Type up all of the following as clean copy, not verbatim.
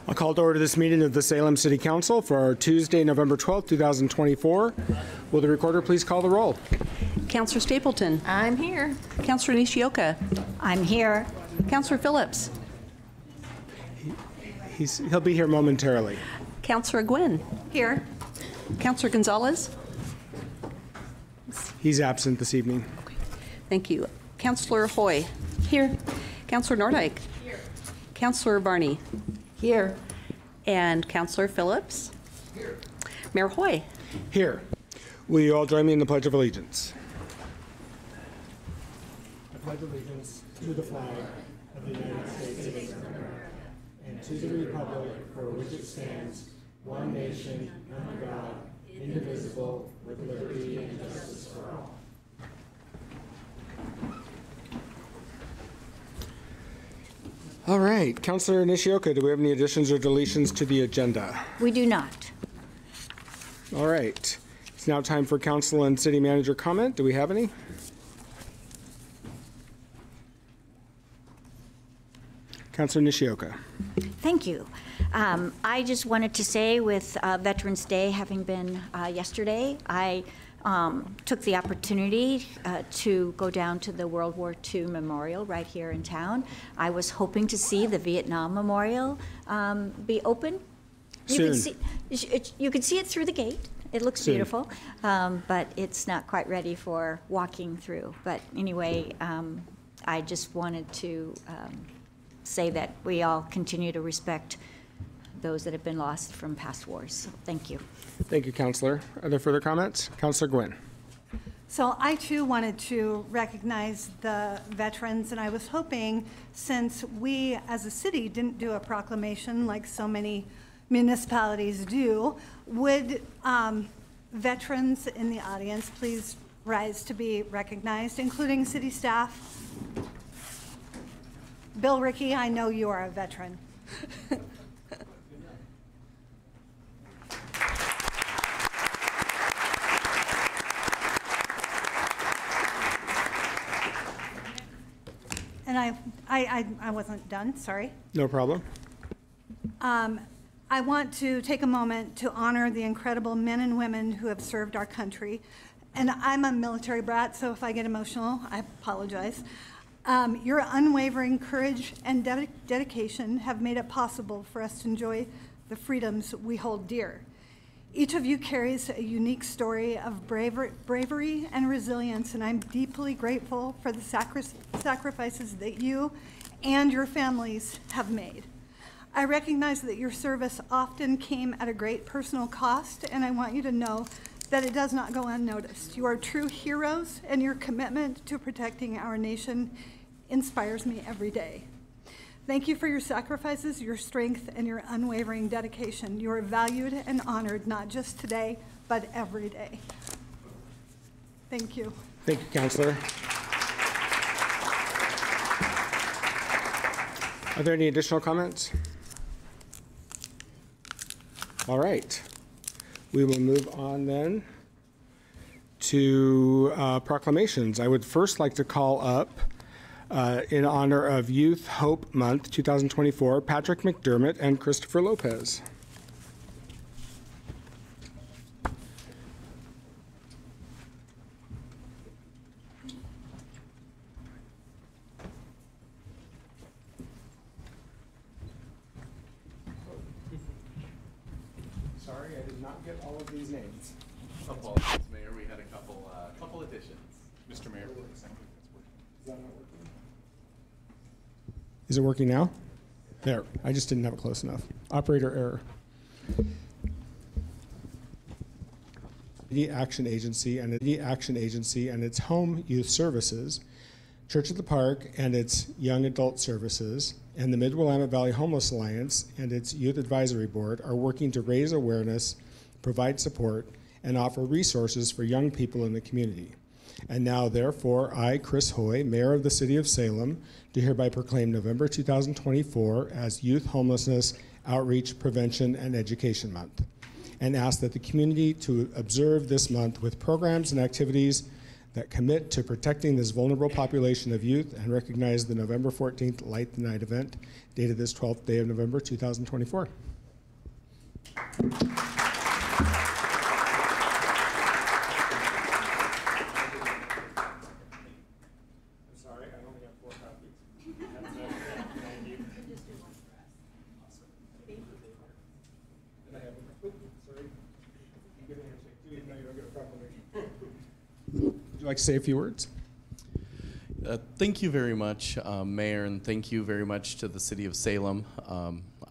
I'll call to order this meeting of the Salem City Council for our Tuesday, November 12th, 2024. Will the recorder please call the roll? Councillor Stapleton. I'm here. Councillor Nishioka. I'm here. Councillor Phillips. He'll be here momentarily. Councillor Gwynn. Here. Councillor Gonzalez. He's absent this evening. Okay. Thank you. Councillor Hoy. Here. Councillor Nordyke. Here. Councillor Barney. Here. And Councillor Phillips. Here. Mayor Hoy. Here. Will you all join me in the Pledge of Allegiance? I pledge allegiance to the flag of the United States of America and to the republic for which it stands, one nation, under God, indivisible, with liberty and justice for all. All right, Councillor Nishioka, do we have any additions or deletions to the agenda? We do not. All right, it's now time for council and city manager comment. Do we have any? Councillor Nishioka. Thank you. I just wanted to say, with Veterans Day having been yesterday, I took the opportunity to go down to the World War II Memorial right here in town. I was hoping to see the Vietnam Memorial be open. Soon. You can see it through the gate. It looks Soon. beautiful, but it's not quite ready for walking through. But anyway, I just wanted to say that we all continue to respect those that have been lost from past wars. So thank you. Thank you, Councillor. Are there further comments? Councillor Gwynn. So I too wanted to recognize the veterans, and I was hoping, since we as a city didn't do a proclamation like so many municipalities do, would veterans in the audience please rise to be recognized, including city staff. Bill Rickey, I know you are a veteran. And I wasn't done, sorry. No problem. I want to take a moment to honor the incredible men and women who have served our country. And I'm a military brat, so if I get emotional, I apologize. Your unwavering courage and dedication have made it possible for us to enjoy the freedoms we hold dear. Each of you carries a unique story of bravery and resilience, and I'm deeply grateful for the sacrifices that you and your families have made. I recognize that your service often came at a great personal cost, and I want you to know that it does not go unnoticed. You are true heroes, and your commitment to protecting our nation inspires me every day. Thank you for your sacrifices, your strength, and your unwavering dedication. You are valued and honored, not just today, but every day. Thank you. Thank you, Councillor. Are there any additional comments? All right. We will move on then to proclamations. I would first like to call up, in honor of Youth Hope Month 2024, Patrick McDermott and Christopher Lopez. Sorry, I did not get all of these names. Apologies, Mayor. We had a couple additions. Mr. Mayor, for a second. Is that not working? Is it working now? There. I just didn't have it close enough. Operator error. The Action Agency and its Home Youth Services, Church at the Park and its Young Adult Services, and the Mid-Willamette Valley Homeless Alliance and its Youth Advisory Board are working to raise awareness, provide support, and offer resources for young people in the community. And now, therefore, I, Chris Hoy, Mayor of the City of Salem, do hereby proclaim November 2024 as Youth Homelessness Outreach, Prevention, and Education Month, and ask that the community to observe this month with programs and activities that commit to protecting this vulnerable population of youth and recognize the November 14th Light the Night event, dated this 12th day of November 2024. Would you like to say a few words? Thank you very much, Mayor, and thank you very much to the City of Salem.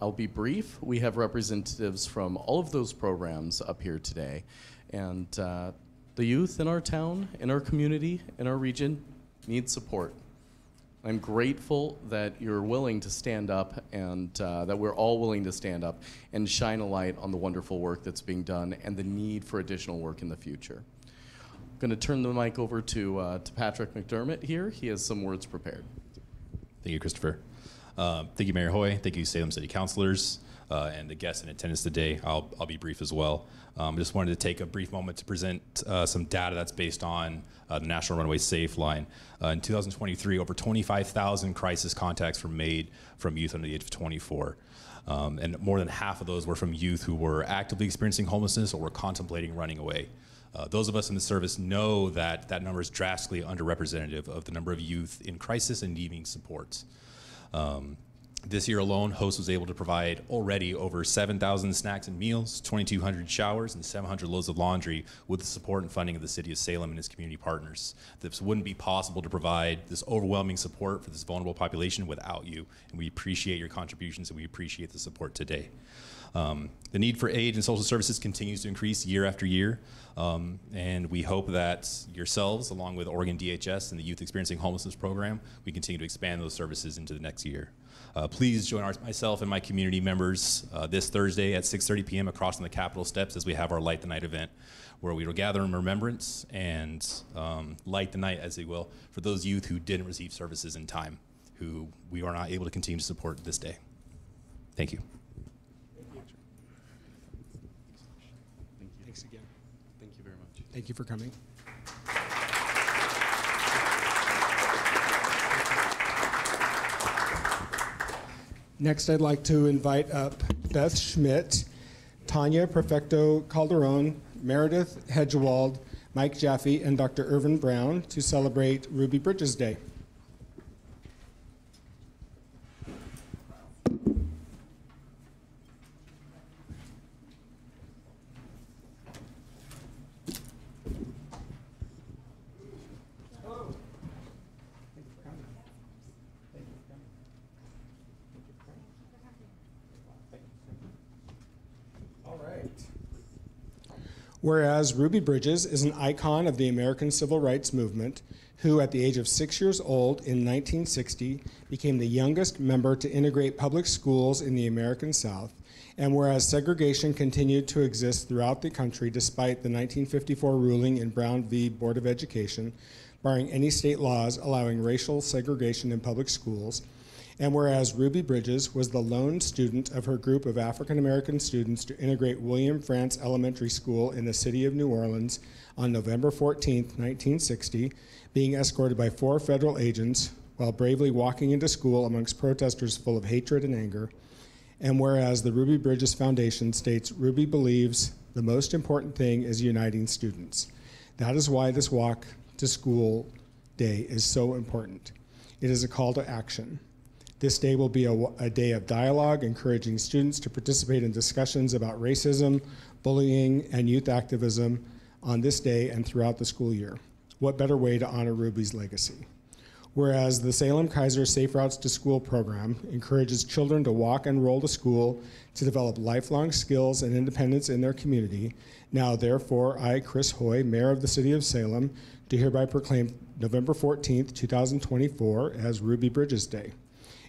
I'll be brief. We have representatives from all of those programs up here today, and the youth in our town, in our community, in our region need support. I'm grateful that you're willing to stand up and that we're all willing to stand up and shine a light on the wonderful work that's being done and the need for additional work in the future. I'm going to turn the mic over to Patrick McDermott here. He has some words prepared. Thank you, Christopher. Thank you, Mayor Hoy. Thank you, Salem City Councilors and the guests in attendance today. I'll be brief as well. I just wanted to take a brief moment to present some data that's based on the National Runaway Safe line. In 2023, over 25,000 crisis contacts were made from youth under the age of 24. And more than half of those were from youth who were actively experiencing homelessness or were contemplating running away. Those of us in the service know that that number is drastically underrepresentative of the number of youth in crisis and needing support. This year alone, HOST was able to provide already over 7,000 snacks and meals, 2,200 showers, and 700 loads of laundry with the support and funding of the City of Salem and its community partners. This wouldn't be possible to provide this overwhelming support for this vulnerable population without you, and we appreciate your contributions and we appreciate the support today. The need for aid and social services continues to increase year after year, and we hope that yourselves, along with Oregon DHS and the Youth Experiencing Homelessness Program, we continue to expand those services into the next year. Please join myself and my community members this Thursday at 6:30 p.m. across on the Capitol steps as we have our Light the Night event, where we will gather in remembrance and light the night, as they will, for those youth who didn't receive services in time, who we are not able to continue to support this day. Thank you. Thanks again. Thank you very much. Thank you for coming. Next, I'd like to invite up Beth Schmidt, Tanya Perfecto Calderon, Meredith Hedgewald, Mike Jaffe, and Dr. Irvin Brown to celebrate Ruby Bridges Day. Whereas Ruby Bridges is an icon of the American Civil Rights Movement, who at the age of 6 years old in 1960 became the youngest member to integrate public schools in the American South, and whereas segregation continued to exist throughout the country despite the 1954 ruling in Brown v. Board of Education, barring any state laws allowing racial segregation in public schools, and whereas Ruby Bridges was the lone student of her group of African-American students to integrate William Frantz Elementary School in the city of New Orleans on November 14, 1960, being escorted by 4 federal agents while bravely walking into school amongst protesters full of hatred and anger, and whereas the Ruby Bridges Foundation states Ruby believes the most important thing is uniting students. That is why this Walk to School Day is so important. It is a call to action. This day will be a day of dialogue, encouraging students to participate in discussions about racism, bullying, and youth activism on this day and throughout the school year. What better way to honor Ruby's legacy? Whereas the Salem Kaiser Safe Routes to School program encourages children to walk and roll to school to develop lifelong skills and independence in their community, now therefore I, Chris Hoy, Mayor of the City of Salem, do hereby proclaim November 14th, 2024 as Ruby Bridges Day,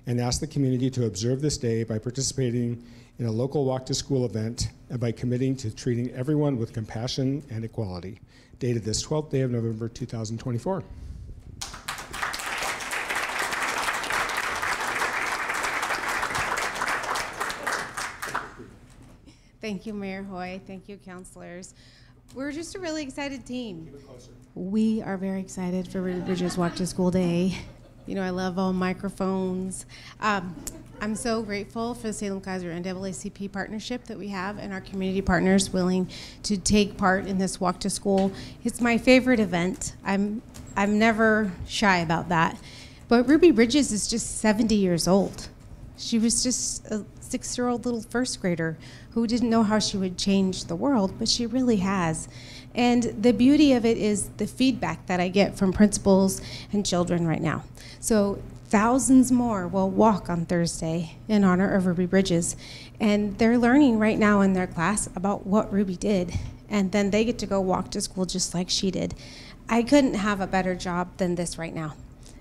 and ask the community to observe this day by participating in a local walk to school event and by committing to treating everyone with compassion and equality. Dated this 12th day of November 2024. Thank you, Mayor Hoy. Thank you, councilors. We're just a really excited team. We are very excited for Ruby Bridges Walk to School Day. You know, I love all microphones. I'm so grateful for the Salem Kaiser and NAACP partnership that we have and our community partners willing to take part in this Walk to School. It's my favorite event. I'm never shy about that. But Ruby Bridges is just 70 years old. She was just a 6-year-old little first grader who didn't know how she would change the world, but she really has. And the beauty of it is the feedback that I get from principals and children right now. So thousands more will walk on Thursday in honor of Ruby Bridges. And they're learning right now in their class about what Ruby did. And then they get to go walk to school just like she did. I couldn't have a better job than this right now.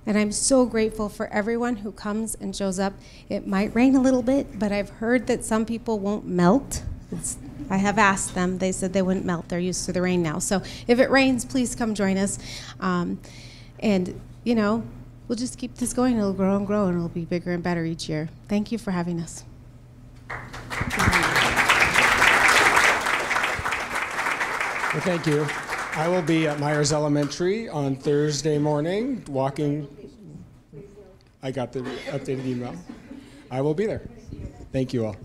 And I'm so grateful for everyone who comes and shows up. It might rain a little bit, but I've heard that some people won't melt. I have asked them. They said they wouldn't melt. They're used to the rain now. So if it rains, please come join us. And, you know, we'll just keep this going. It'll grow and grow, and it'll be bigger and better each year. Thank you for having us. Well, thank you. I will be at Myers Elementary on Thursday morning walking. I got the updated email. I will be there. Thank you all.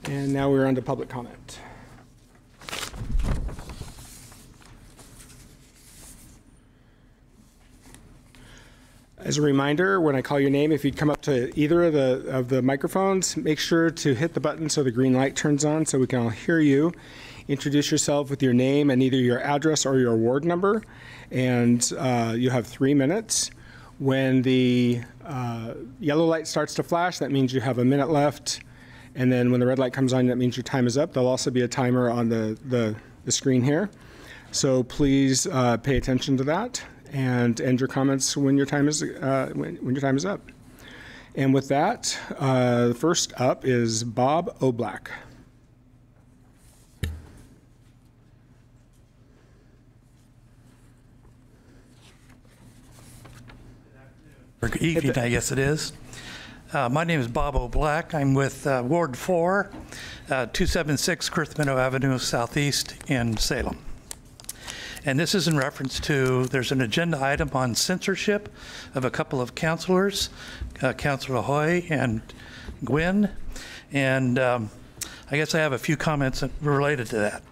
And now we're on to public comment. As a reminder, when I call your name, if you'd come up to either of the microphones, make sure to hit the button so the green light turns on so we can all hear you. Introduce yourself with your name and either your address or your ward number, and you have 3 minutes. When the yellow light starts to flash, that means you have a minute left. And then when the red light comes on, that means your time is up. There'll also be a timer on the screen here. So please pay attention to that and end your comments when your time is when your time is up. And with that, first up is Bob O'Black. Or evening, I guess it is. My name is Bob O'Black. I'm with Ward 4, 276 Kurth Meadow Avenue Southeast in Salem. And this is in reference to, there's an agenda item on censorship of a couple of counselors, Councilor Hoy and Gwynn. And I guess I have a few comments related to that.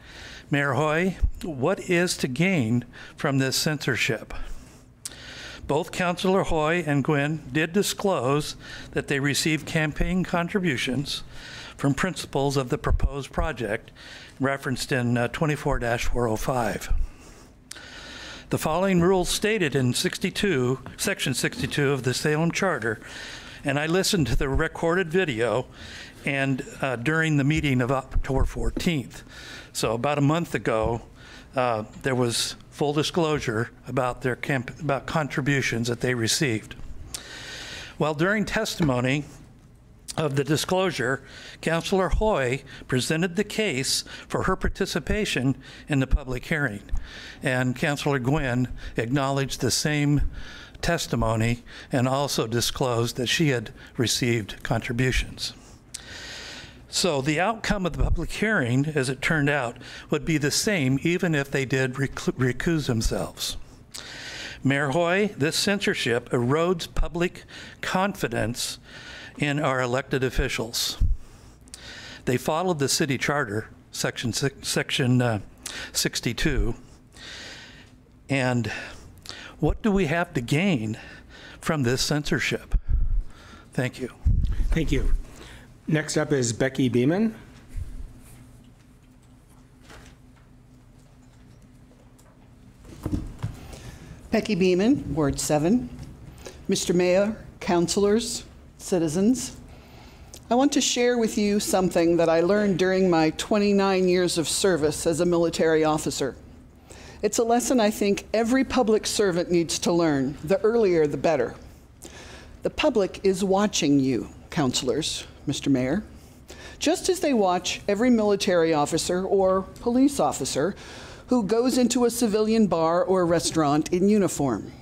Mayor Hoy, what is to gain from this censorship? Both Councilor Hoy and Gwynn did disclose that they received campaign contributions from principals of the proposed project referenced in 24-405. The following rules stated in Section 62 of the Salem Charter, and I listened to the recorded video and during the meeting of October 14th. So about a month ago, there was full disclosure about their about contributions that they received. Well, during testimony of the disclosure, Councilor Hoy presented the case for her participation in the public hearing, and Councilor Gwynn acknowledged the same testimony and also disclosed that she had received contributions. So the outcome of the public hearing, as it turned out, would be the same even if they did recuse themselves. Mayor Hoy, this censorship erodes public confidence in our elected officials. They followed the city charter, section 62. And what do we have to gain from this censorship? Thank you. Thank you. Next up is Becky Beeman. Becky Beeman, Ward 7. Mr. Mayor, councilors, citizens, I want to share with you something that I learned during my 29 years of service as a military officer. It's a lesson I think every public servant needs to learn. The earlier, the better. The public is watching you, councilors, Mr. Mayor. just as they watch every military officer or police officer who goes into a civilian bar or restaurant in uniform.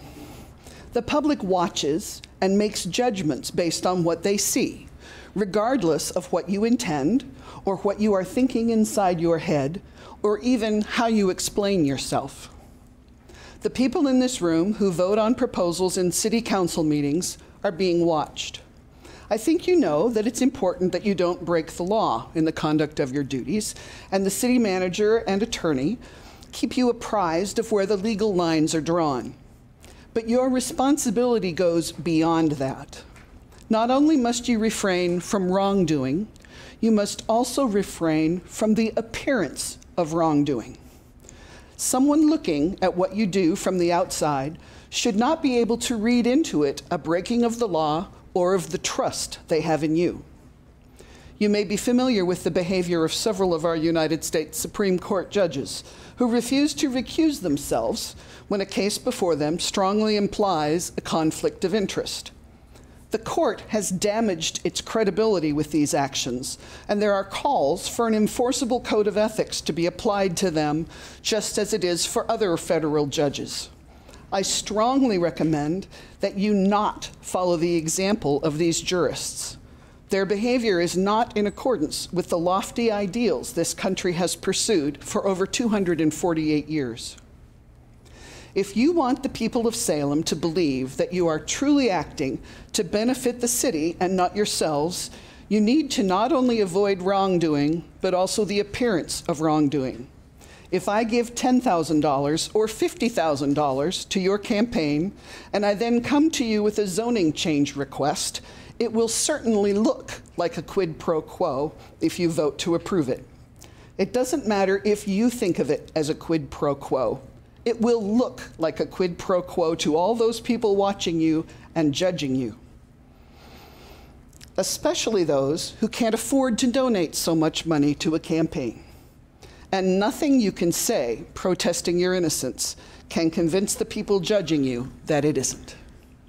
The public watches and makes judgments based on what they see, regardless of what you intend or what you are thinking inside your head, or even how you explain yourself. The people in this room who vote on proposals in city council meetings are being watched. I think you know that it's important that you don't break the law in the conduct of your duties, and the city manager and attorney keep you apprised of where the legal lines are drawn. But your responsibility goes beyond that. Not only must you refrain from wrongdoing, you must also refrain from the appearance of wrongdoing. Someone looking at what you do from the outside should not be able to read into it a breaking of the law or of the trust they have in you. You may be familiar with the behavior of several of our United States Supreme Court judges who refuse to recuse themselves when a case before them strongly implies a conflict of interest. The court has damaged its credibility with these actions, and there are calls for an enforceable code of ethics to be applied to them, just as it is for other federal judges. I strongly recommend that you not follow the example of these jurists. Their behavior is not in accordance with the lofty ideals this country has pursued for over 248 years. If you want the people of Salem to believe that you are truly acting to benefit the city and not yourselves, you need to not only avoid wrongdoing, but also the appearance of wrongdoing. If I give $10,000 or $50,000 to your campaign, and I then come to you with a zoning change request, it will certainly look like a quid pro quo if you vote to approve it. It doesn't matter if you think of it as a quid pro quo. It will look like a quid pro quo to all those people watching you and judging you, especially those who can't afford to donate so much money to a campaign. And nothing you can say protesting your innocence can convince the people judging you that it isn't.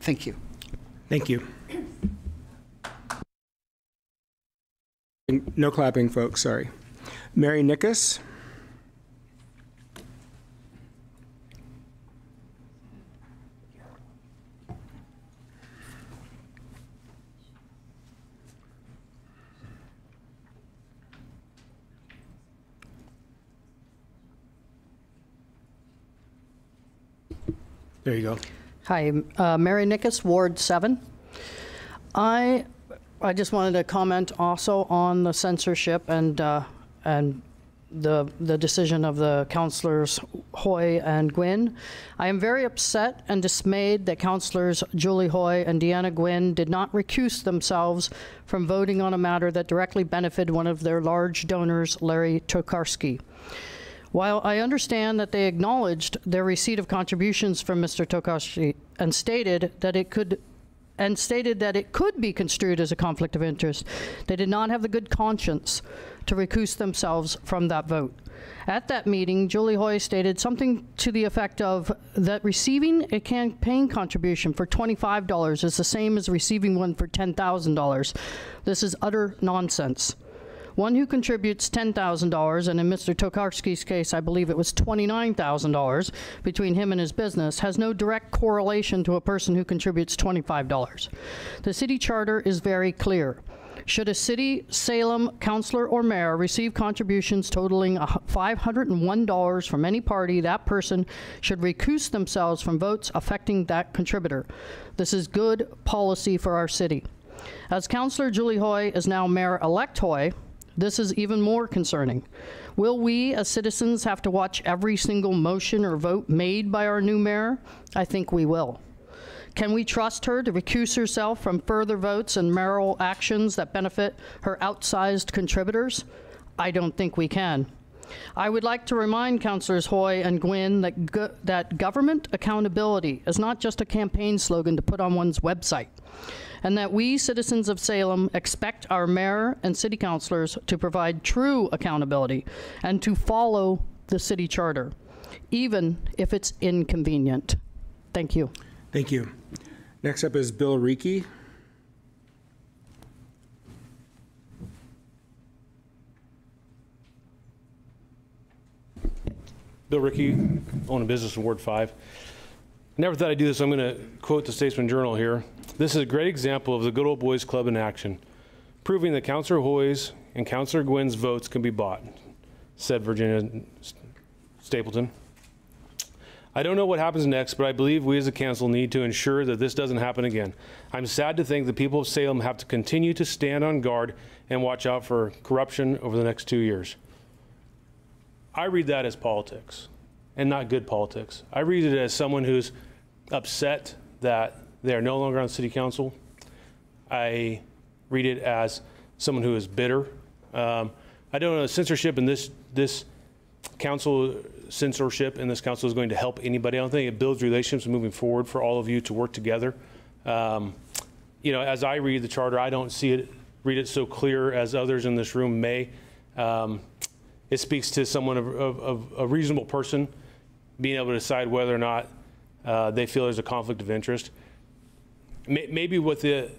Thank you. Thank you. No clapping, folks, sorry. Mary Nickus. There you go. Hi, Mary Nickus, Ward 7. I just wanted to comment also on the censorship and the decision of the councilors Hoy and Gwynn. I am very upset and dismayed that councilors Julie Hoy and Deanna Gwynn did not recuse themselves from voting on a matter that directly benefited one of their large donors, Larry Tokarski. While I understand that they acknowledged their receipt of contributions from Mr. Tokarski and stated that it could be construed as a conflict of interest, they did not have the good conscience to recuse themselves from that vote. At that meeting, Julie Hoy stated something to the effect of that receiving a campaign contribution for $25 is the same as receiving one for $10,000. This is utter nonsense. One who contributes $10,000, and in Mr. Tokarski's case, I believe it was $29,000 between him and his business, has no direct correlation to a person who contributes $25. The city charter is very clear. Should a city, Salem, councilor, or mayor receive contributions totaling $501 from any party, that person should recuse themselves from votes affecting that contributor. This is good policy for our city. As Councilor Julie Hoy is now Mayor-elect Hoy, this is even more concerning. Will we, as citizens, have to watch every single motion or vote made by our new mayor? I think we will. Can we trust her to recuse herself from further votes and mayoral actions that benefit her outsized contributors? I don't think we can. I would like to remind Councilors Hoy and Gwynn that government accountability is not just a campaign slogan to put on one's website, and that we, citizens of Salem, expect our mayor and city councilors to provide true accountability and to follow the city charter, even if it's inconvenient. Thank you. Thank you. Next up is Bill Reekie. Bill Rickey, own a business in Ward 5. Never thought I'd do this. I'm going to quote the Statesman Journal here. "This is a great example of the good old boys club in action, proving that Councillor Hoy's and Councillor Gwynn's votes can be bought," said Virginia Stapleton. "I don't know what happens next, but I believe we as a council need to ensure that this doesn't happen again. I'm sad to think the people of Salem have to continue to stand on guard and watch out for corruption over the next 2 years." I read that as politics, and not good politics. I read it as someone who's upset that they are no longer on city council. I read it as someone who is bitter. I don't know, censorship in this council, censorship in this council is going to help anybody. I don't think it builds relationships moving forward for all of you to work together. You know, as I read the charter, I don't read it so clear as others in this room may. It speaks to someone of a reasonable person being able to decide whether or not they feel there's a conflict of interest. Maybe what the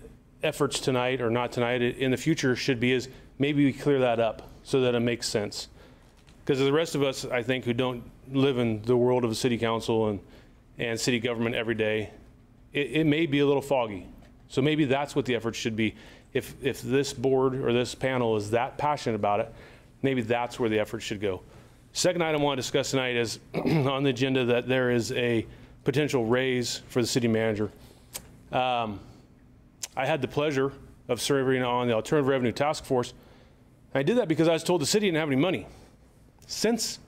efforts tonight, or not tonight, in the future should be is maybe we clear that up so that it makes sense. Because the rest of us, I think, who don't live in the world of the city council and city government every day, it may be a little foggy. So maybe that's what the effort should be. If this board or this panel is that passionate about it, maybe that's where the effort should go. Second item I want to discuss tonight is on the agenda that there is a potential raise for the city manager. I had the pleasure of serving on the Alternative Revenue Task Force. I did that because I was told the city didn't have any money. Since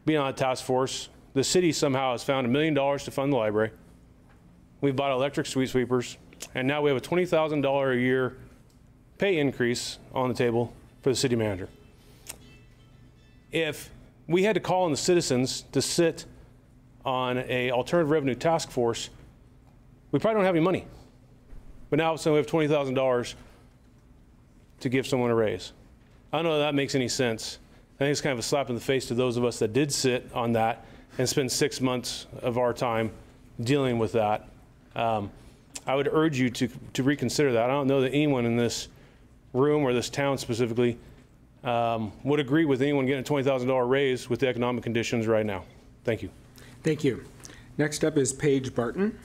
being on the task force, the city somehow has found $1 million to fund the library. We've bought electric street sweepers, and now we have a $20,000 a year pay increase on the table for the city manager. If we had to call on the citizens to sit on an Alternative Revenue Task Force, we probably don't have any money. But now we have $20,000 to give someone a raise. I don't know if that makes any sense. I think it's kind of a slap in the face to those of us that did sit on that and spend 6 months of our time dealing with that. I would urge you to reconsider that. I don't know that anyone in this room or this town specifically would agree with anyone getting a $20,000 raise with the economic conditions right now. Thank you. Thank you. Next up is Paige Barton.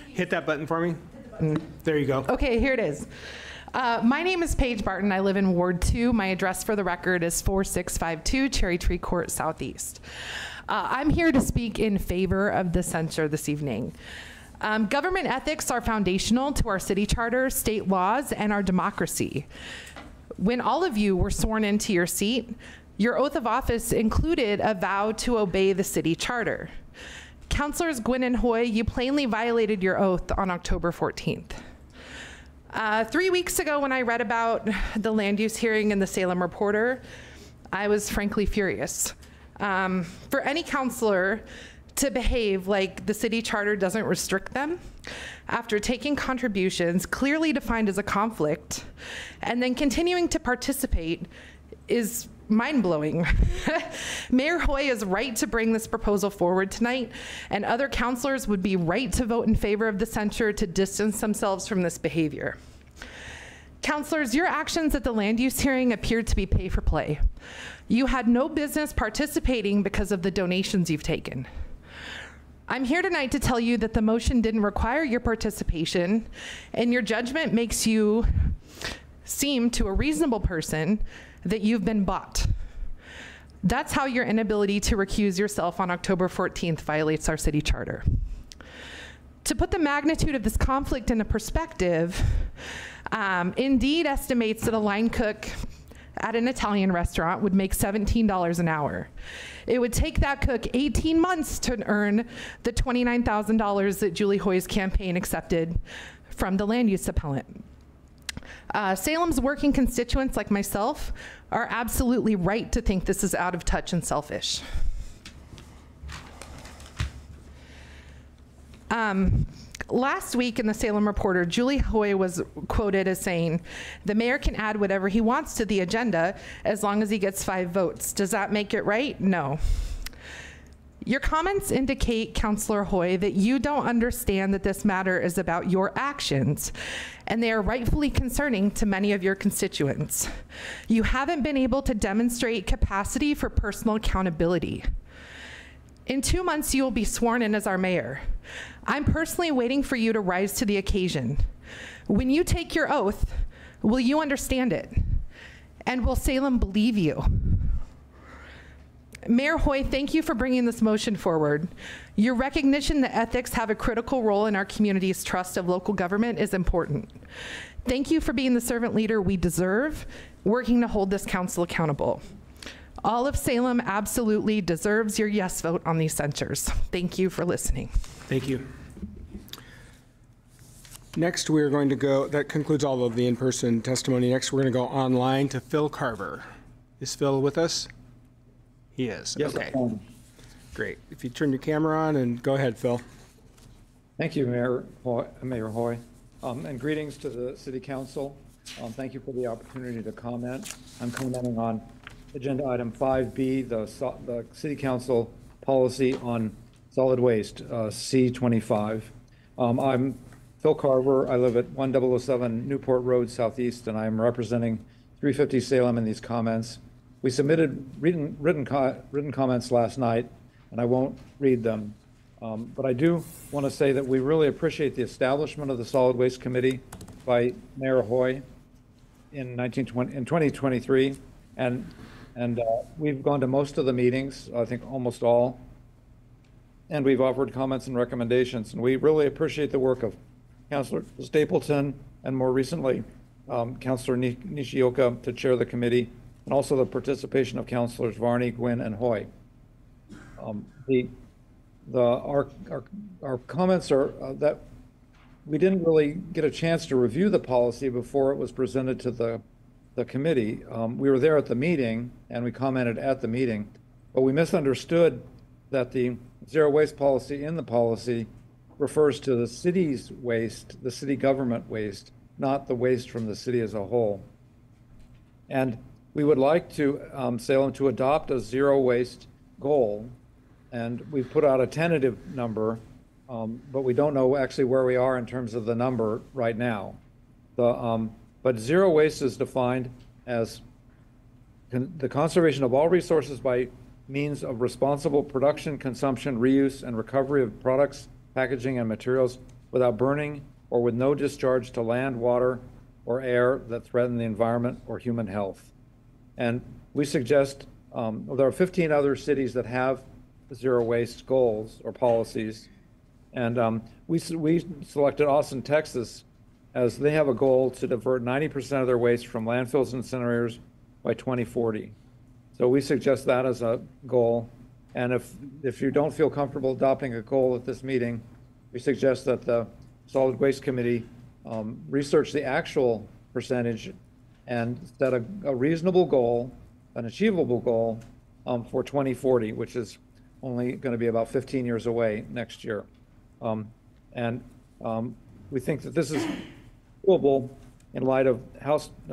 Hit that button for me. There you go. Okay, here it is. My name is Paige Barton. I live in Ward 2. My address for the record is 4652 Cherry Tree Court Southeast. I'm here to speak in favor of the censure this evening. Government ethics are foundational to our city charter, state laws, and our democracy. When all of you were sworn into your seat, your oath of office included a vow to obey the city charter. Councilors Gwynn and Hoy, you plainly violated your oath on October 14th. 3 weeks ago when I read about the land use hearing in the Salem Reporter, I was frankly furious. For any councilor to behave like the city charter doesn't restrict them after taking contributions clearly defined as a conflict and then continuing to participate is mind-blowing. Mayor Hoy is right to bring this proposal forward tonight, and other councilors would be right to vote in favor of the censure to distance themselves from this behavior. Councilors, your actions at the land use hearing appeared to be pay for play. You had no business participating because of the donations you've taken. I'm here tonight to tell you that the motion didn't require your participation, and your judgment makes you seem to a reasonable person that you've been bought. That's how your inability to recuse yourself on October 14th violates our city charter. To put the magnitude of this conflict into perspective, Indeed estimates that a line cook at an Italian restaurant would make $17 an hour. It would take that cook 18 months to earn the $29,000 that Julie Hoy's campaign accepted from the land use appellant. Salem's working constituents like myself are absolutely right to think this is out of touch and selfish. Last week in the Salem Reporter, Julie Hoy was quoted as saying, "The mayor can add whatever he wants to the agenda as long as he gets 5 votes. Does that make it right? No." Your comments indicate, Councillor Hoy, that you don't understand that this matter is about your actions, and they are rightfully concerning to many of your constituents. You haven't been able to demonstrate capacity for personal accountability. In 2 months, you will be sworn in as our mayor. I'm personally waiting for you to rise to the occasion. When you take your oath, will you understand it? And will Salem believe you? Mayor Hoy, thank you for bringing this motion forward. Your recognition that ethics have a critical role in our community's trust of local government is important. Thank you for being the servant leader we deserve, working to hold this council accountable. All of Salem absolutely deserves your yes vote on these censures. Thank you for listening. Thank you. Next, we're going to go, that concludes all of the in-person testimony. Next, we're going to go online to Phil Carver. Is Phil with us? He is. Yes, okay. Great. If you turn your camera on and go ahead, Phil. Thank you, Mayor Hoy. And greetings to the City Council. Thank you for the opportunity to comment. I'm commenting on Agenda Item 5B, the City Council policy on solid waste, C25. I'm Phil Carver. I live at 1007 Newport Road Southeast, and I'm representing 350 Salem in these comments. We submitted written comments last night, and I won't read them. But I do want to say that we really appreciate the establishment of the Solid Waste Committee by Mayor Hoy in 2023, and we've gone to most of the meetings, I think almost all, and we've offered comments and recommendations. And we really appreciate the work of Councilor Stapleton and more recently Councilor Nishioka to chair the committee, and also the participation of Councilors Varney, Gwynn, and Hoy. Our comments are that we didn't really get a chance to review the policy before it was presented to the committee. We were there at the meeting and we commented at the meeting, but we misunderstood that the zero waste policy in the policy refers to the city's waste, the city government waste, not the waste from the city as a whole. And we would like to Salem to adopt a zero waste goal, and we've put out a tentative number, but we don't know actually where we are in terms of the number right now. But zero waste is defined as the conservation of all resources by means of responsible production, consumption, reuse, and recovery of products, packaging, and materials without burning or with no discharge to land, water, or air that threaten the environment or human health. And we suggest, there are 15 other cities that have zero waste goals or policies. And we selected Austin, Texas, as they have a goal to divert 90% of their waste from landfills and incinerators by 2040. So we suggest that as a goal. And if you don't feel comfortable adopting a goal at this meeting, we suggest that the Solid Waste Committee research the actual percentage and set a reasonable goal, an achievable goal for 2040, which is only going to be about 15 years away next year. We think that this is doable in light of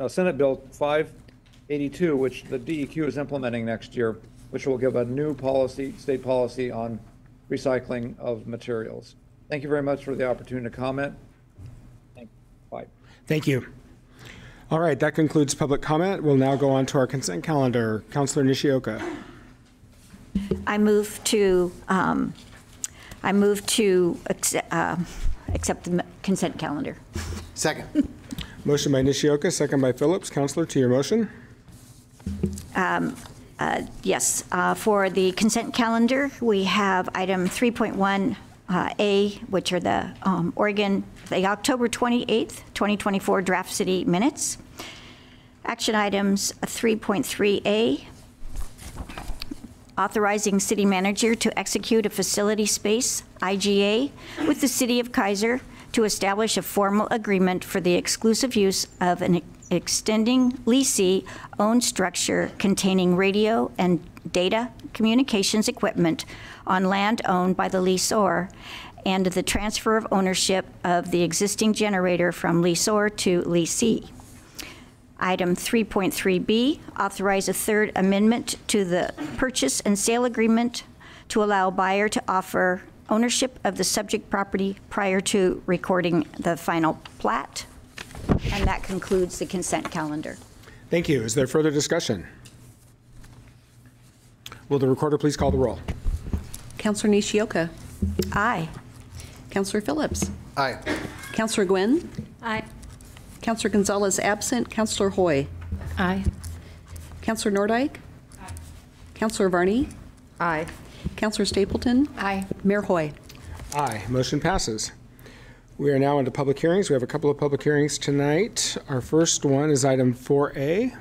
Senate Bill 582, which the DEQ is implementing next year, which will give a new policy, state policy on recycling of materials. Thank you very much for the opportunity to comment. Bye. Thank you. All right, that concludes public comment. We'll now go on to our consent calendar. Councilor Nishioka. I move to accept the consent calendar. Second. Motion by Nishioka, second by Phillips. Councilor, to your motion. Yes, for the consent calendar, we have item 3.1A, which are the October 28th, 2024 draft city minutes. Action items 3.3A, authorizing city manager to execute a facility space, IGA, with the city of Kaiser to establish a formal agreement for the exclusive use of an extending leasee-owned structure containing radio and data communications equipment on land owned by the leaseor, and the transfer of ownership of the existing generator from leaseor to leasee. Item 3.3B, authorize a third amendment to the purchase and sale agreement to allow buyer to offer ownership of the subject property prior to recording the final plat. And that concludes the consent calendar. Thank you. Is there further discussion? Will the recorder please call the roll? Counselor Nishioka. Aye. Counselor Phillips. Aye. Counselor Gwynn. Aye. Counselor Gonzalez absent. Counselor Hoy. Aye. Counselor Nordyke. Aye. Counselor Varney. Aye. Counselor Stapleton. Aye. Mayor Hoy. Aye. Motion passes. We are now into public hearings. We have a couple of public hearings tonight. Our first one is item 4A.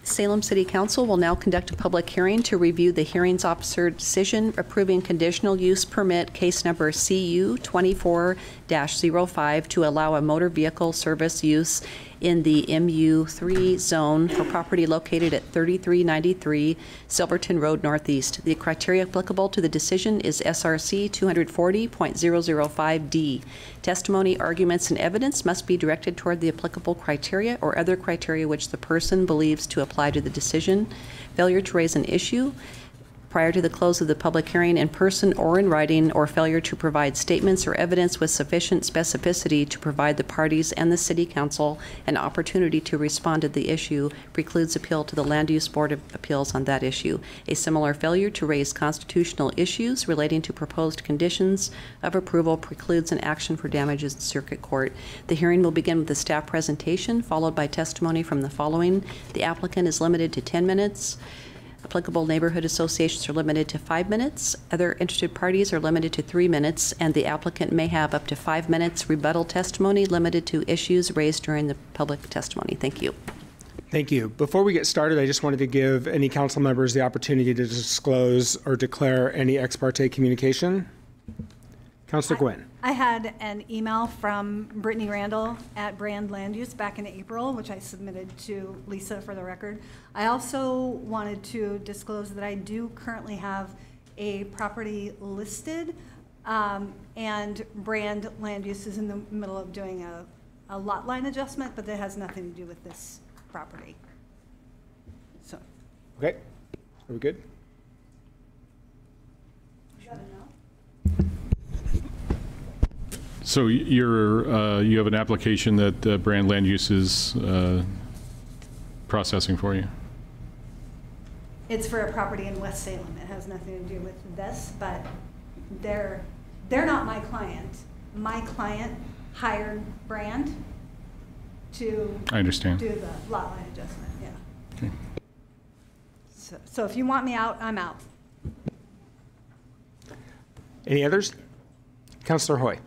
Salem City Council will now conduct a public hearing to review the hearings officer decision approving conditional use permit case number CU 24-05 to allow a motor vehicle service use in the MU3 zone for property located at 3393 Silverton Road Northeast. The criteria applicable to the decision is SRC 240.005D. Testimony, arguments, and evidence must be directed toward the applicable criteria or other criteria which the person believes to apply to the decision. Failure to raise an issue prior to the close of the public hearing in person or in writing, or failure to provide statements or evidence with sufficient specificity to provide the parties and the City Council an opportunity to respond to the issue precludes appeal to the Land Use Board of Appeals on that issue. A similar failure to raise constitutional issues relating to proposed conditions of approval precludes an action for damages in Circuit Court. The hearing will begin with a staff presentation followed by testimony from the following. The applicant is limited to 10 minutes. Applicable neighborhood associations are limited to 5 minutes. Other interested parties are limited to 3 minutes, and the applicant may have up to 5 minutes rebuttal testimony limited to issues raised during the public testimony. Thank you. Thank you. Before we get started, I just wanted to give any council members the opportunity to disclose or declare any ex parte communication. Councilor Gwynn. I had an email from Brittany Randall at Brand Land Use back in April, which I submitted to Lisa for the record. I also wanted to disclose that I do currently have a property listed, and Brand Land Use is in the middle of doing a lot line adjustment, but that has nothing to do with this property. So. Okay. Are we good? So you have an application that Brand Land Use is processing for you? It's for a property in West Salem. It has nothing to do with this, but they're not my client. My client hired Brand to I understand. do the lot line adjustment, yeah. Okay. So if you want me out, I'm out. Any others? Councilor Hoy.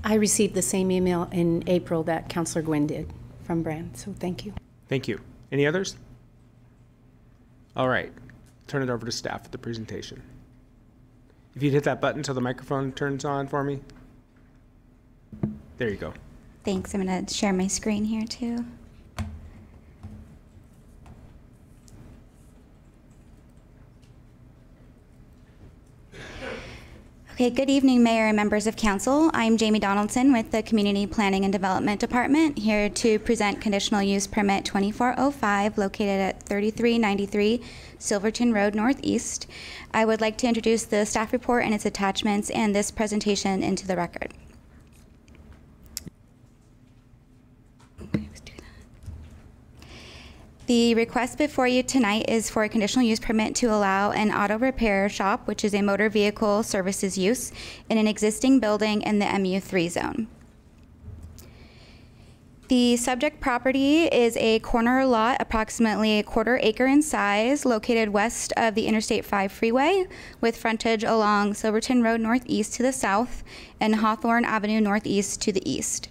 I received the same email in April that Councilor Gwynn did from Brand, so thank you. Thank you. Any others? All right. Turn it over to staff for the presentation. If you'd hit that button so the microphone turns on for me. There you go. Thanks. I'm going to share my screen here too. Okay, good evening, Mayor and members of Council. I'm Jamie Donaldson with the Community Planning and Development Department, here to present Conditional Use Permit 2405, located at 3393 Silverton Road Northeast. I would like to introduce the staff report and its attachments and this presentation into the record. The request before you tonight is for a conditional use permit to allow an auto repair shop, which is a motor vehicle services use, in an existing building in the MU3 zone. The subject property is a corner lot, approximately 1/4 acre in size, located west of the Interstate 5 freeway, with frontage along Silverton Road Northeast to the south and Hawthorne Avenue Northeast to the east,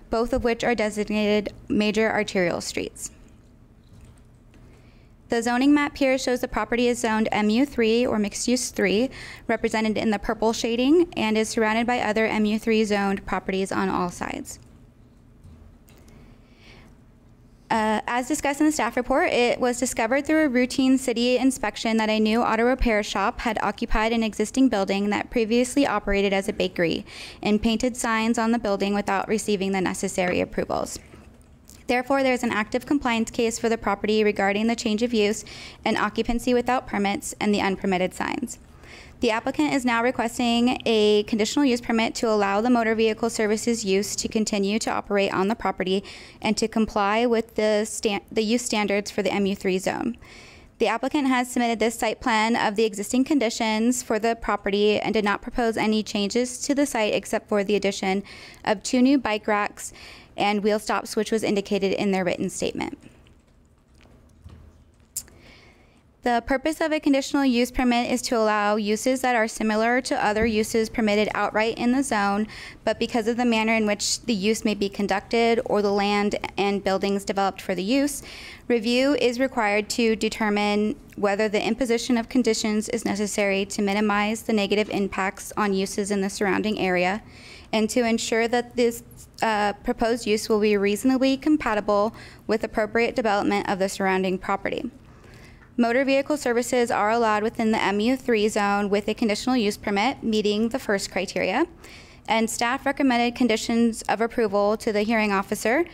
both of which are designated major arterial streets. The zoning map here shows the property is zoned MU3 or mixed use 3, represented in the purple shading, and is surrounded by other MU3 zoned properties on all sides. As discussed in the staff report, it was discovered through a routine city inspection that a new auto repair shop had occupied an existing building that previously operated as a bakery and painted signs on the building without receiving the necessary approvals. Therefore, there is an active compliance case for the property regarding the change of use and occupancy without permits and the unpermitted signs. The applicant is now requesting a conditional use permit to allow the motor vehicle services use to continue to operate on the property and to comply with the use standards for the MU3 zone. The applicant has submitted this site plan of the existing conditions for the property and did not propose any changes to the site except for the addition of 2 new bike racks and wheel stops, which was indicated in their written statement. The purpose of a conditional use permit is to allow uses that are similar to other uses permitted outright in the zone, but because of the manner in which the use may be conducted or the land and buildings developed for the use, review is required to determine whether the imposition of conditions is necessary to minimize the negative impacts on uses in the surrounding area and to ensure that this proposed use will be reasonably compatible with appropriate development of the surrounding property. Motor vehicle services are allowed within the MU3 zone with a conditional use permit meeting the first criteria, and staff recommended conditions of approval to the hearing officer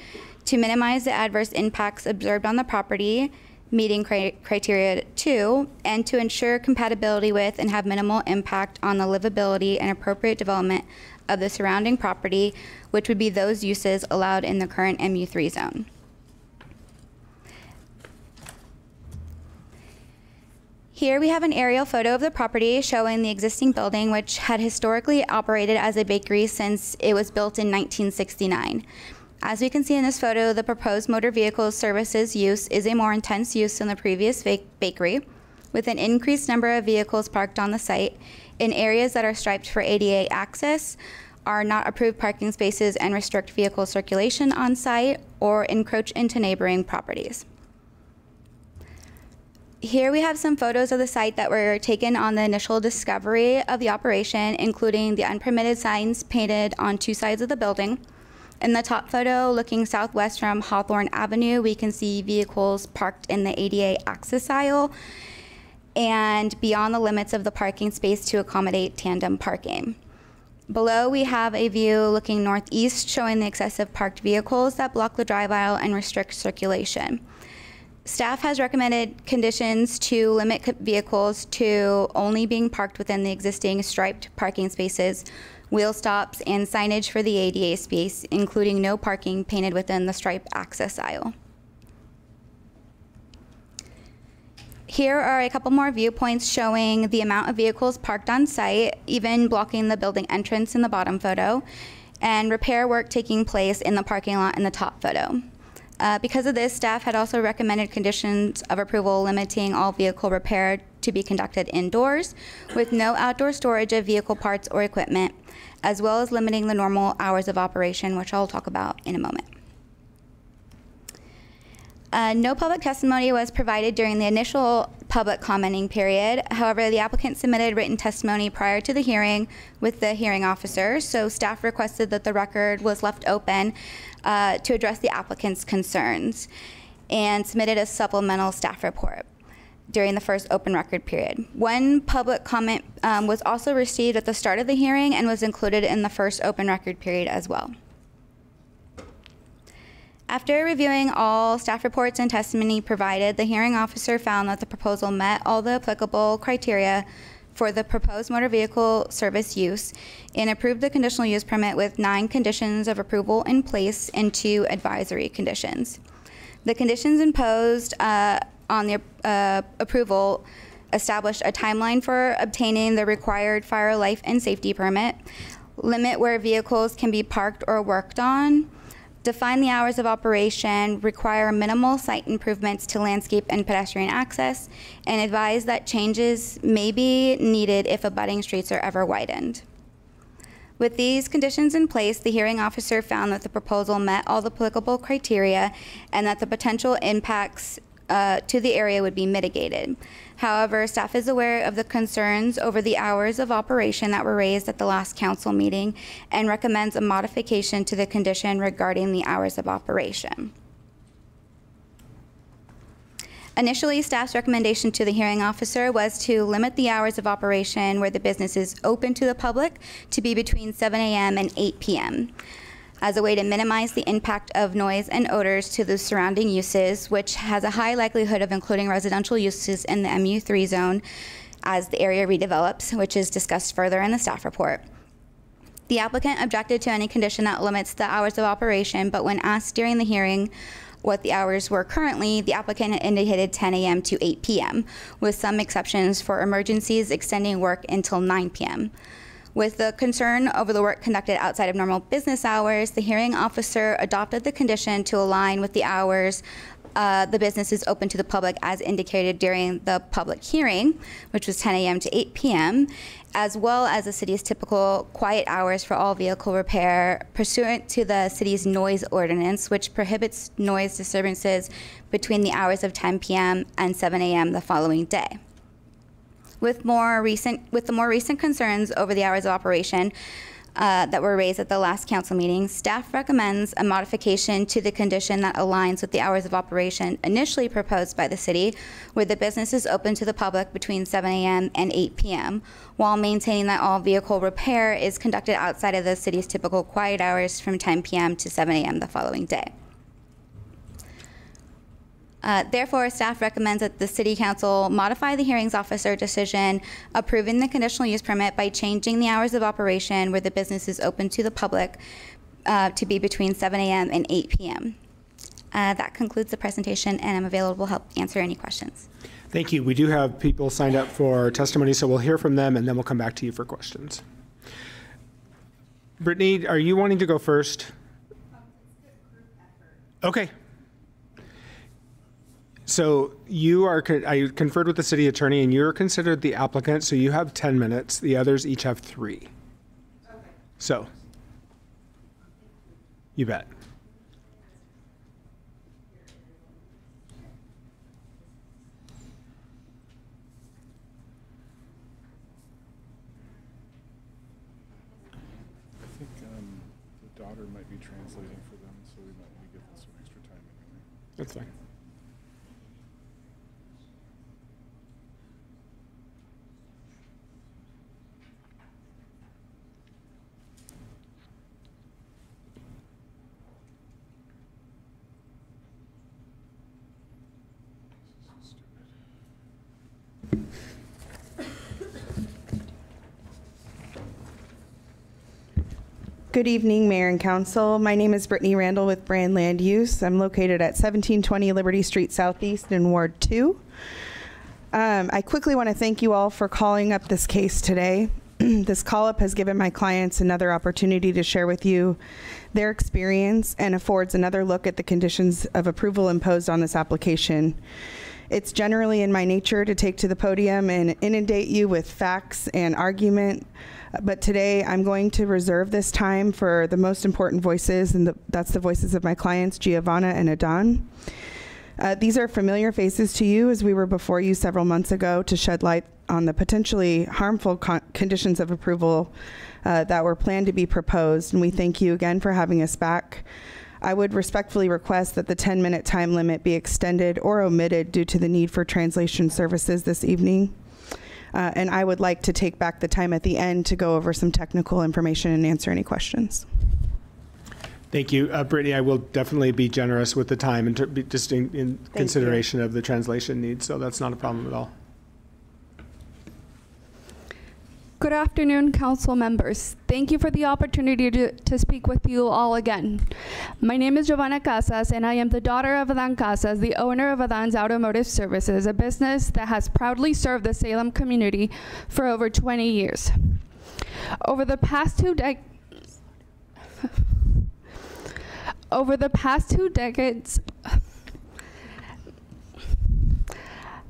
to minimize the adverse impacts observed on the property, meeting criteria 2, and to ensure compatibility with and have minimal impact on the livability and appropriate development of the surrounding property, which would be those uses allowed in the current MU3 zone. Here we have an aerial photo of the property showing the existing building, which had historically operated as a bakery since it was built in 1969. As we can see in this photo, the proposed motor vehicle services use is a more intense use than the previous bakery, with an increased number of vehicles parked on the site in areas that are striped for ADA access, are not approved parking spaces, and restrict vehicle circulation on site or encroach into neighboring properties. Here we have some photos of the site that were taken on the initial discovery of the operation, including the unpermitted signs painted on 2 sides of the building. In the top photo, looking southwest from Hawthorne Avenue, we can see vehicles parked in the ADA access aisle and beyond the limits of the parking space to accommodate tandem parking. Below, we have a view looking northeast showing the excessive parked vehicles that block the drive aisle and restrict circulation. Staff has recommended conditions to limit vehicles to only being parked within the existing striped parking spaces, wheel stops, and signage for the ADA space, including no parking painted within the striped access aisle. Here are a couple more viewpoints showing the amount of vehicles parked on site, even blocking the building entrance in the bottom photo, and repair work taking place in the parking lot in the top photo. Because of this, staff had also recommended conditions of approval limiting all vehicle repair to be conducted indoors with no outdoor storage of vehicle parts or equipment, as well as limiting the normal hours of operation, which I'll talk about in a moment. No public testimony was provided during the initial public commenting period. However, the applicant submitted written testimony prior to the hearing with the hearing officer, so staff requested that the record was left open to address the applicant's concerns and submitted a supplemental staff report during the first open record period. One public comment was also received at the start of the hearing and was included in the first open record period as well. After reviewing all staff reports and testimony provided, the hearing officer found that the proposal met all the applicable criteria for the proposed motor vehicle service use and approved the conditional use permit with 9 conditions of approval in place and 2 advisory conditions. The conditions imposed on the approval established a timeline for obtaining the required fire, life, and safety permit, limit where vehicles can be parked or worked on, define the hours of operation, require minimal site improvements to landscape and pedestrian access, and advise that changes may be needed if abutting streets are ever widened. With these conditions in place, the hearing officer found that the proposal met all the applicable criteria and that the potential impacts to the area would be mitigated. However, staff is aware of the concerns over the hours of operation that were raised at the last council meeting and recommends a modification to the condition regarding the hours of operation. Initially, staff's recommendation to the hearing officer was to limit the hours of operation where the business is open to the public to be between 7 a.m. and 8 p.m. as a way to minimize the impact of noise and odors to the surrounding uses, which has a high likelihood of including residential uses in the MU3 zone as the area redevelops, which is discussed further in the staff report. The applicant objected to any condition that limits the hours of operation, but when asked during the hearing what the hours were currently, the applicant indicated 10 a.m. to 8 p.m., with some exceptions for emergencies extending work until 9 p.m. With the concern over the work conducted outside of normal business hours, the hearing officer adopted the condition to align with the hours the business is open to the public as indicated during the public hearing, which was 10 a.m. to 8 p.m., as well as the city's typical quiet hours for all vehicle repair pursuant to the city's noise ordinance, which prohibits noise disturbances between the hours of 10 p.m. and 7 a.m. the following day. With the more recent concerns over the hours of operation that were raised at the last council meeting, staff recommends a modification to the condition that aligns with the hours of operation initially proposed by the city, where the business is open to the public between 7 a.m. and 8 p.m., while maintaining that all vehicle repair is conducted outside of the city's typical quiet hours from 10 p.m. to 7 a.m. the following day. Therefore, staff recommends that the City Council modify the hearings officer decision approving the conditional use permit by changing the hours of operation where the business is open to the public to be between 7 a.m. and 8 p.m. That concludes the presentation, and I'm available to help answer any questions. Thank you. We do have people signed up for testimony, so we'll hear from them, and then we'll come back to you for questions. Brittany, are you wanting to go first? Okay. So I conferred with the city attorney, and you're considered the applicant, so you have 10 minutes. The others each have 3. Okay. So, you bet. I think the daughter might be translating for them, so we might want to give them some extra time anyway. That's fine. Good evening, Mayor and Council. My name is Brittany Randall with Brand Land Use. I'm located at 1720 Liberty Street Southeast in Ward 2. I quickly want to thank you all for calling up this case today. This call-up has given my clients another opportunity to share with you their experience and affords another look at the conditions of approval imposed on this application. It's generally in my nature to take to the podium and inundate you with facts and argument, but today I'm going to reserve this time for the most important voices, and that's the voices of my clients, Giovanna and Adon. These are familiar faces to you, as we were before you several months ago to shed light on the potentially harmful conditions of approval that were planned to be proposed, and we thank you again for having us back. I would respectfully request that the 10-minute time limit be extended or omitted due to the need for translation services this evening. And I would like to take back the time at the end to go over some technical information and answer any questions. Thank you. Brittany, I will definitely be generous with the time and just in consideration of the translation needs, so that's not a problem at all. Good afternoon, council members. Thank you for the opportunity to speak with you all again. My name is Giovanna Casas, and I am the daughter of Adon Casas, the owner of Adon's Automotive Services, a business that has proudly served the Salem community for over 20 years. Over the past two decades,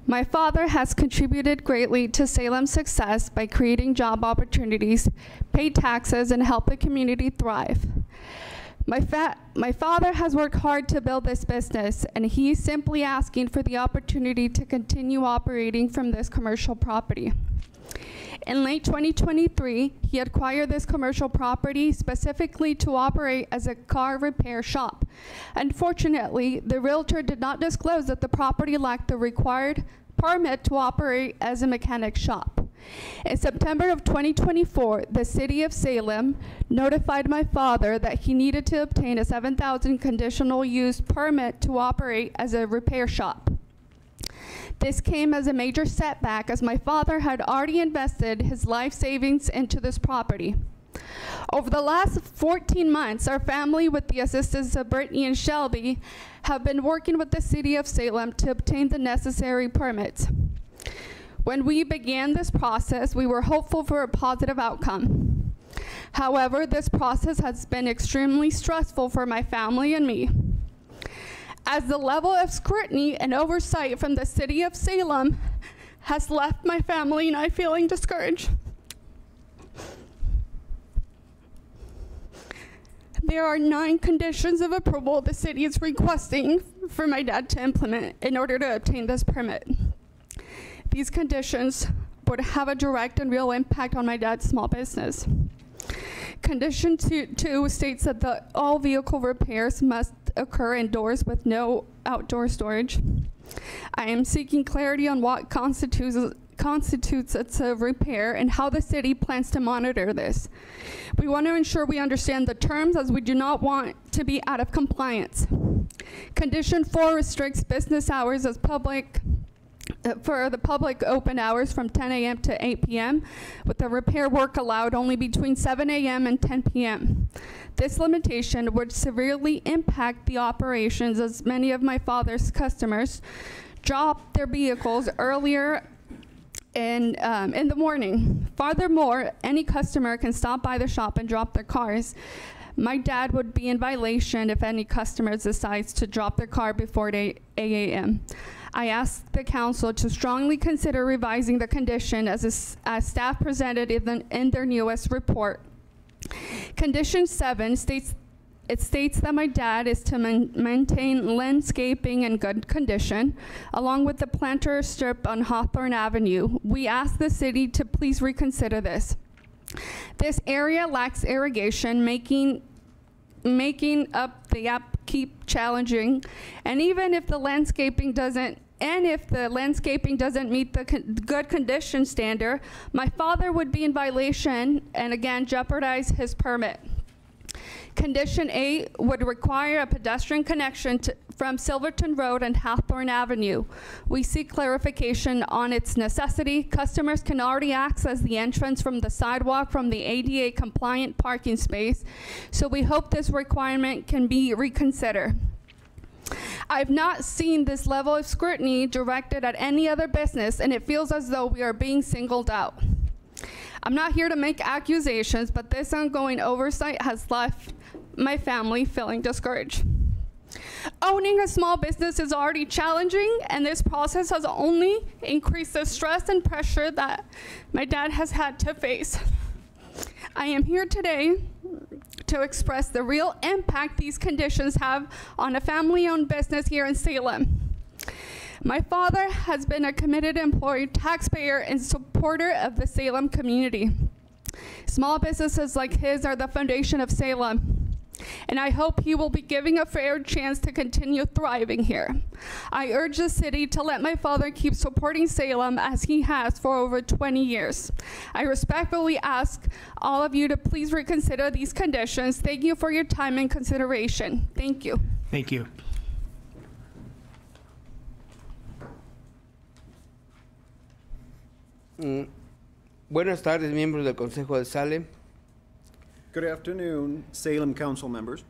my father has contributed greatly to Salem's success by creating job opportunities, paid taxes, and helped the community thrive. My father has worked hard to build this business, and he is simply asking for the opportunity to continue operating from this commercial property. In late 2023, he acquired this commercial property specifically to operate as a car repair shop. Unfortunately, the realtor did not disclose that the property lacked the required permit to operate as a mechanic shop. In September of 2024, the City of Salem notified my father that he needed to obtain a 7,000 conditional use permit to operate as a repair shop. This came as a major setback as my father had already invested his life savings into this property. Over the last 14 months, our family, with the assistance of Brittany and Shelby, have been working with the City of Salem to obtain the necessary permits. When we began this process, we were hopeful for a positive outcome. However, this process has been extremely stressful for my family and me, as the level of scrutiny and oversight from the City of Salem has left my family and I feeling discouraged. There are 9 conditions of approval the city is requesting for my dad to implement in order to obtain this permit. These conditions would have a direct and real impact on my dad's small business. Condition 2 states that all vehicle repairs must occur indoors with no outdoor storage. I am seeking clarity on what constitutes a repair and how the city plans to monitor this. We want to ensure we understand the terms, as we do not want to be out of compliance. Condition 4 restricts business hours as for the public open hours from 10 a.m. to 8 p.m. with the repair work allowed only between 7 a.m. and 10 p.m. This limitation would severely impact the operations, as many of my father's customers drop their vehicles earlier in the morning. Furthermore, any customer can stop by the shop and drop their cars. My dad would be in violation if any customer decides to drop their car before 8 a.m. I ask the council to strongly consider revising the condition as staff presented in their newest report. Condition 7 states that my dad is to maintain landscaping in good condition, along with the planter strip on Hawthorne Avenue. We ask the city to please reconsider this. This area lacks irrigation, making up the upkeep challenging, and even if the landscaping doesn't meet the good condition standard, my father would be in violation and again jeopardize his permit. Condition 8 would require a pedestrian connection from Silverton Road and Hawthorne Avenue. We seek clarification on its necessity. Customers can already access the entrance from the sidewalk from the ADA compliant parking space, so we hope this requirement can be reconsidered. I've not seen this level of scrutiny directed at any other business, and it feels as though we are being singled out. I'm not here to make accusations, but this ongoing oversight has left my family feeling discouraged. Owning a small business is already challenging, and this process has only increased the stress and pressure that my dad has had to face. I am here today to express the real impact these conditions have on a family-owned business here in Salem. My father has been a committed employee, taxpayer, and supporter of the Salem community. Small businesses like his are the foundation of Salem, and I hope he will be given a fair chance to continue thriving here. I urge the city to let my father keep supporting Salem as he has for over 20 years. I respectfully ask all of you to please reconsider these conditions. Thank you for your time and consideration. Thank you. Thank you. Buenas tardes, miembros del Consejo de Salem. Good afternoon, Salem Council members.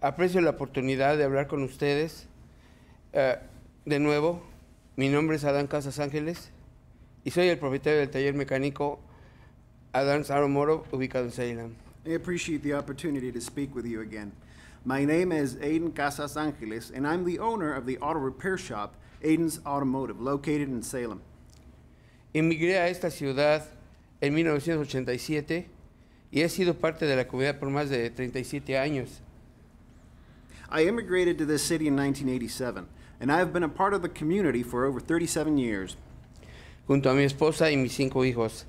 Aprecio la oportunidad de hablar con ustedes. De nuevo, mi nombre es Adán Casas Ángeles y soy el propietario del taller mecánico Adam's Automotive, ubicado en Salem. I appreciate the opportunity to speak with you again. My name is Aiden Casas Angeles, and I'm the owner of the auto repair shop, Aiden's Automotive, located in Salem. Emigré a esta ciudad en 1987 y he sido parte de la comunidad por más de 37 años. I immigrated to this city in 1987, and I have been a part of the community for over 37 years. Junto a mi esposa y mis 5 hijos,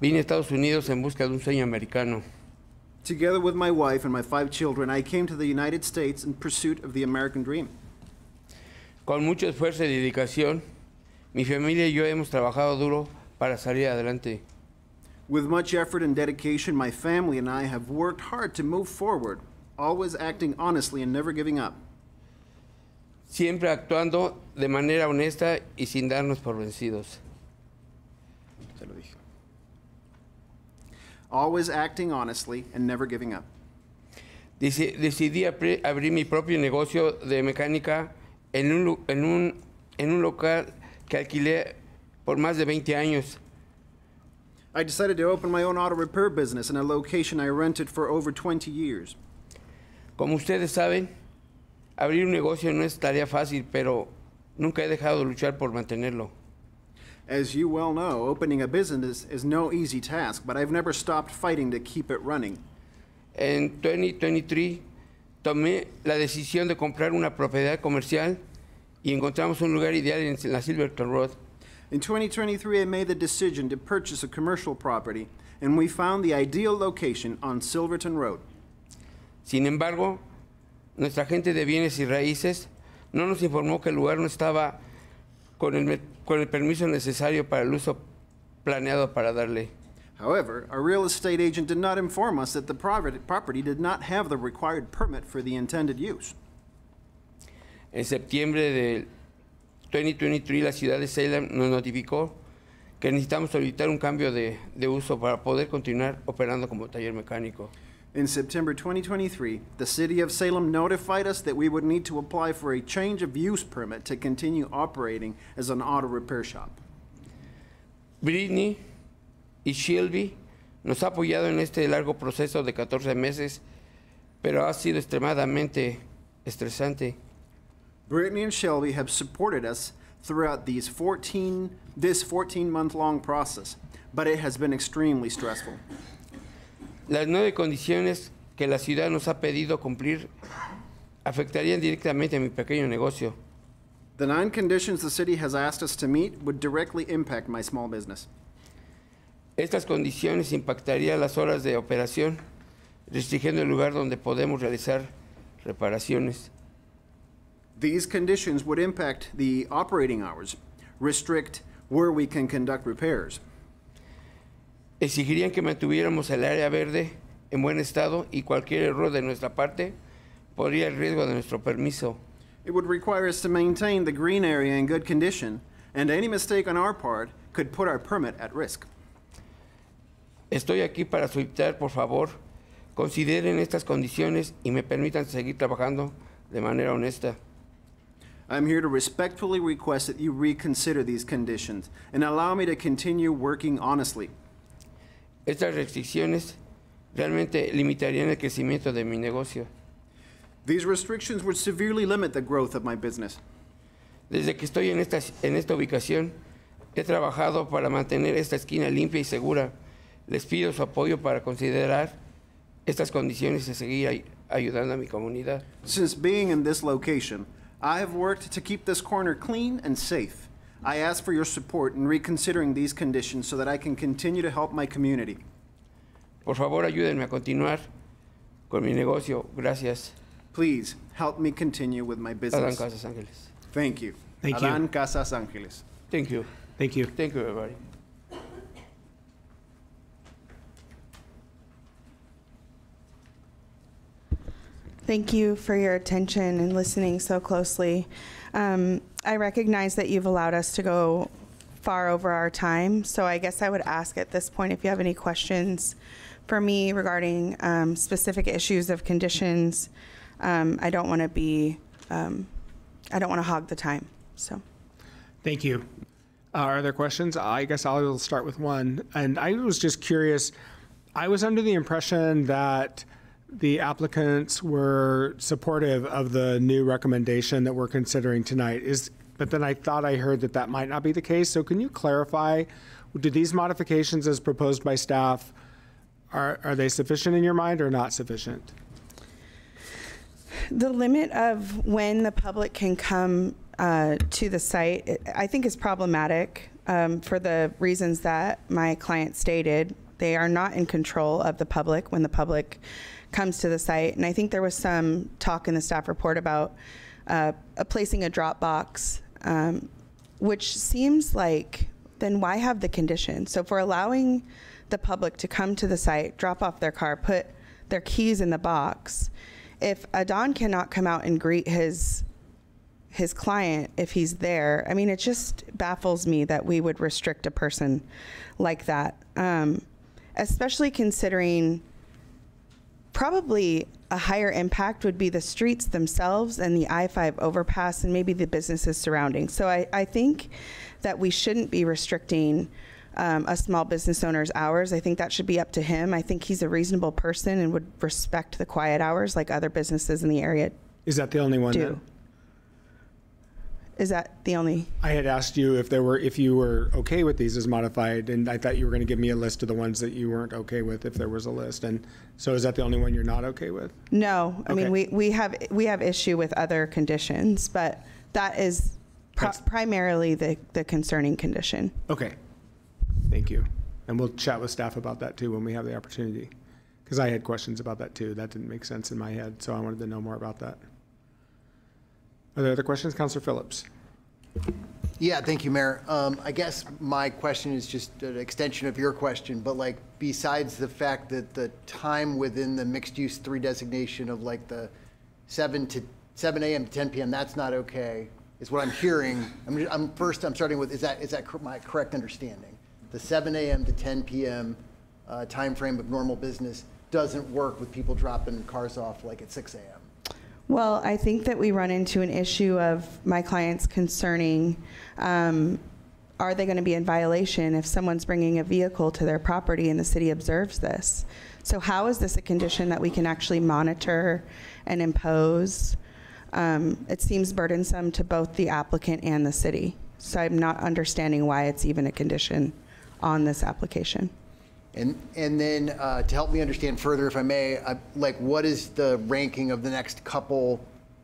vine a Estados Unidos en busca de un sueño americano. Together with my wife and my 5 children, I came to the United States in pursuit of the American dream. Con mucho esfuerzo y dedicación, mi familia y yo hemos trabajado duro para salir adelante. With much effort and dedication, my family and I have worked hard to move forward, always acting honestly and never giving up. Siempre actuando de manera honesta y sin darnos por vencidos. Se lo dije. Always acting honestly and never giving up. Decidí abrir mi propio negocio de mecánica en un local que alquilé por más de 20 años. I decided to open my own auto repair business in a location I rented for over 20 years. Como ustedes saben, abrir un negocio no es tarea fácil, pero nunca he dejado de luchar por mantenerlo. As you well know, opening a business is no easy task, but I've never stopped fighting to keep it running. En 2023 tomé la decisión de comprar una propiedad comercial y encontramos un lugar ideal en la Silverton Road. In 2023, I made the decision to purchase a commercial property, and we found the ideal location on Silverton Road. Sin embargo, nuestra agente de bienes y raíces no nos informó que el lugar no estaba con el permiso necesario para el uso planeado para darle. However, our real estate agent did not inform us that the property did not have the required permit for the intended use. En septiembre del 2023, la ciudad de Salem nos notificó que necesitamos solicitar un cambio de uso para poder continuar operando como taller mecánico. In September 2023, the city of Salem notified us that we would need to apply for a change of use permit to continue operating as an auto repair shop. Brittany y Shelby nos ha apoyado en este largo proceso de 14 meses, pero ha sido extremadamente estresante. Brittany and Shelby have supported us throughout this 14-month-long process, but it has been extremely stressful. Las 9 condiciones que la ciudad nos ha pedido cumplir afectarían directamente a mi pequeño negocio. The 9 conditions the city has asked us to meet would directly impact my small business. Estas condiciones impactarían las horas de operación, restringiendo el lugar donde podemos realizar reparaciones. These conditions would impact the operating hours, restrict where we can conduct repairs. Exigirían que mantuviéramos el área verde en buen estado y cualquier error de nuestra parte podría el riesgo de nuestro permiso. It would require us to maintain the green area in good condition, and any mistake on our part could put our permit at risk. Estoy aquí para solicitar, por favor, consideren estas condiciones y me permitan seguir trabajando de manera honesta. I'm here to respectfully request that you reconsider these conditions and allow me to continue working honestly. Estas restricciones realmente limitarían el crecimiento de mi negocio. These restrictions would severely limit the growth of my business. Desde que estoy en esta ubicación, he trabajado para mantener esta esquina limpia y segura. Les pido su apoyo para considerar estas condiciones y seguir ayudando a mi comunidad. Since being in this location, I have worked to keep this corner clean and safe. I ask for your support in reconsidering these conditions so that I can continue to help my community. Por favor, ayúdenme a continuar con mi negocio. Gracias. Please help me continue with my business. Adán Casas Ángeles. Thank you. Thank you. Adán Casas Ángeles. Thank you. Thank you. Thank you, everybody. Thank you for your attention and listening so closely. I recognize that you've allowed us to go far over our time, so I guess I would ask at this point if you have any questions for me regarding specific issues of conditions. I don't want to hog the time. So, thank you. Are there questions? I guess I will start with one. And I was just curious. I was under the impression that the applicants were supportive of the new recommendation that we're considering tonight. But then I thought I heard that that might not be the case. So can you clarify, do these modifications as proposed by staff, are they sufficient in your mind or not sufficient? The limit of when the public can come to the site, I think is problematic for the reasons that my client stated. They are not in control of the public when the public comes to the site. And I think there was some talk in the staff report about placing a drop box, which seems like then why have the condition? So if we're allowing the public to come to the site, drop off their car, put their keys in the box, if Adon cannot come out and greet his client if he's there, I mean, it just baffles me that we would restrict a person like that, especially considering probably a higher impact would be the streets themselves and the I-5 overpass and maybe the businesses surrounding. So I think that we shouldn't be restricting a small business owner's hours. I think that should be up to him. I think he's a reasonable person and would respect the quiet hours like other businesses in the area do. Is that the only one then? Is that the only? I had asked you if you were okay with these as modified, and I thought you were going to give me a list of the ones that you weren't okay with if there was a list. And so is that the only one you're not okay with? No, I mean, we have issue with other conditions, but that is primarily the concerning condition. Okay, thank you. And we'll chat with staff about that too when we have the opportunity, because I had questions about that too. That didn't make sense in my head, so I wanted to know more about that. Are there other questions? Councilor Phillips. Yeah, thank you, Mayor. I guess my question is just an extension of your question, but like besides the fact that the time within the mixed use 3 designation of like the 7 a.m. to 10 p.m. that's not okay, is what I'm hearing. I'm starting with, is that my correct understanding? The 7 a.m. to 10 p.m. Time frame of normal business doesn't work with people dropping cars off like at 6 a.m. Well, I think that we run into an issue of my clients concerning, are they going to be in violation if someone's bringing a vehicle to their property and the city observes this? So how is this a condition that we can actually monitor and impose? It seems burdensome to both the applicant and the city. So I'm not understanding why it's even a condition on this application. And then to help me understand further, if I may, like what is the ranking of the next couple?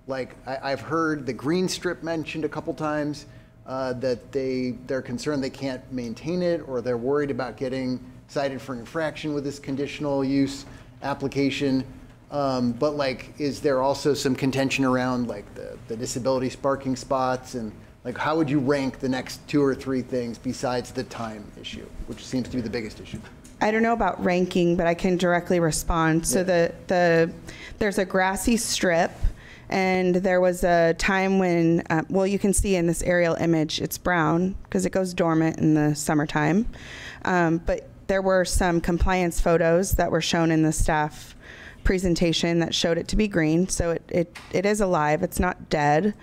Like I've heard the green strip mentioned a couple times, that they're concerned they can't maintain it, or they're worried about getting cited for infraction with this conditional use application. But like, is there also some contention around like the disability parking spots, and like how would you rank the next 2 or 3 things besides the time issue, which seems to be the biggest issue? I don't know about ranking, but I can directly respond. So there's a grassy strip, and there was a time when, well, you can see in this aerial image, it's brown because it goes dormant in the summertime. But there were some compliance photos that were shown in the staff presentation that showed it to be green. So it is alive, it's not dead.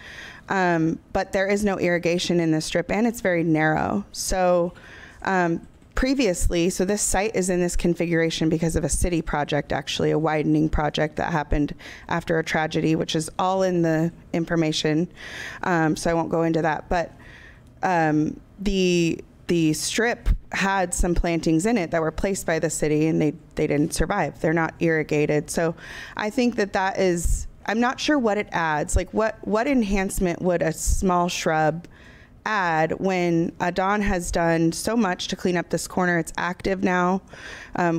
But there is no irrigation in this strip, and it's very narrow. So previously, so this site is in this configuration because of a city project, actually, a widening project that happened after a tragedy, which is all in the information, so I won't go into that. But the strip had some plantings in it that were placed by the city, and they didn't survive. They're not irrigated. So I think that is, I'm not sure what it adds. Like what enhancement would a small shrub add when Adon has done so much to clean up this corner? It's active now.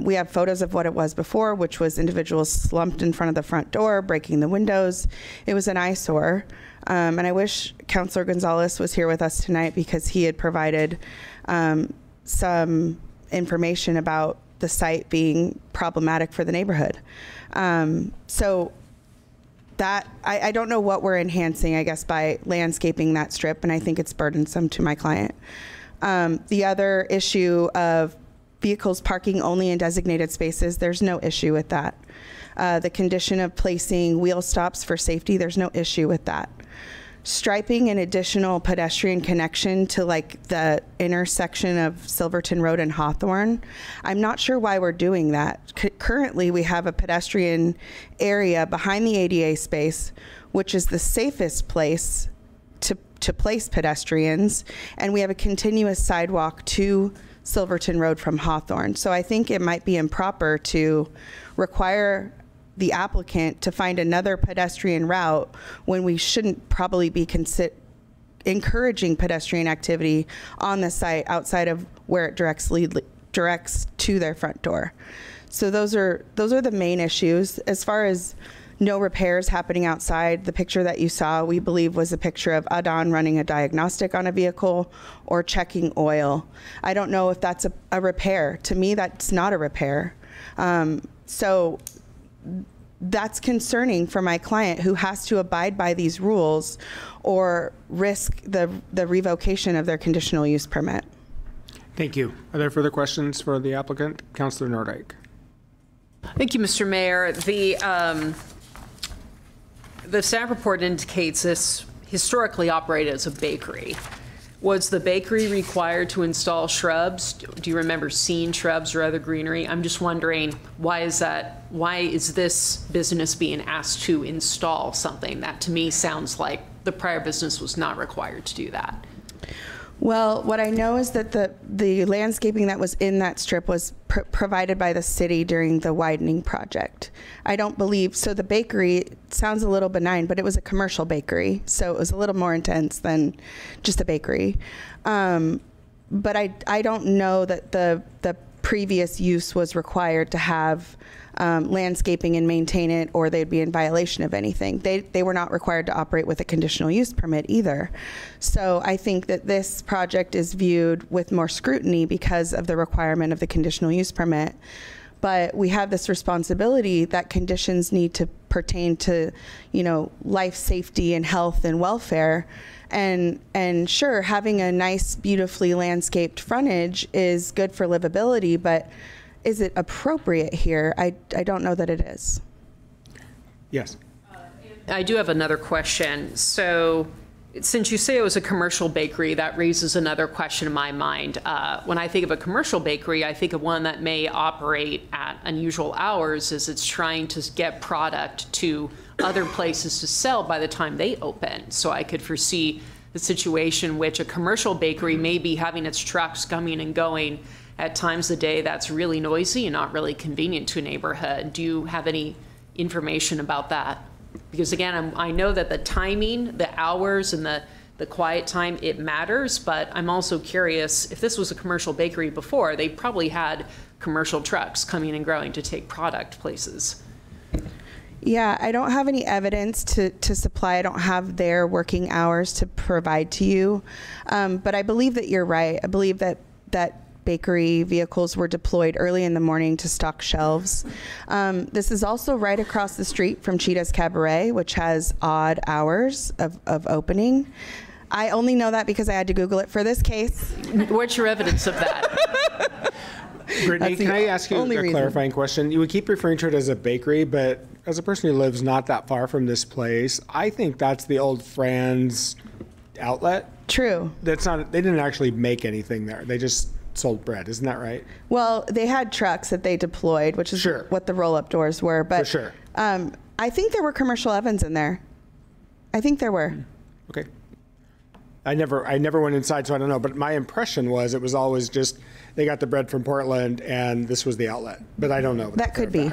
We have photos of what it was before, which was individuals slumped in front of the front door, breaking the windows. It was an eyesore. And I wish Councilor Gonzalez was here with us tonight, because he had provided some information about the site being problematic for the neighborhood. So that I don't know what we're enhancing, I guess, by landscaping that strip, and I think it's burdensome to my client. The other issue of vehicles parking only in designated spaces, there's no issue with that. The condition of placing wheel stops for safety, there's no issue with that. Striping an additional pedestrian connection to like the intersection of Silverton Road and Hawthorne, I'm not sure why we're doing that. Currently, we have a pedestrian area behind the ADA space, which is the safest place to place pedestrians, and we have a continuous sidewalk to Silverton Road from Hawthorne. So I think it might be improper to require the applicant to find another pedestrian route when we shouldn't probably be encouraging pedestrian activity on the site outside of where it directs to their front door. So those are the main issues. As far as no repairs happening outside. The picture that you saw, we believe, was a picture of Adon running a diagnostic on a vehicle or checking oil. I don't know if that's a repair. To me, that's not a repair. So that's concerning for my client who has to abide by these rules or risk the revocation of their conditional use permit. Thank you. Are there further questions for the applicant? Councilor Nordyke. Thank you, Mr. Mayor. The staff report indicates this historically operated as a bakery. Was the bakery required to install shrubs? Do you remember seeing shrubs or other greenery? I'm just wondering, why is that? Why is this business being asked to install something? That to me sounds like the prior business was not required to do that. Well, what I know is that the landscaping that was in that strip was provided by the city during the widening project. I don't believe, so the bakery sounds a little benign, but it was a commercial bakery, so it was a little more intense than just a bakery. But I don't know that the previous use was required to have landscaping and maintain it, or they'd be in violation of anything. They were not required to operate with a conditional use permit either. So I think that this project is viewed with more scrutiny because of the requirement of the conditional use permit. But we have this responsibility that conditions need to pertain to, you know, life safety and health and welfare. And sure, having a nice, beautifully landscaped frontage is good for livability, but is it appropriate here? I don't know that it is. Yes. I do have another question. So since you say it was a commercial bakery, that raises another question in my mind. When I think of a commercial bakery, I think of one that may operate at unusual hours as it's trying to get product to other places to sell by the time they open. So I could foresee the situation in which a commercial bakery may be having its trucks coming and going at times of the day that's really noisy and not really convenient to a neighborhood. Do you have any information about that? Because again, I know that the timing, the hours, and the quiet time, it matters, but I'm also curious, if this was a commercial bakery before, they probably had commercial trucks coming and going to take product places. Yeah, I don't have any evidence to supply. I don't have their working hours to provide to you. But I believe that you're right. I believe that bakery vehicles were deployed early in the morning to stock shelves. This is also right across the street from Cheetah's Cabaret, which has odd hours of opening. I only know that because I had to Google it for this case. What's your evidence of that? Brittany, can I ask you a clarifying question? You would keep referring to it as a bakery, but as a person who lives not that far from this place, I think that's the old Fran's outlet. True. That's not. They didn't actually make anything there. They just sold bread. Isn't that right? Well, they had trucks that they deployed, which is what the roll-up doors were. But for sure. I think there were commercial ovens in there. I think there were. Okay. I never went inside, so I don't know. But my impression was it was always just they got the bread from Portland, and this was the outlet. But I don't know. That could be.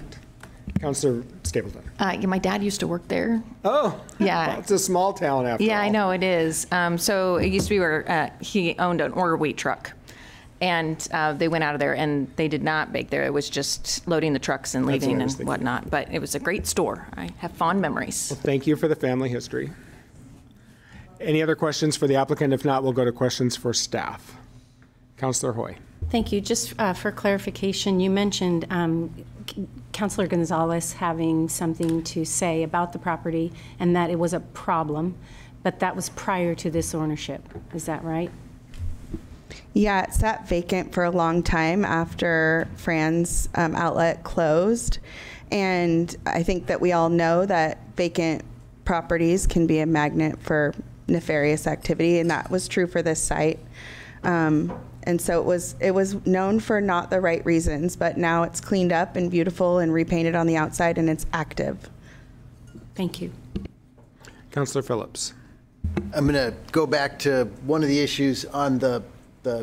Councilor Stapleton. Yeah, my dad used to work there. Oh, yeah. Well, it's a small town after all. Yeah, I know it is. So it used to be where he owned an order wheat truck. And they went out of there, and they did not bake there. It was just loading the trucks and leaving and whatnot. But it was a great store. I have fond memories. Well, thank you for the family history. Any other questions for the applicant? If not, we'll go to questions for staff. Councilor Hoy. Thank you. Just for clarification, you mentioned Councilor Gonzalez having something to say about the property and that it was a problem, but that was prior to this ownership. Is that right? Yeah, it sat vacant for a long time after Fran's outlet closed. And I think that we all know that vacant properties can be a magnet for nefarious activity, and that was true for this site. And so it was known for not the right reasons, but now it's cleaned up and beautiful and repainted on the outside, and it's active. Thank you. Councilor Phillips. I'm going to go back to one of the issues on the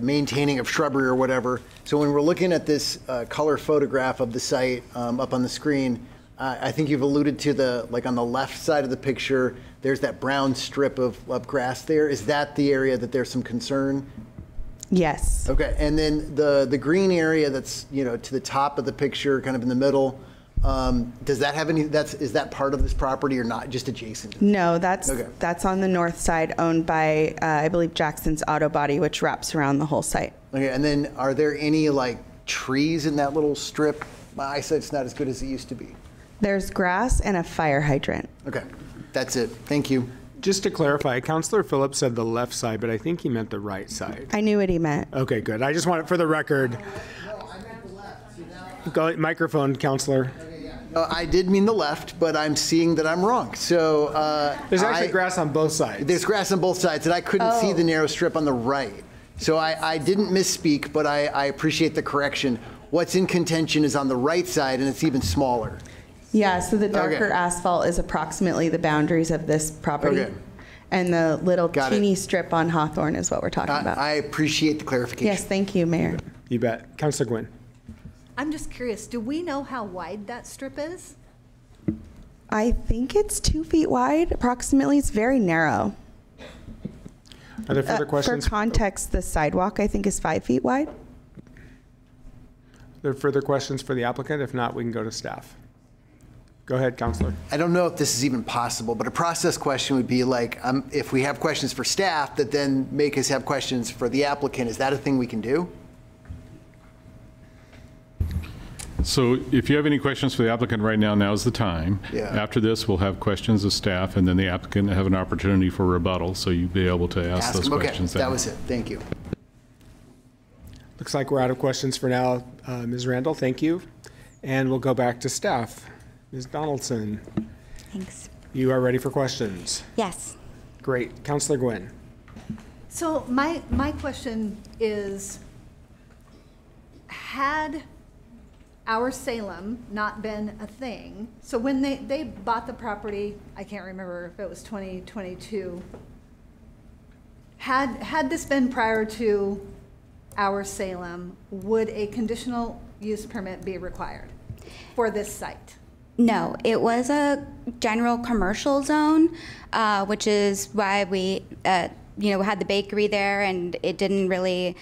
maintaining of shrubbery or whatever. So when we're looking at this color photograph of the site up on the screen, I think you've alluded to like on the left side of the picture, there's that brown strip of grass there. Is that the area that there's some concern? Yes. Okay, and then the green area that's to the top of the picture, kind of in the middle, Does that have any, is that part of this property or not, just adjacent? No, that's Okay. that's on the north side, owned by I believe Jackson's Auto Body, which wraps around the whole site. Okay, and then are there any like trees in that little strip? My eyesight's not as good as it used to be. There's grass and a fire hydrant. Okay, that's it. Thank you. Just to clarify, Councilor Phillips said the left side, but I think he meant the right side. I knew what he meant. Okay, good. I just want it for the record. Go microphone, Councilor. I did mean the left, but I'm seeing that I'm wrong. So there's actually grass on both sides. There's grass on both sides, and I couldn't see the narrow strip on the right. So I didn't misspeak, but I appreciate the correction. What's in contention is on the right side, and it's even smaller. Yeah, so the darker asphalt is approximately the boundaries of this property. Okay. And the little teeny strip on Hawthorne is what we're talking about. I appreciate the clarification. Yes, thank you, Mayor. You bet. Councilor Gwynn. I'm just curious, do we know how wide that strip is? I think it's 2 feet wide, approximately. It's very narrow. Are there further questions? For context, the sidewalk, I think, is 5 feet wide. Are there further questions for the applicant? If not, we can go to staff. Go ahead, Councilor. I don't know if this is even possible, but a process question would be like, if we have questions for staff that then make us have questions for the applicant, is that a thing we can do? So if you have any questions for the applicant right now, now's the time. Yeah. After this, we'll have questions of staff, and then the applicant will have an opportunity for rebuttal, so you'll be able to ask those questions. Okay, that was it. Thank you. Looks like we're out of questions for now. Ms. Randall, thank you. And we'll go back to staff. Ms. Donaldson. Thanks. You are ready for questions? Yes. Great. Councilor Gwynn. So my question is, had our Salem not been a thing, so when they bought the property, I can't remember if it was 2022, had this been prior to our Salem, would a conditional use permit be required for this site? No, it was a general commercial zone, which is why we, had the bakery there, and it didn't really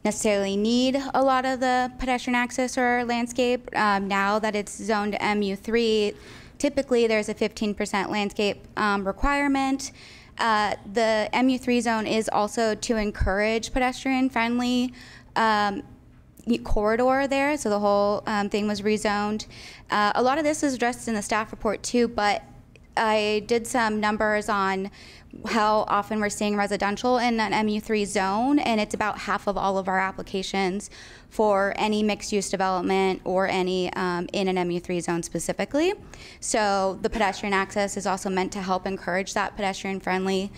necessarily need a lot of the pedestrian access or landscape. Now that it's zoned MU3, typically there's a 15% landscape requirement. The MU3 zone is also to encourage pedestrian-friendly corridor there, so the whole thing was rezoned. A lot of this is addressed in the staff report too, but I did some numbers on how often we're seeing residential in an MU3 zone, and it's about half of all of our applications for any mixed-use development or any in an MU3 zone specifically. So the pedestrian access is also meant to help encourage that pedestrian-friendly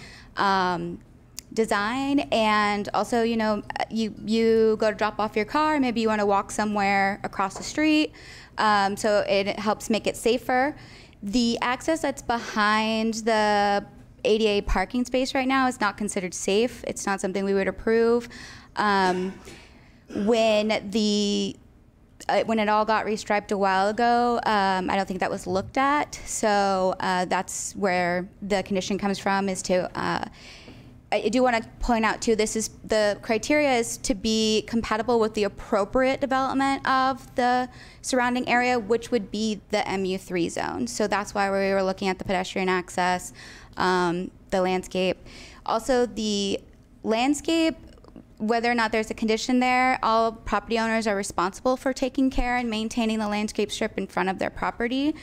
design. And also, you go to drop off your car, maybe you want to walk somewhere across the street, so it helps make it safer. The access that's behind the ADA parking space right now is not considered safe. It's not something we would approve. When it all got restriped a while ago, I don't think that was looked at. So that's where the condition comes from, is to, I do want to point out too, the criteria is to be compatible with the appropriate development of the surrounding area, which would be the MU3 zone. So that's why we were looking at the pedestrian access, the landscape. Also the landscape, whether or not there's a condition there, all property owners are responsible for taking care and maintaining the landscape strip in front of their property.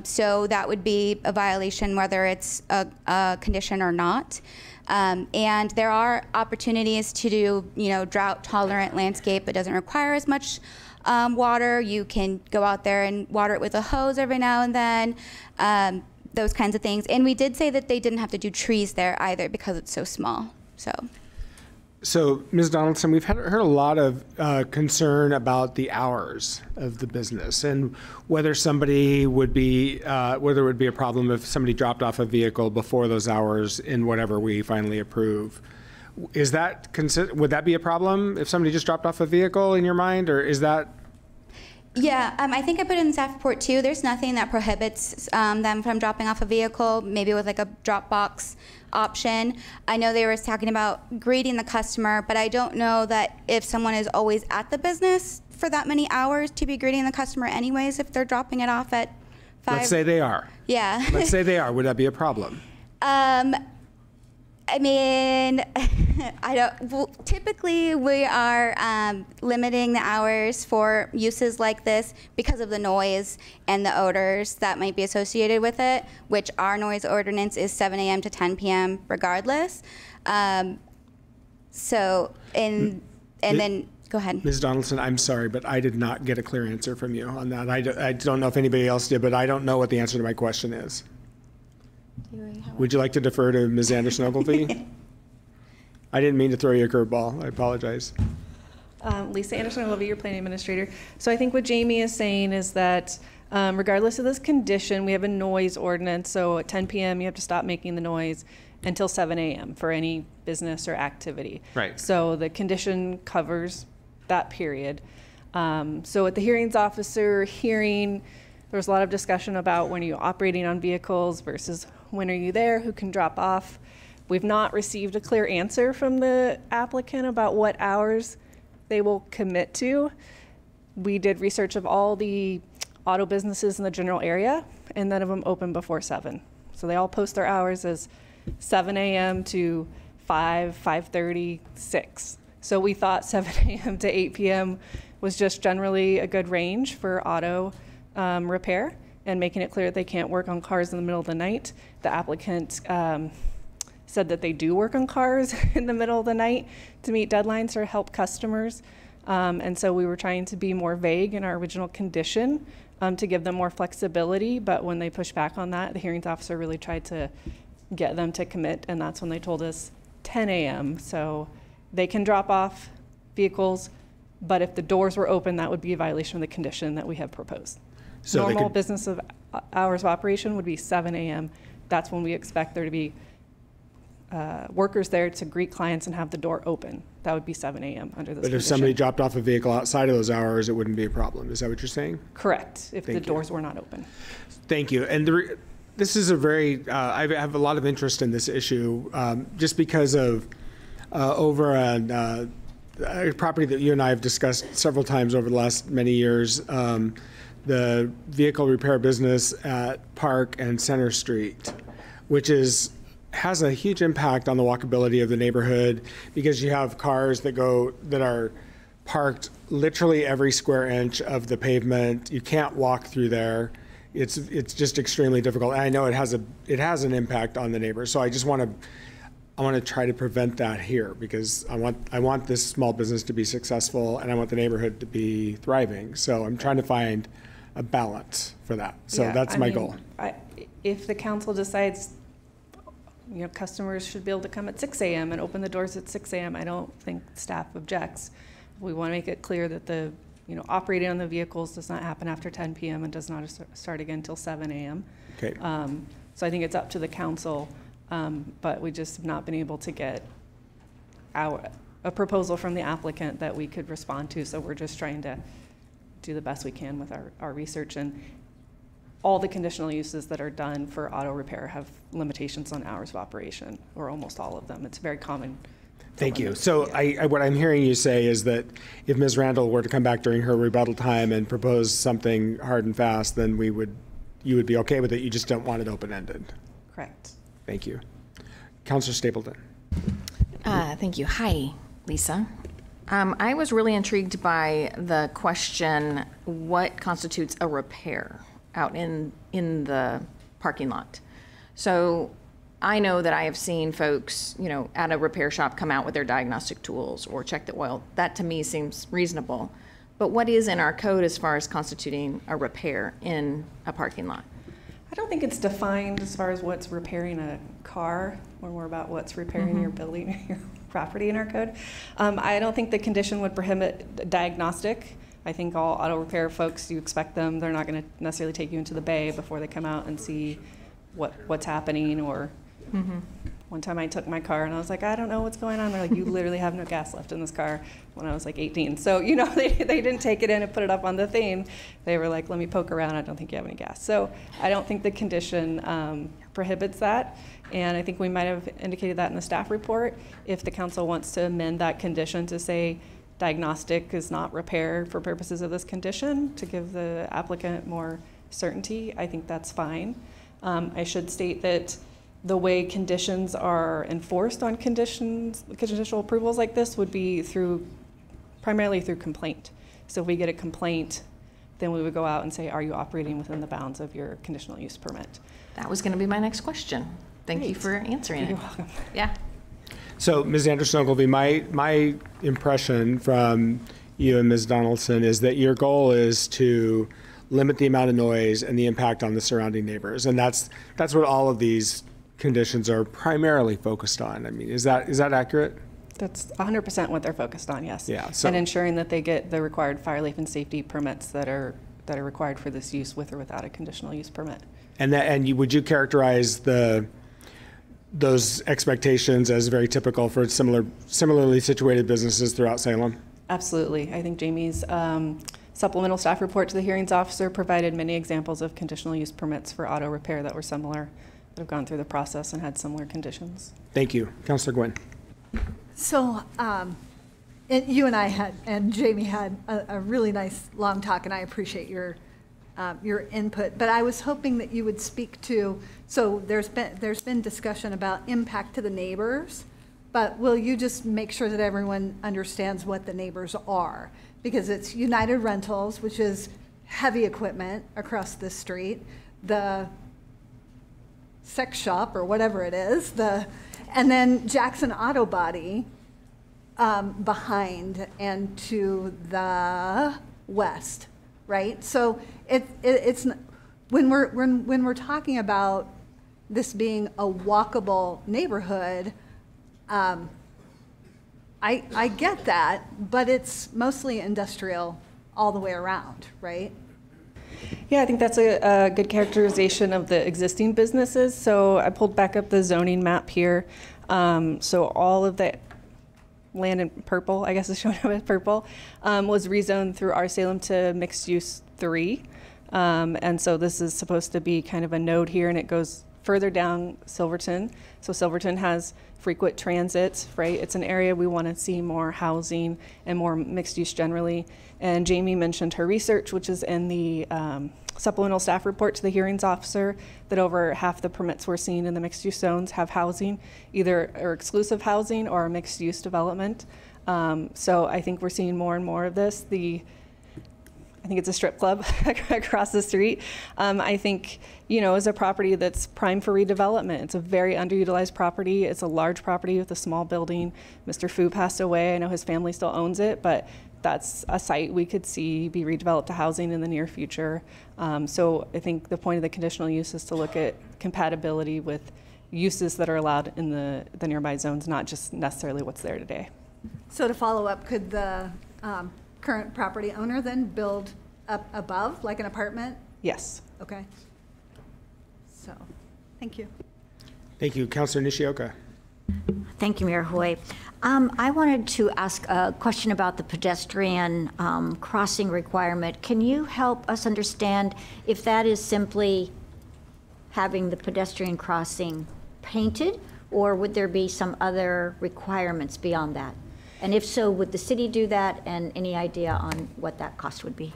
So that would be a violation whether it's a condition or not. And there are opportunities to do, drought-tolerant landscape. It doesn't require as much water. You can go out there and water it with a hose every now and then, those kinds of things. And we did say that they didn't have to do trees there either because it's so small. So, Ms. Donaldson, we've heard a lot of concern about the hours of the business and whether somebody would be, whether it would be a problem if somebody dropped off a vehicle before those hours in whatever we finally approve. Is that, would that be a problem if somebody just dropped off a vehicle in your mind, or is that? Yeah, I think I put in the staff report too. There's nothing that prohibits them from dropping off a vehicle, maybe with like a drop box option. I know they were talking about greeting the customer, but I don't know that if someone is always at the business for that many hours to be greeting the customer anyways if they're dropping it off at 5? Let's say they are. Yeah. Let's say they are. Would that be a problem? I mean, typically we are limiting the hours for uses like this because of the noise and the odors that might be associated with it, which our noise ordinance is 7 a.m. to 10 p.m. regardless. Then go ahead. Ms. Donaldson, I'm sorry, but I did not get a clear answer from you on that. I don't know if anybody else did, but I don't know what the answer to my question is. Would you like to defer to Ms. Anderson-Ogilvie? I didn't mean to throw you a curveball. I apologize. Lisa Anderson-Ogilvie, your planning administrator. So I think what Jamie is saying is that regardless of this condition, we have a noise ordinance. So at 10 p.m. you have to stop making the noise until 7 a.m. for any business or activity. Right. So the condition covers that period. So at the hearings officer hearing, there was a lot of discussion about when are you operating on vehicles versus when are you there, who can drop off. We've not received a clear answer from the applicant about what hours they will commit to. We did research of all the auto businesses in the general area, and none of them open before 7. So they all post their hours as 7 a.m. to 5, 5:30, 6. So we thought 7 a.m. to 8 p.m. was just generally a good range for auto repair, and making it clear that they can't work on cars in the middle of the night. The applicant said that they do work on cars in the middle of the night to meet deadlines or help customers. And so we were trying to be more vague in our original condition to give them more flexibility. But when they pushed back on that, the hearings officer really tried to get them to commit. And that's when they told us 10 a.m. So they can drop off vehicles, but if the doors were open, that would be a violation of the condition that we have proposed. So normal business of hours of operation would be 7 a.m. That's when we expect there to be workers there to greet clients and have the door open. That would be 7 a.m. under this But if condition. somebody dropped off a vehicle outside of those hours, it wouldn't be a problem. Is that what you're saying? Correct, if the doors were not open. Thank you. And this is a very, I have a lot of interest in this issue just because of over a property that you and I have discussed several times over the last many years, the vehicle repair business at Park and Center Street, which has a huge impact on the walkability of the neighborhood because you have cars that are parked literally every square inch of the pavement. You can't walk through there. It's just extremely difficult. And I know it has an impact on the neighbors. So I want to try to prevent that here because I want this small business to be successful and I want the neighborhood to be thriving. So I'm trying to find a balance for that. So Yeah, that's I my mean, goal. If the council decides, customers should be able to come at 6 a.m. and open the doors at 6 a.m., I don't think staff objects. We want to make it clear that the, operating on the vehicles does not happen after 10 p.m. and does not start again until 7 a.m. Okay. So I think it's up to the council, but we just have not been able to get a proposal from the applicant that we could respond to. So we're just trying to do the best we can with our research, and all the conditional uses that are done for auto repair have limitations on hours of operation, or almost all of them. It's very common. Thank you. So what I'm hearing you say is that if Ms. Randall were to come back during her rebuttal time and propose something hard and fast, then you would be okay with it. You just don't want it open-ended. Correct. Thank you. Councilor Stapleton. Thank you. Hi, Lisa. I was really intrigued by the question, what constitutes a repair out in the parking lot? So I know that I have seen folks, at a repair shop come out with their diagnostic tools or check the oil. That to me seems reasonable. But what is in our code as far as constituting a repair in a parking lot? I don't think it's defined as far as what's repairing a car, or more about what's repairing your building, your property in our code. I don't think the condition would prohibit diagnostic. I think all auto repair folks, you expect them, they're not going to necessarily take you into the bay before they come out and see what's happening. Or one time I took my car and I was like, I don't know what's going on. They're like, you literally have no gas left in this car, when I was like 18. So, they didn't take it in and put it up on the thing. They were like, let me poke around. I don't think you have any gas. So I don't think the condition prohibits that. And I think we might have indicated that in the staff report. If the council wants to amend that condition to say diagnostic is not repair for purposes of this condition to give the applicant more certainty, I think that's fine. I should state that the way conditions are enforced on conditional approvals like this would be primarily through complaint. So if we get a complaint, then we would go out and say, are you operating within the bounds of your conditional use permit? That was going to be my next question. Thank you for answering it. You're welcome. Yeah. So, Ms. Anderson-Ogilvie, my impression from you and Ms. Donaldson is that your goal is to limit the amount of noise and the impact on the surrounding neighbors, and that's what all of these conditions are primarily focused on. I mean, is that accurate? That's 100% what they're focused on, yes. Yeah. So, and ensuring that they get the required fire, life, and safety permits that are required for this use with or without a conditional use permit. And would you characterize those expectations as very typical for similarly situated businesses throughout Salem? Absolutely. I think Jamie's supplemental staff report to the hearings officer provided many examples of conditional use permits for auto repair that were similar, that have gone through the process and had similar conditions. Thank you. Councilor Gwynn. So you and I and Jamie had a really nice long talk, and I appreciate your input. But I was hoping that you would speak to, so there's been discussion about impact to the neighbors, but will you just make sure that everyone understands what the neighbors are? Because it's United Rentals, which is heavy equipment across the street, the sex shop or whatever it is, and then Jackson Auto Body behind and to the west, right? So it's when we're talking about this being a walkable neighborhood, I get that, but it's mostly industrial all the way around, right? Yeah, I think that's a good characterization of the existing businesses. So I pulled back up the zoning map here. So all of the land in purple, I guess is shown up with purple, was rezoned through our Salem to mixed use 3. And so this is supposed to be kind of a node here, and it goes further down Silverton. So Silverton has frequent transit, right? It's an area we want to see more housing and more mixed use generally. And Jamie mentioned her research, which is in the supplemental staff report to the hearings officer, that over half the permits we're seeing in the mixed use zones have housing, either or exclusive housing or mixed use development. So I think we're seeing more and more of this. I think it's a strip club across the street. I think, is a property that's prime for redevelopment. It's a very underutilized property. It's a large property with a small building. Mr. Fu passed away. I know his family still owns it, but that's a site we could see be redeveloped to housing in the near future. So I think the point of the conditional use is to look at compatibility with uses that are allowed in the nearby zones, not just necessarily what's there today. So to follow up, could the current property owner then build up above, like an apartment? Yes. Okay. So, thank you. Thank you. Councilor Nishioka. Thank you, Mayor Hoy. I wanted to ask a question about the pedestrian crossing requirement. Can you help us understand if that is simply having the pedestrian crossing painted, or would there be some other requirements beyond that? And if so, would the city do that, and any idea on what that cost would be?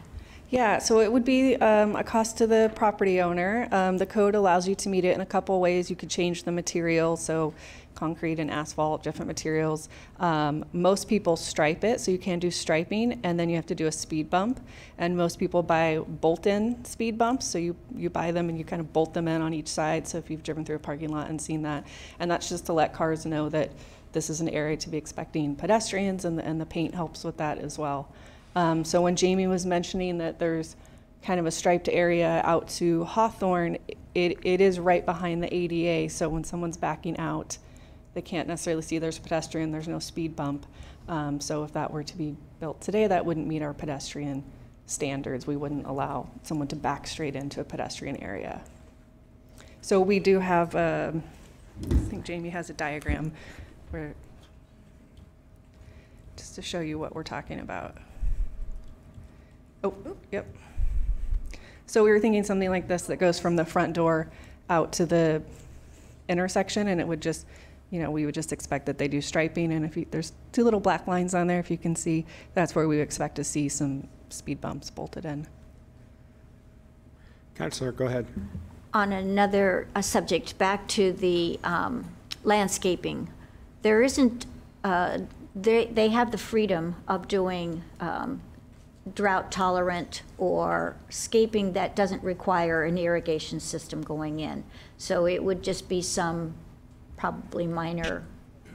Yeah, so it would be a cost to the property owner. The code allows you to meet it in a couple ways. You could change the material, so concrete and asphalt, different materials. Most people stripe it, so you can do striping, and then you have to do a speed bump. And most people buy bolt-in speed bumps, so you buy them and you kind of bolt them in on each side. So if you've driven through a parking lot and seen that, and that's just to let cars know that this is an area to be expecting pedestrians, and the paint helps with that as well. So when Jamie was mentioning that there's kind of a striped area out to Hawthorne, it is right behind the ADA, so when someone's backing out, they can't necessarily see there's a pedestrian, there's no speed bump. So if that were to be built today, that wouldn't meet our pedestrian standards. We wouldn't allow someone to back straight into a pedestrian area. So we do have, I think Jamie has a diagram where, just to show you what we're talking about. Oh, yep. So we were thinking something like this that goes from the front door out to the intersection, and it would just we would just expect that they do striping, and there's 2 little black lines on there, if you can see, that's where we would expect to see some speed bumps bolted in. Councilor, go ahead. On another subject, back to the landscaping, there isn't, they have the freedom of doing drought tolerant or scaping that doesn't require an irrigation system going in. So it would just be some probably minor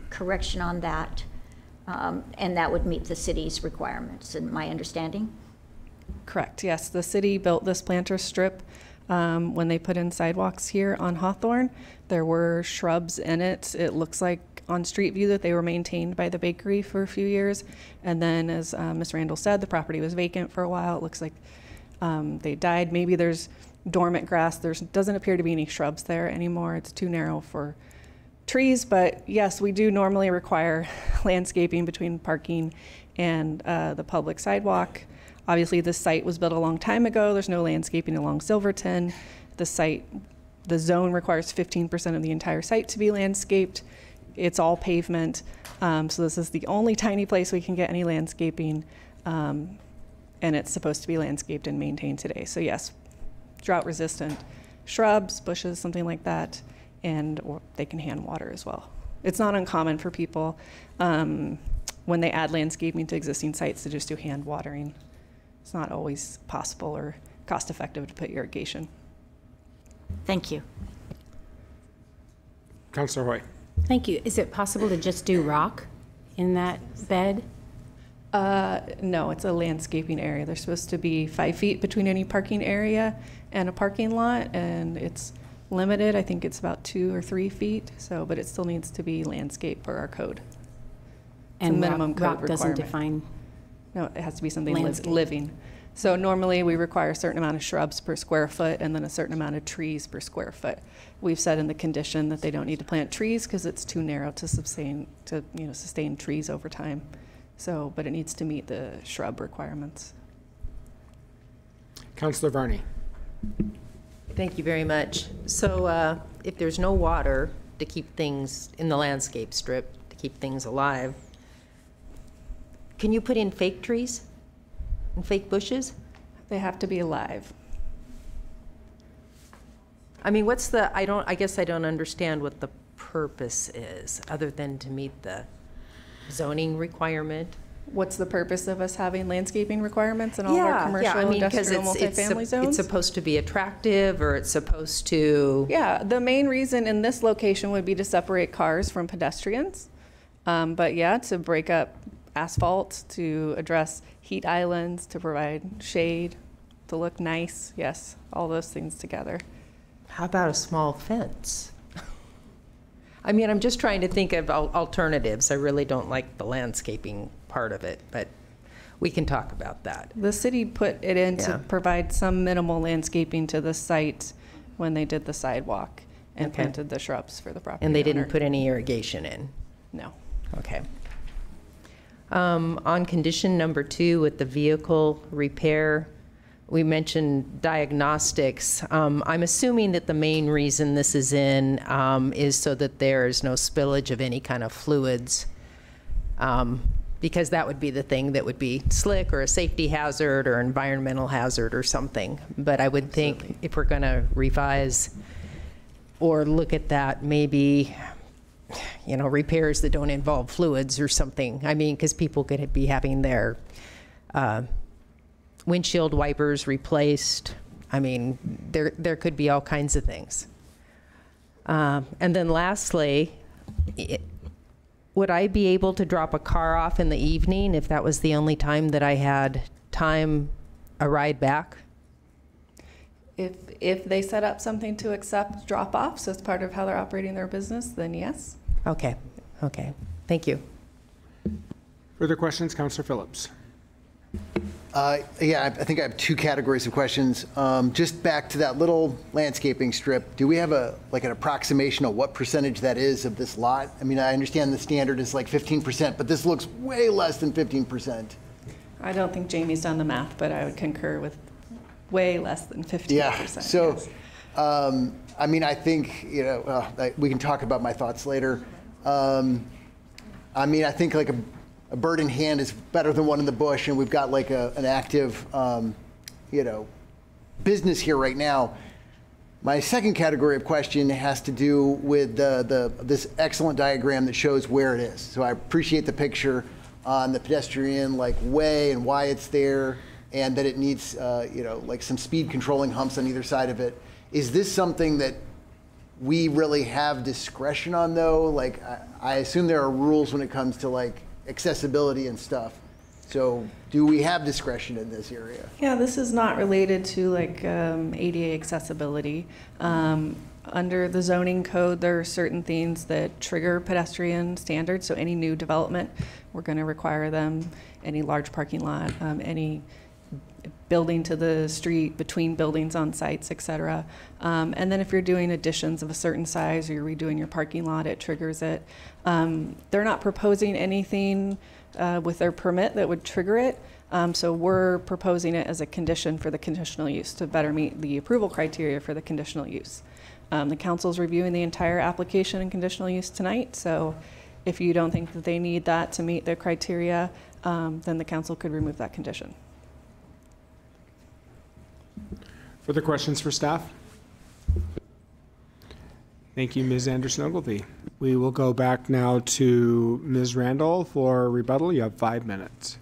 correction on that, and that would meet the city's requirements, in my understanding. Correct, yes. The city built this planter strip when they put in sidewalks here on Hawthorne. There were shrubs in it. It looks like on Street View that they were maintained by the bakery for a few years. And then, as Ms. Randall said, the property was vacant for a while. It looks like they died. Maybe there's dormant grass. There doesn't appear to be any shrubs there anymore. It's too narrow for trees. But yes, we do normally require landscaping between parking and the public sidewalk. Obviously, this site was built a long time ago. There's no landscaping along Silverton. The zone requires 15% of the entire site to be landscaped. It's all pavement. So this is the only tiny place we can get any landscaping. And it's supposed to be landscaped and maintained today. So yes, drought resistant shrubs, bushes, something like that. Or they can hand water as well. It's not uncommon for people when they add landscaping to existing sites to just do hand watering. It's not always possible or cost effective to put irrigation. Thank you. Councilor Hoy. Thank you. Is it possible to just do rock in that bed? No, it's a landscaping area. There's supposed to be 5 feet between any parking area and a parking lot, and it's limited. I think it's about 2 or 3 feet. But it still needs to be landscaped per our code. It's and a minimum rock code doesn't requirement. define. No, it has to be something Landscape. living. So normally we require a certain amount of shrubs per square foot and then a certain amount of trees per square foot. We've said in the condition that they don't need to plant trees because it's too narrow to sustain trees over time. But it needs to meet the shrub requirements. Councilor Varney. Thank you very much. So if there's no water to keep things in the landscape strip, to keep things alive, can you put in fake trees and fake bushes? They have to be alive. I mean, I guess I don't understand what the purpose is, other than to meet the zoning requirement. What's the purpose of us having landscaping requirements in all of our commercial, industrial, multifamily zones? It's supposed to be attractive, or it's supposed to... Yeah, the main reason in this location would be to separate cars from pedestrians. But yeah, to break up asphalt, to address heat islands, to provide shade, to look nice. Yes, all those things together. How about a small fence? I mean, I'm just trying to think of alternatives. I really don't like the landscaping part of it, but we can talk about that. The city put it in to provide some minimal landscaping to the site when they did the sidewalk and planted the shrubs for the property. And they didn't put any irrigation in? No. Okay. On condition number 2 with the vehicle repair, we mentioned diagnostics. I'm assuming that the main reason this is in is so that there is no spillage of any kind of fluids, because that would be the thing that would be slick or a safety hazard or environmental hazard or something. But I would think if we're going to revise or look at that, maybe repairs that don't involve fluids or something. I mean, because people could be having their windshield wipers replaced. I mean, there could be all kinds of things. And then lastly, would I be able to drop a car off in the evening if that was the only time that I had a ride back? If they set up something to accept drop-offs as part of how they're operating their business, then yes. Okay. Thank you. Further questions, Councilor Phillips? Yeah, I think I have 2 categories of questions. Just back to that little landscaping strip, do we have an approximation of what percentage that is of this lot? I mean, I understand the standard is like 15%, but this looks way less than 15%. I don't think Jamie's done the math, but I would concur with way less than 15%. Yeah, so, yes. I mean, I think, we can talk about my thoughts later. I mean, I think like a bird in hand is better than one in the bush, and we've got like an active, you know, business here right now. My second category of question has to do with this excellent diagram that shows where it is. So I appreciate the picture on the pedestrian like way and why it's there, and that it needs, you know, like some speed controlling humps on either side of it. Is this something that we really have discretion on though? Like, I assume there are rules when it comes to like accessibility and stuff. So do we have discretion in this area? Yeah, this is not related to like ADA accessibility. Under the zoning code, there are certain things that trigger pedestrian standards. So any new development, we're going to require them. Any large parking lot, any building to the street, between buildings on sites, et cetera. And then if you're doing additions of a certain size or you're redoing your parking lot, it triggers it. They're not proposing anything with their permit that would trigger it. So we're proposing it as a condition for the conditional use to better meet the approval criteria for the conditional use. The council's reviewing the entire application and conditional use tonight. So if you don't think that they need that to meet their criteria, then the council could remove that condition. Further questions for staff? Thank you, Ms. Anderson-Ogilvie. We will go back now to Ms. Randall for rebuttal. You have 5 minutes.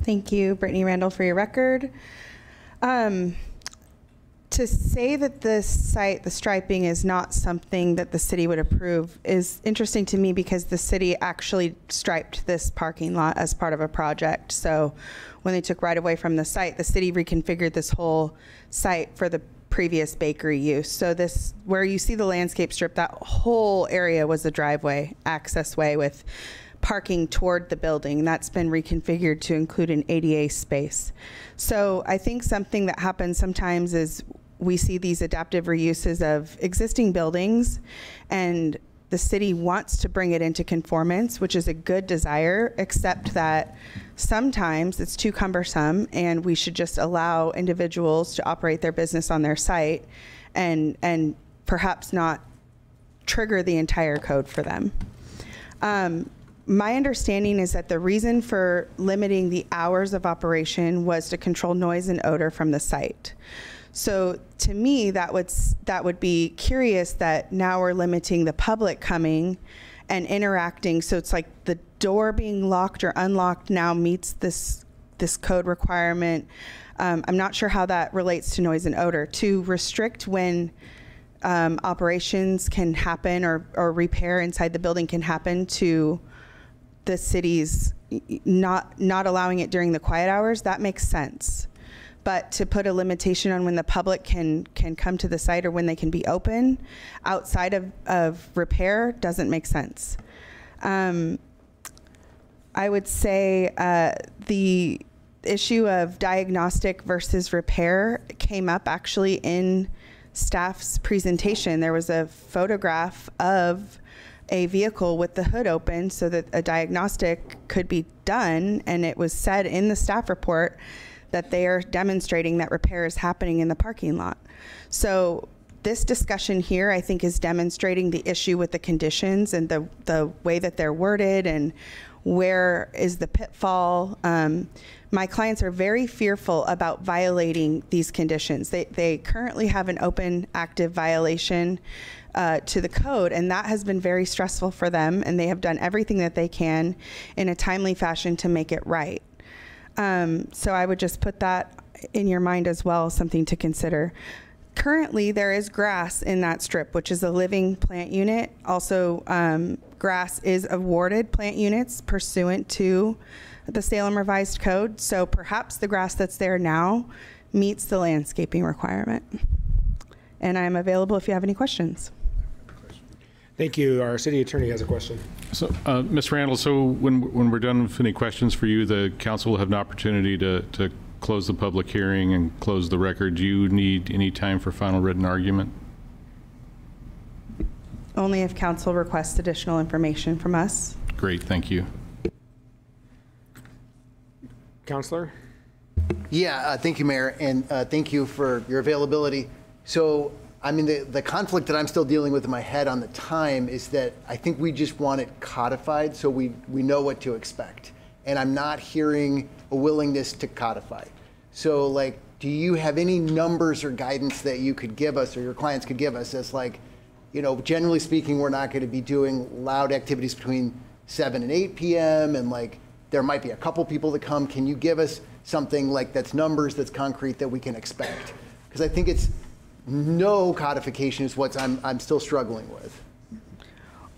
Thank you, Brittany Randall, for your record. To say that this site, the striping, is not something that the city would approve is interesting to me because the city actually striped this parking lot as part of a project. So when they took right away from the site, the city reconfigured this whole site for the previous bakery use. So this, where you see the landscape strip, that whole area was a driveway, access way with parking toward the building. That's been reconfigured to include an ADA space. So I think something that happens sometimes is we see these adaptive reuses of existing buildings, and the city wants to bring it into conformance, which is a good desire, except that sometimes it's too cumbersome and we should just allow individuals to operate their business on their site and perhaps not trigger the entire code for them. My understanding is that the reason for limiting the hours of operation was to control noise and odor from the site. So to me, that would be curious that now we're limiting the public coming and interacting. So it's like the door being locked or unlocked now meets this code requirement. I'm not sure how that relates to noise and odor. To restrict when operations can happen or repair inside the building can happen to the city's not allowing it during the quiet hours, that makes sense. But to put a limitation on when the public can come to the site or when they can be open outside of repair doesn't make sense. I would say the issue of diagnostic versus repair came up actually in staff's presentation. There was a photograph of a vehicle with the hood open so that a diagnostic could be done, and it was said in the staff report that they are demonstrating that repair is happening in the parking lot. So this discussion here, I think, is demonstrating the issue with the conditions and the way that they're worded and where is the pitfall. My clients are very fearful about violating these conditions. They currently have an open active violation to the code, and that has been very stressful for them, and they have done everything that they can in a timely fashion to make it right. So I would just put that in your mind as well, something to consider. Currently, there is grass in that strip, which is a living plant unit. Also, grass is awarded plant units pursuant to the Salem Revised Code. So perhaps the grass that's there now meets the landscaping requirement. And I'm available if you have any questions. Thank you. Our city attorney has a question. So, Ms. Randall, so when we're done with any questions for you, the council will have an opportunity to close the public hearing and close the record. Do you need any time for final written argument? Only if council requests additional information from us. Great, thank you. Counselor? Yeah, thank you, Mayor, and thank you for your availability. So, I mean, the conflict that I'm still dealing with in my head on the time is that I think we just want it codified so we know what to expect. And I'm not hearing a willingness to codify. So, like, do you have any numbers or guidance that you could give us or your clients could give us as, like, you know, generally speaking, we're not going to be doing loud activities between 7 and 8 p.m. and, like, there might be a couple people that come. Can you give us something like that's numbers, that's concrete, that we can expect? Because I think it's no codification is what I'm still struggling with.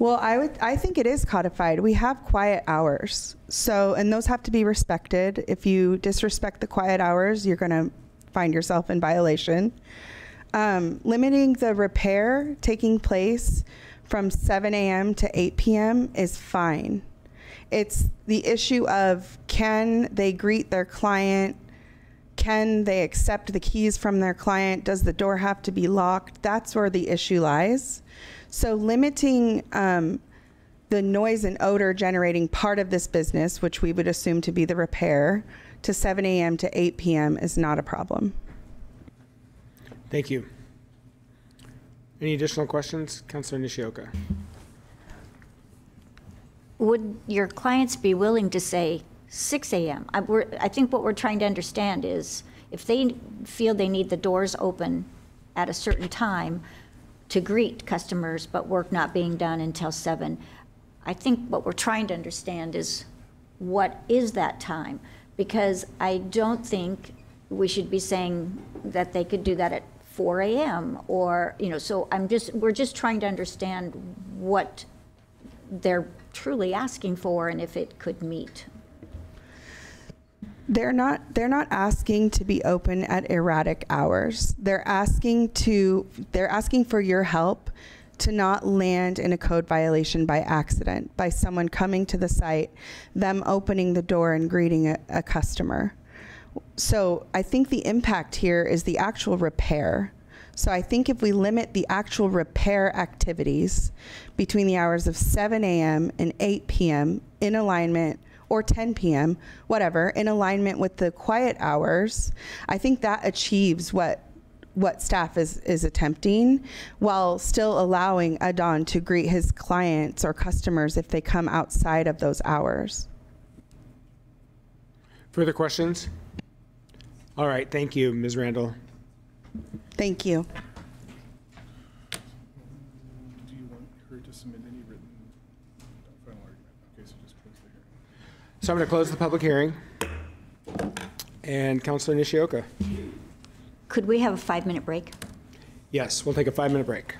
Well, I think it is codified. We have quiet hours. So, and those have to be respected. If you disrespect the quiet hours, you're going to find yourself in violation. Limiting the repair taking place from 7 a.m. to 8 p.m. is fine. It's the issue of, can they greet their client? Can they accept the keys from their client? Does the door have to be locked? That's where the issue lies. So limiting the noise and odor generating part of this business, which we would assume to be the repair, to 7 a.m. to 8 p.m. is not a problem. Thank you. Any additional questions? Councilor Nishioka. Would your clients be willing to say 6 a.m.? I think what we're trying to understand is if they feel they need the doors open at a certain time to greet customers, but work not being done until 7, I think what we're trying to understand is what is that time? Because I don't think we should be saying that they could do that at 4 a.m. or, you know, so we're just trying to understand what they're truly asking for and if it could meet. They're not asking to be open at erratic hours. They're asking for your help to not land in a code violation by accident, by someone coming to the site, them opening the door and greeting a customer. So I think the impact here is the actual repair. So I think if we limit the actual repair activities between the hours of 7 a.m. and 8 p.m. in alignment, or 10 p.m., whatever, in alignment with the quiet hours, I think that achieves what staff is attempting, while still allowing Adon to greet his clients or customers if they come outside of those hours. Further questions? All right, thank you, Ms. Randall. Thank you. Do you want her to submit any written final argument? Okay, so just close the hearing. So I'm going to close the public hearing. And Councilor Nishioka. Could we have a 5-minute break? Yes, we'll take a 5-minute break.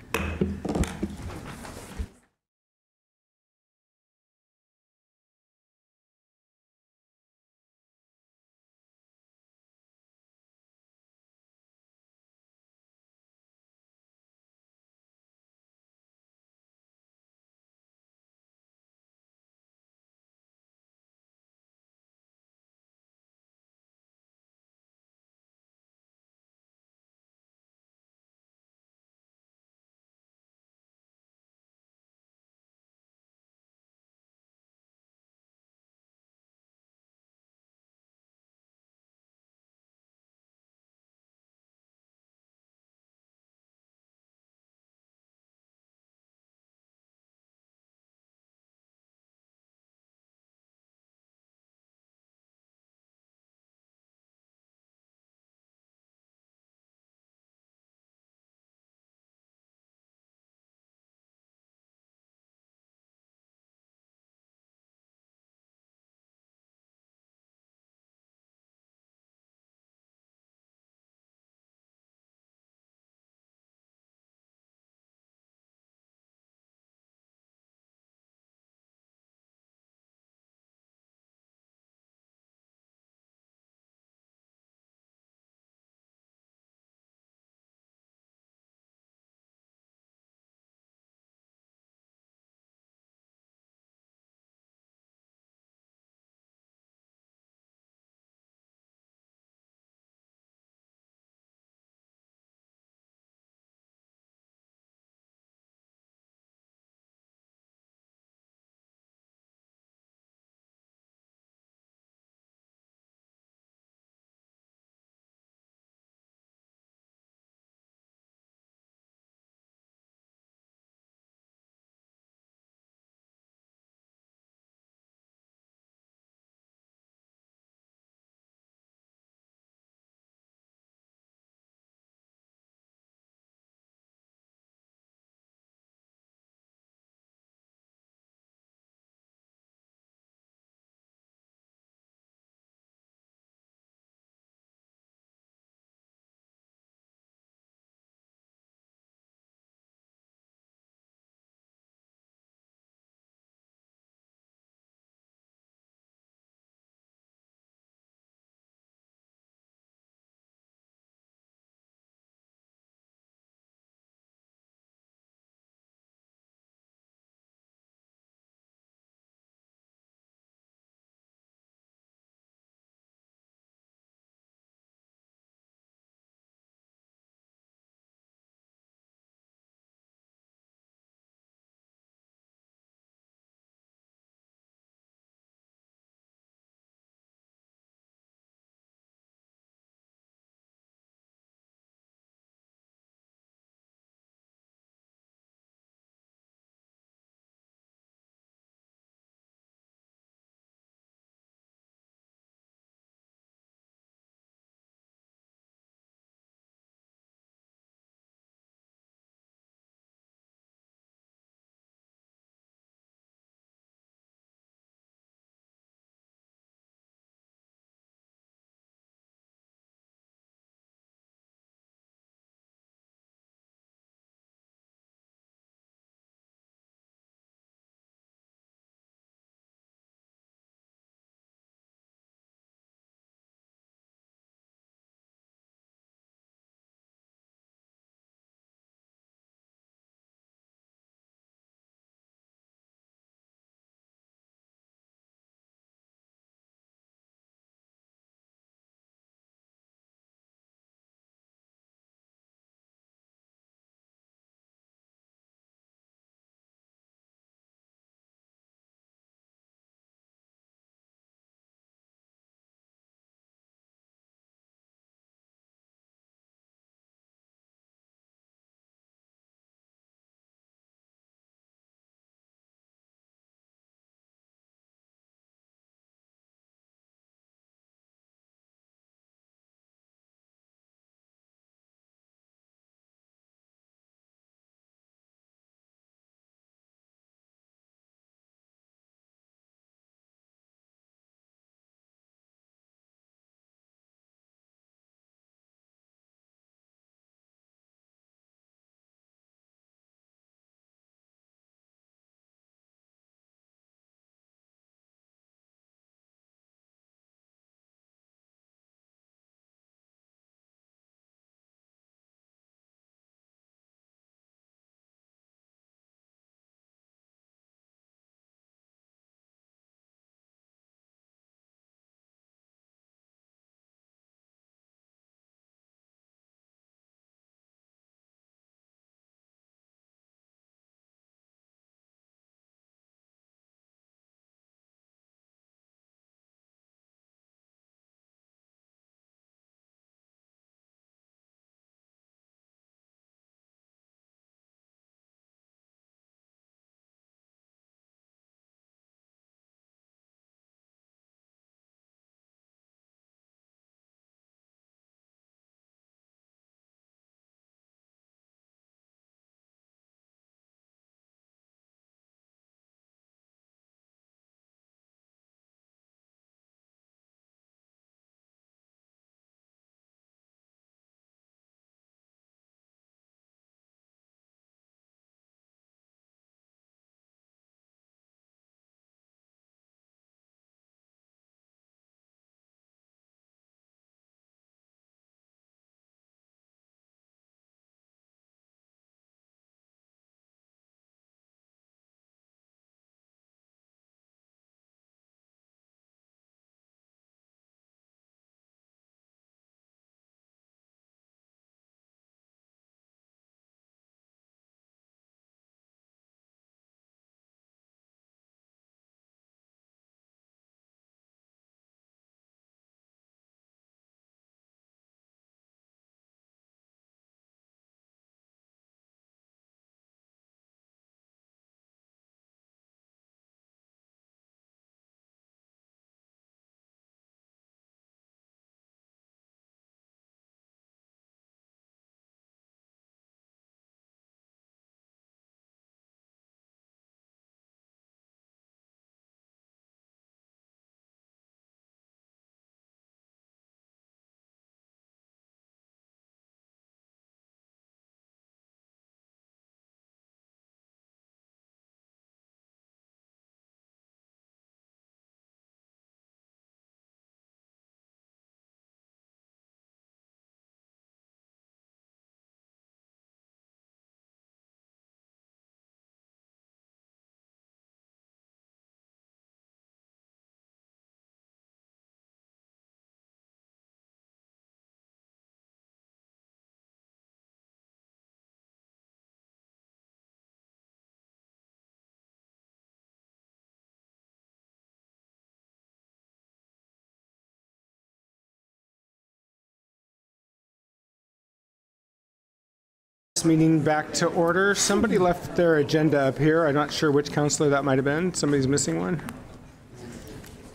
Meeting back to order. Somebody left their agenda up here. I'm not sure which counselor that might have been. Somebody's missing one.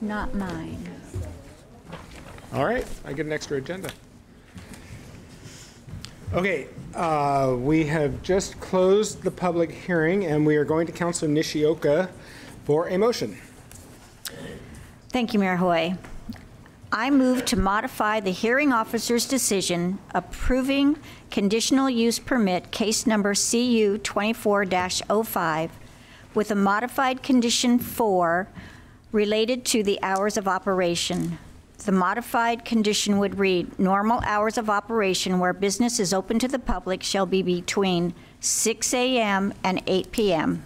Not mine. All right, I get an extra agenda. Okay, we have just closed the public hearing, and we are going to Councilor Nishioka for a motion. Thank you, Mayor Hoy. I move to modify the hearing officer's decision approving conditional use permit case number CU 24-05 with a modified condition 4 related to the hours of operation. The modified condition would read, normal hours of operation where business is open to the public shall be between 6 a.m. and 8 p.m.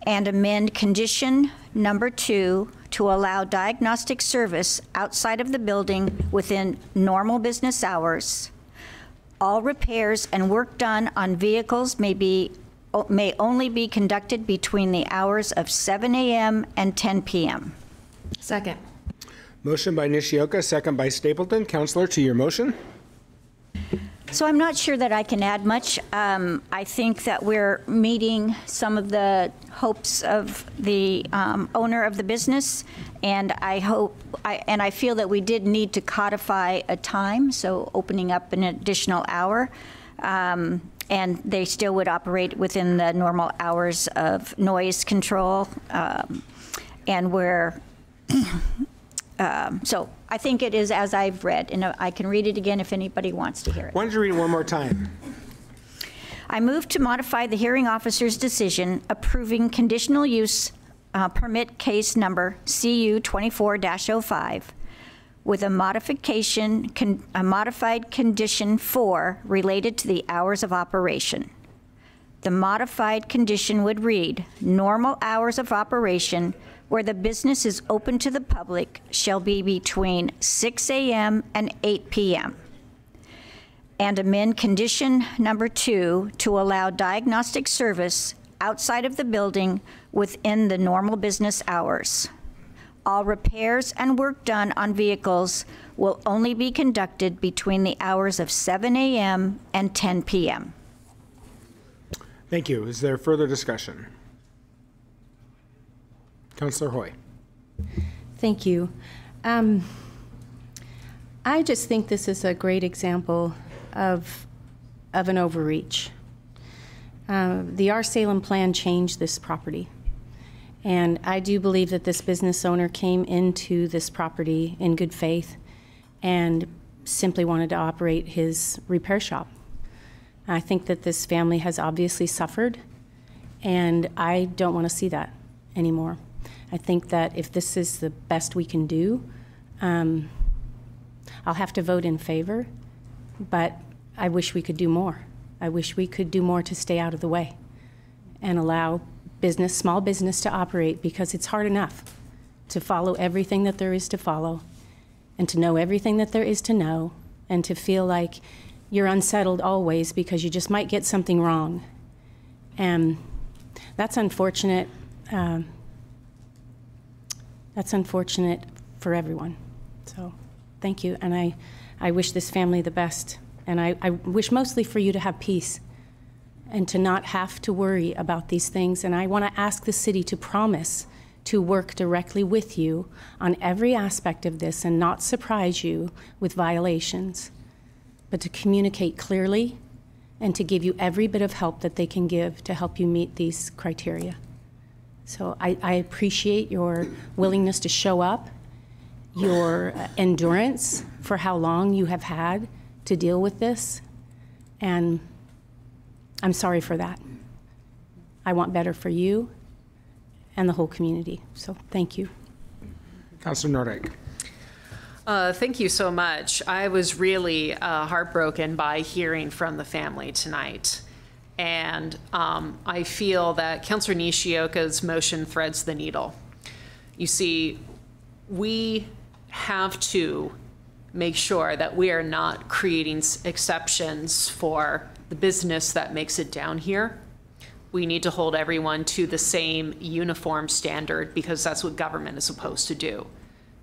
And amend condition number 2 to allow diagnostic service outside of the building within normal business hours. All repairs and work done on vehicles may only be conducted between the hours of 7 a.m. and 10 p.m. Second. Motion by Nishioka, second by Stapleton. Counselor, to your motion. So I'm not sure that I can add much. I think that we're meeting some of the hopes of the owner of the business, and I feel that we did need to codify a time, so opening up an additional hour, and they still would operate within the normal hours of noise control, and we're so I think it is as I've read, and I can read it again if anybody wants to hear it. Why don't you read it one more time? I move to modify the hearing officer's decision approving conditional use permit case number CU 24-05 with a modified condition 4 related to the hours of operation. The modified condition would read, normal hours of operation where the business is open to the public shall be between 6 a.m. and 8 p.m. And amend condition number 2 to allow diagnostic service outside of the building within the normal business hours. All repairs and work done on vehicles will only be conducted between the hours of 7 a.m. and 10 p.m. Thank you. Is there further discussion? Councillor Hoy. Thank you. I just think this is a great example of an overreach. The Our Salem plan changed this property. And I do believe that this business owner came into this property in good faith and simply wanted to operate his repair shop. I think that this family has obviously suffered, and I don't want to see that anymore. I think that if this is the best we can do, I'll have to vote in favor, but I wish we could do more. I wish we could do more to stay out of the way and allow business, small business to operate, because it's hard enough to follow everything that there is to follow and to know everything that there is to know and to feel like you're unsettled always because you just might get something wrong. And that's unfortunate. That's unfortunate for everyone. So thank you. And I wish this family the best. And I wish mostly for you to have peace and to not have to worry about these things. And I want to ask the city to promise to work directly with you on every aspect of this and not surprise you with violations, but to communicate clearly and to give you every bit of help that they can give to help you meet these criteria. So I appreciate your willingness to show up, your endurance for how long you have had to deal with this, and I'm sorry for that. I want better for you and the whole community, so thank you. Councilor Nordyke. Thank you so much. I was really heartbroken by hearing from the family tonight. And I feel that Councilor Nishioka's motion threads the needle. You see, we have to make sure that we are not creating exceptions for the business that makes it down here. We need to hold everyone to the same uniform standard, because that's what government is supposed to do,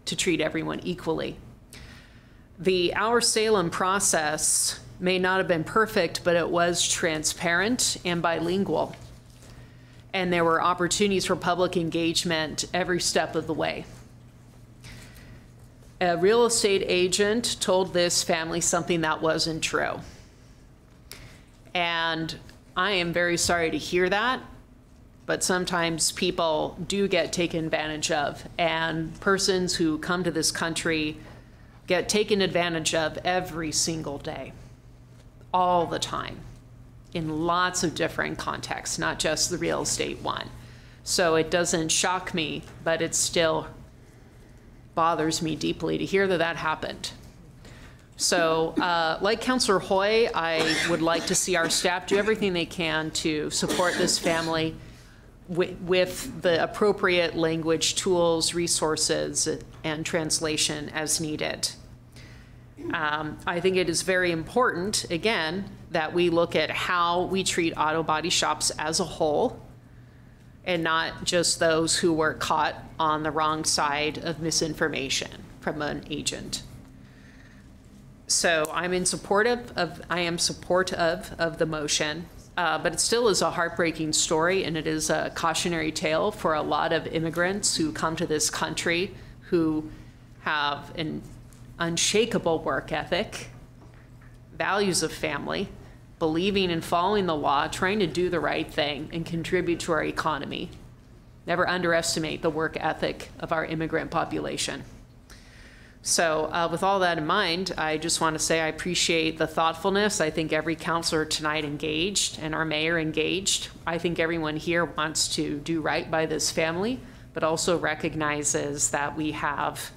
to treat everyone equally. The Our Salem process may not have been perfect, but it was transparent and bilingual. And there were opportunities for public engagement every step of the way. A real estate agent told this family something that wasn't true. And I am very sorry to hear that, but sometimes people do get taken advantage of, and persons who come to this country get taken advantage of every single day, all the time, in lots of different contexts, not just the real estate one. So it doesn't shock me, but it still bothers me deeply to hear that that happened. So like Councillor Hoy, I would like to see our staff do everything they can to support this family with the appropriate language, tools, resources, and translation as needed. I think it is very important, again, that we look at how we treat auto body shops as a whole, and not just those who were caught on the wrong side of misinformation from an agent. So I am supportive of the motion, but it still is a heartbreaking story, and it is a cautionary tale for a lot of immigrants who come to this country who have an unshakable work ethic, values of family, believing and following the law, trying to do the right thing and contribute to our economy. Never underestimate the work ethic of our immigrant population. So with all that in mind, I just want to say I appreciate the thoughtfulness. I think every councilor tonight engaged and our mayor engaged. I think everyone here wants to do right by this family, but also recognizes that we have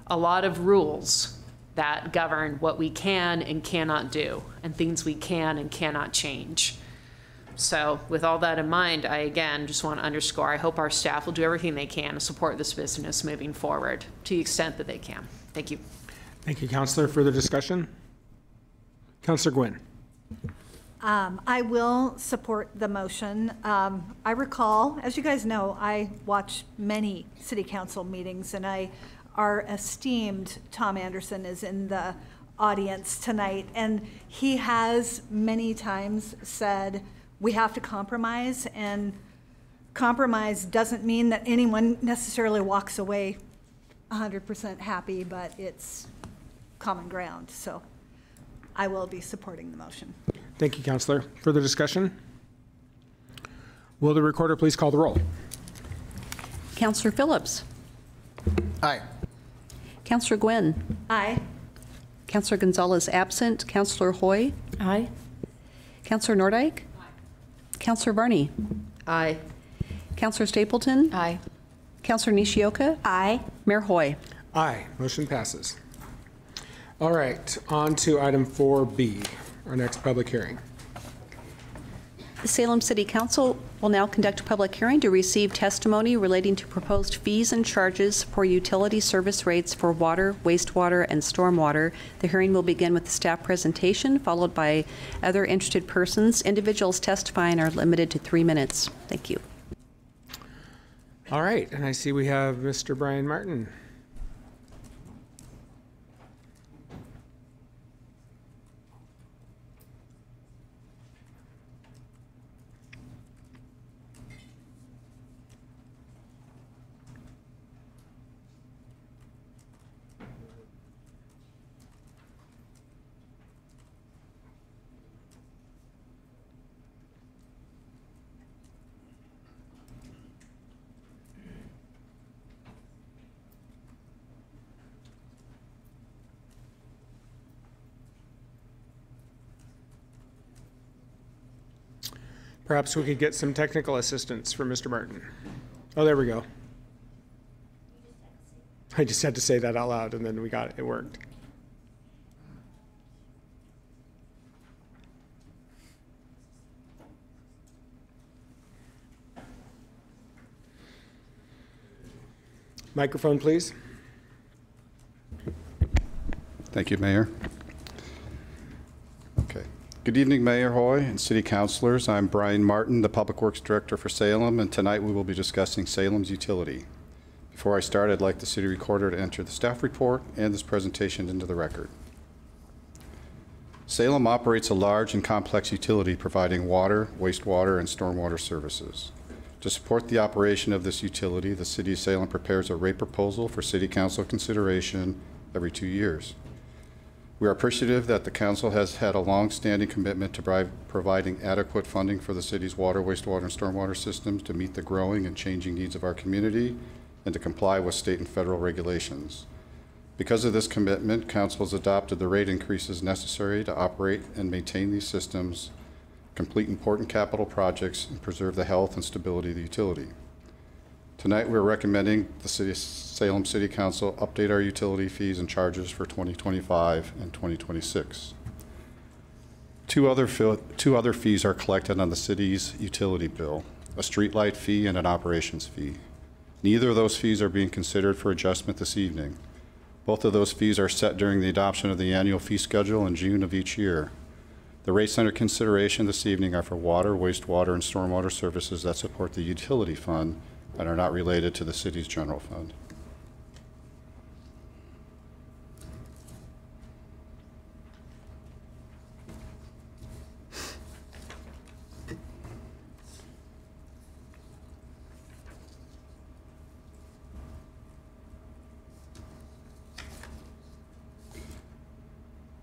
a lot of rules that govern what we can and cannot do, and things we can and cannot change. So with all that in mind, I again just want to underscore, I hope our staff will do everything they can to support this business moving forward to the extent that they can. Thank you. Thank you, Councillor. Further discussion? Councillor Gwynn. I will support the motion. I recall, as you guys know, I watch many city council meetings, and our esteemed Tom Anderson is in the audience tonight, and he has many times said we have to compromise, and compromise doesn't mean that anyone necessarily walks away 100% happy, but it's common ground. So I will be supporting the motion. Thank you, Councillor. Further discussion? Will the recorder please call the roll? Councillor Phillips. Aye. Councillor Gwynn. Aye. Councillor Gonzalez absent. Councillor Hoy. Aye. Councillor Nordyke. Aye. Councillor Varney. Aye. Councillor Stapleton. Aye. Councillor Nishioka. Aye. Mayor Hoy. Aye. Motion passes. All right, on to item 4B, our next public hearing. The Salem City Council will now conduct a public hearing to receive testimony relating to proposed fees and charges for utility service rates for water, wastewater, and stormwater. The hearing will begin with the staff presentation, followed by other interested persons. Individuals testifying are limited to 3 minutes. Thank you. All right, and I see we have Mr. Brian Martin. Perhaps we could get some technical assistance from Mr. Martin. Oh, there we go. I just had to say that out loud, and then we got it. It worked. Microphone, please. Thank you, Mayor. Okay. Good evening, Mayor Hoy and City Councilors. I'm Brian Martin, the Public Works Director for Salem, and tonight we will be discussing Salem's utility. Before I start, I'd like the City Recorder to enter the staff report and this presentation into the record. Salem operates a large and complex utility providing water, wastewater, and stormwater services. To support the operation of this utility, the City of Salem prepares a rate proposal for City Council consideration every 2 years. We are appreciative that the Council has had a long-standing commitment to providing adequate funding for the city's water, wastewater, and stormwater systems to meet the growing and changing needs of our community and to comply with state and federal regulations. Because of this commitment, Council has adopted the rate increases necessary to operate and maintain these systems, complete important capital projects, and preserve the health and stability of the utility. Tonight, we're recommending the Salem City Council update our utility fees and charges for 2025 and 2026. Two other fees are collected on the city's utility bill, a streetlight fee and an operations fee. Neither of those fees are being considered for adjustment this evening. Both of those fees are set during the adoption of the annual fee schedule in June of each year. The rates under consideration this evening are for water, wastewater, and stormwater services that support the utility fund and are not related to the city's general fund.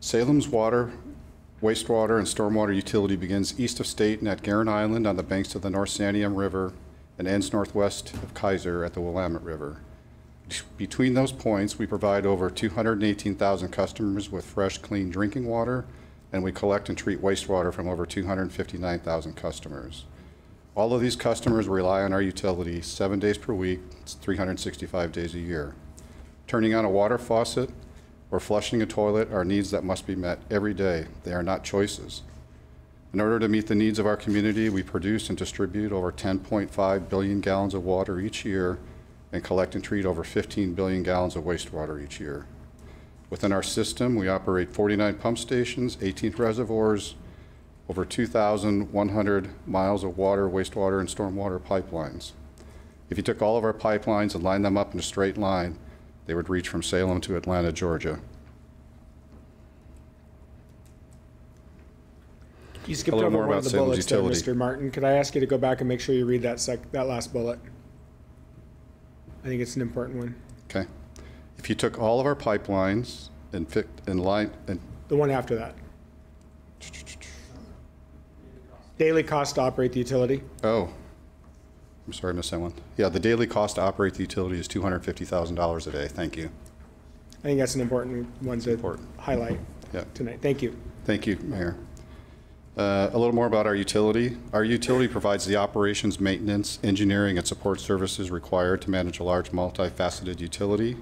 Salem's water, wastewater, and stormwater utility begins east of State and at Guerin Island on the banks of the North Santiam River and ends northwest of Kaiser at the Willamette River. Between those points, we provide over 218,000 customers with fresh, clean drinking water, and we collect and treat wastewater from over 259,000 customers. All of these customers rely on our utility 7 days per week, 365 days a year. Turning on a water faucet or flushing a toilet are needs that must be met every day. They are not choices. In order to meet the needs of our community, we produce and distribute over 10.5 billion gallons of water each year and collect and treat over 15 billion gallons of wastewater each year. Within our system, we operate 49 pump stations, 18 reservoirs, over 2,100 miles of water, wastewater, and stormwater pipelines. If you took all of our pipelines and lined them up in a straight line, they would reach from Salem to Atlanta, Georgia. You skipped over one of the bullets there, Mr. Martin. Could I ask you to go back and make sure you read that last bullet? I think it's an important one. Okay. If you took all of our pipelines and fit in line, and the one after that. Daily cost to operate the utility. Oh, I'm sorry, I missed that one. Yeah, the daily cost to operate the utility is $250,000 a day. Thank you. I think that's an important one to highlight tonight. Thank you. Thank you, Mayor. A little more about our utility. Our utility provides the operations, maintenance, engineering, and support services required to manage a large multifaceted utility.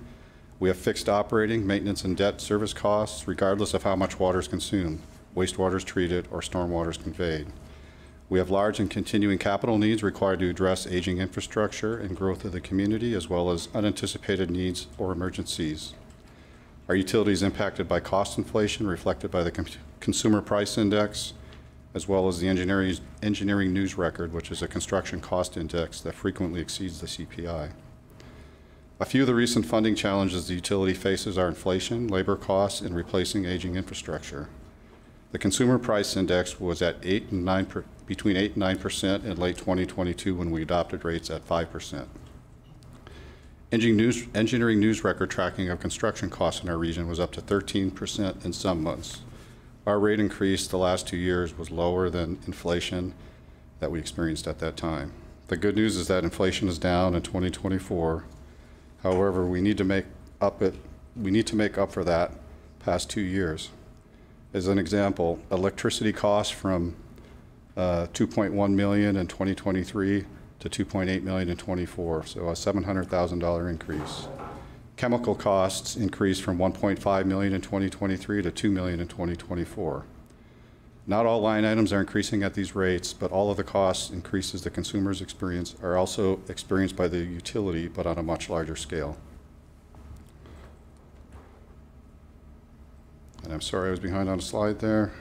We have fixed operating, maintenance, and debt service costs regardless of how much water is consumed, wastewater is treated, or stormwater is conveyed. We have large and continuing capital needs required to address aging infrastructure and growth of the community, as well as unanticipated needs or emergencies. Our utility is impacted by cost inflation reflected by the Consumer Price Index, as well as the engineering news record, which is a construction cost index that frequently exceeds the CPI. A few of the recent funding challenges the utility faces are inflation, labor costs, and replacing aging infrastructure. The Consumer Price Index was at between 8 and 9% in late 2022 when we adopted rates at 5%. Engineering news record tracking of construction costs in our region was up to 13% in some months. Our rate increase the last 2 years was lower than inflation that we experienced at that time. The good news is that inflation is down in 2024. However, we need to make up for that past 2 years. As an example, electricity costs from $2.1 million in 2023 to $2.8 million in 24, so a $700,000 increase. Chemical costs increased from $1.5 million in 2023 to $2 million in 2024. Not all line items are increasing at these rates, but all of the cost increases the consumers experience are also experienced by the utility, but on a much larger scale. And I'm sorry I was behind on a slide there.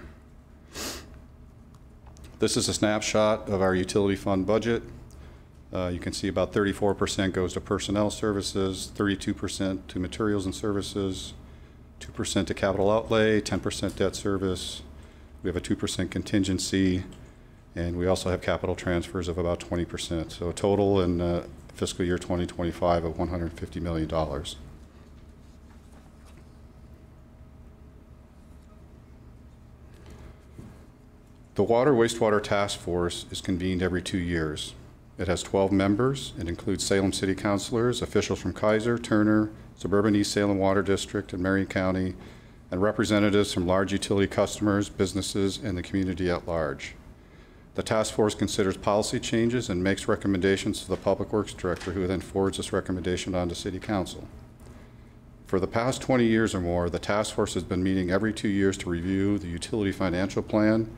This is a snapshot of our utility fund budget. You can see about 34% goes to personnel services, 32% to materials and services, 2% to capital outlay, 10% debt service. We have a 2% contingency, and we also have capital transfers of about 20%. So a total in fiscal year 2025 of $150 million. The Water Wastewater Task Force is convened every 2 years. It has 12 members. It includes Salem City Councilors, officials from Kaiser, Turner, Suburban East Salem Water District, and Marion County, and representatives from large utility customers, businesses, and the community at large. The task force considers policy changes and makes recommendations to the Public Works Director, who then forwards this recommendation on to City Council. For the past 20 years or more, the task force has been meeting every 2 years to review the utility financial plan,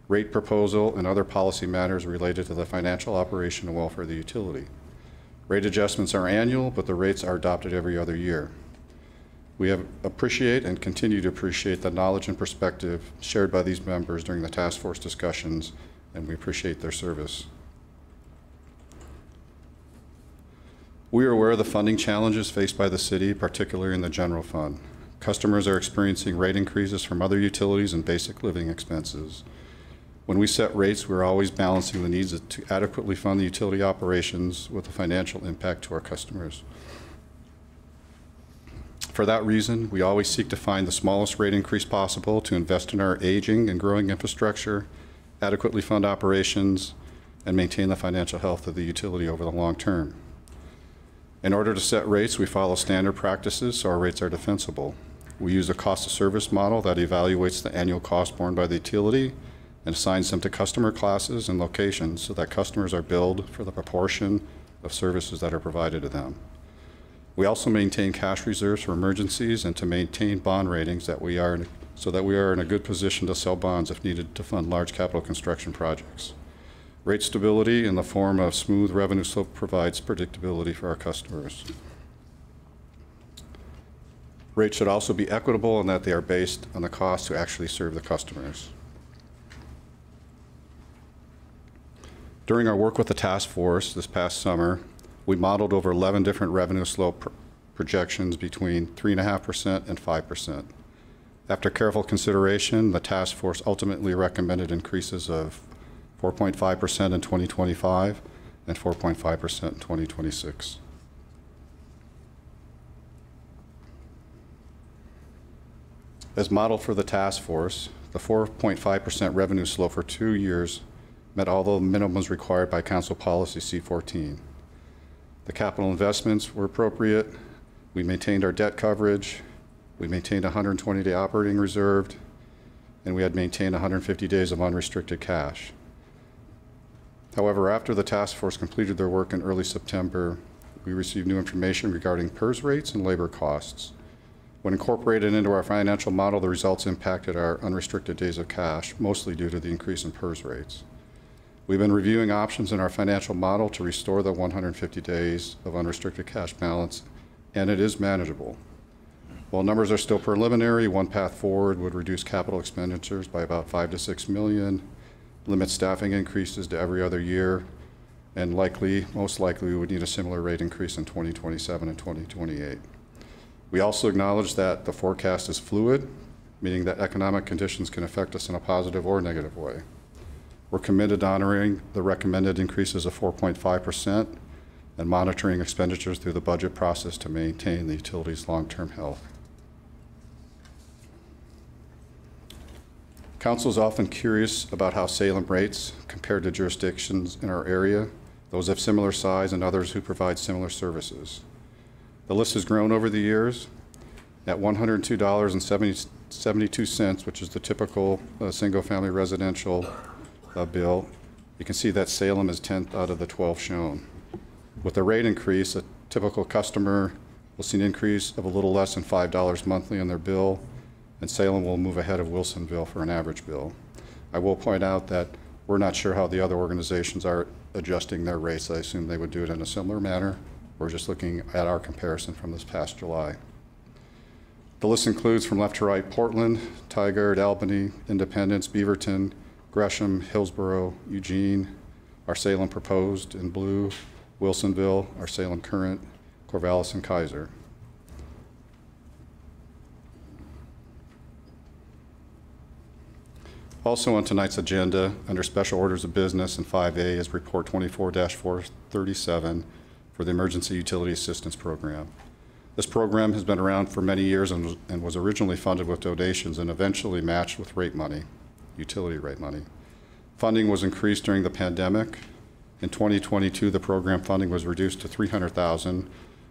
rate proposal, and other policy matters related to the financial operation and welfare of the utility. Rate adjustments are annual, but the rates are adopted every other year. We appreciate and continue to appreciate the knowledge and perspective shared by these members during the task force discussions, and we appreciate their service. We are aware of the funding challenges faced by the city, particularly in the general fund. Customers are experiencing rate increases from other utilities and basic living expenses. When we set rates, we're always balancing the needs to adequately fund the utility operations with the financial impact to our customers. For that reason, we always seek to find the smallest rate increase possible to invest in our aging and growing infrastructure, adequately fund operations, and maintain the financial health of the utility over the long term. In order to set rates, we follow standard practices so our rates are defensible. We use a cost of service model that evaluates the annual cost borne by the utility and assigns them to customer classes and locations so that customers are billed for the proportion of services that are provided to them. We also maintain cash reserves for emergencies and to maintain bond ratings so that we are in a good position to sell bonds if needed to fund large capital construction projects. Rate stability in the form of smooth revenue slope provides predictability for our customers. Rates should also be equitable in that they are based on the cost to actually serve the customers. During our work with the task force this past summer, we modeled over 11 different revenue slope projections between 3.5% and 5%. After careful consideration, the task force ultimately recommended increases of 4.5% in 2025 and 4.5% in 2026. As modeled for the task force, the 4.5% revenue slope for 2 years met all the minimums required by Council Policy C14. The capital investments were appropriate. We maintained our debt coverage. We maintained a 120-day operating reserve, and we had maintained 150 days of unrestricted cash. However, after the task force completed their work in early September, we received new information regarding PERS rates and labor costs. When incorporated into our financial model, the results impacted our unrestricted days of cash, mostly due to the increase in PERS rates. We've been reviewing options in our financial model to restore the 150 days of unrestricted cash balance, and it is manageable. While numbers are still preliminary, one path forward would reduce capital expenditures by about $5 to $6 million, limit staffing increases to every other year, and most likely, we would need a similar rate increase in 2027 and 2028. We also acknowledge that the forecast is fluid, meaning that economic conditions can affect us in a positive or negative way. We're committed to honoring the recommended increases of 4.5% and monitoring expenditures through the budget process to maintain the utility's long-term health. Council is often curious about how Salem rates compare to jurisdictions in our area, those of similar size and others who provide similar services. The list has grown over the years. At $102.72, which is the typical single-family residential bill, you can see that Salem is 10th out of the 12 shown. With the rate increase, a typical customer will see an increase of a little less than $5 monthly on their bill, and Salem will move ahead of Wilsonville for an average bill. I will point out that we're not sure how the other organizations are adjusting their rates. I assume they would do it in a similar manner. We're just looking at our comparison from this past July. The list includes, from left to right, Portland, Tigard, Albany, Independence, Beaverton, Gresham, Hillsborough, Eugene, our Salem proposed in blue, Wilsonville, our Salem current, Corvallis, and Kaiser. Also on tonight's agenda, under special orders of business in 5A is Report 24-437 for the Emergency Utility Assistance Program. This program has been around for many years and was originally funded with donations and eventually matched with rate money, utility rate money. Funding was increased during the pandemic. In 2022, the program funding was reduced to $300,000,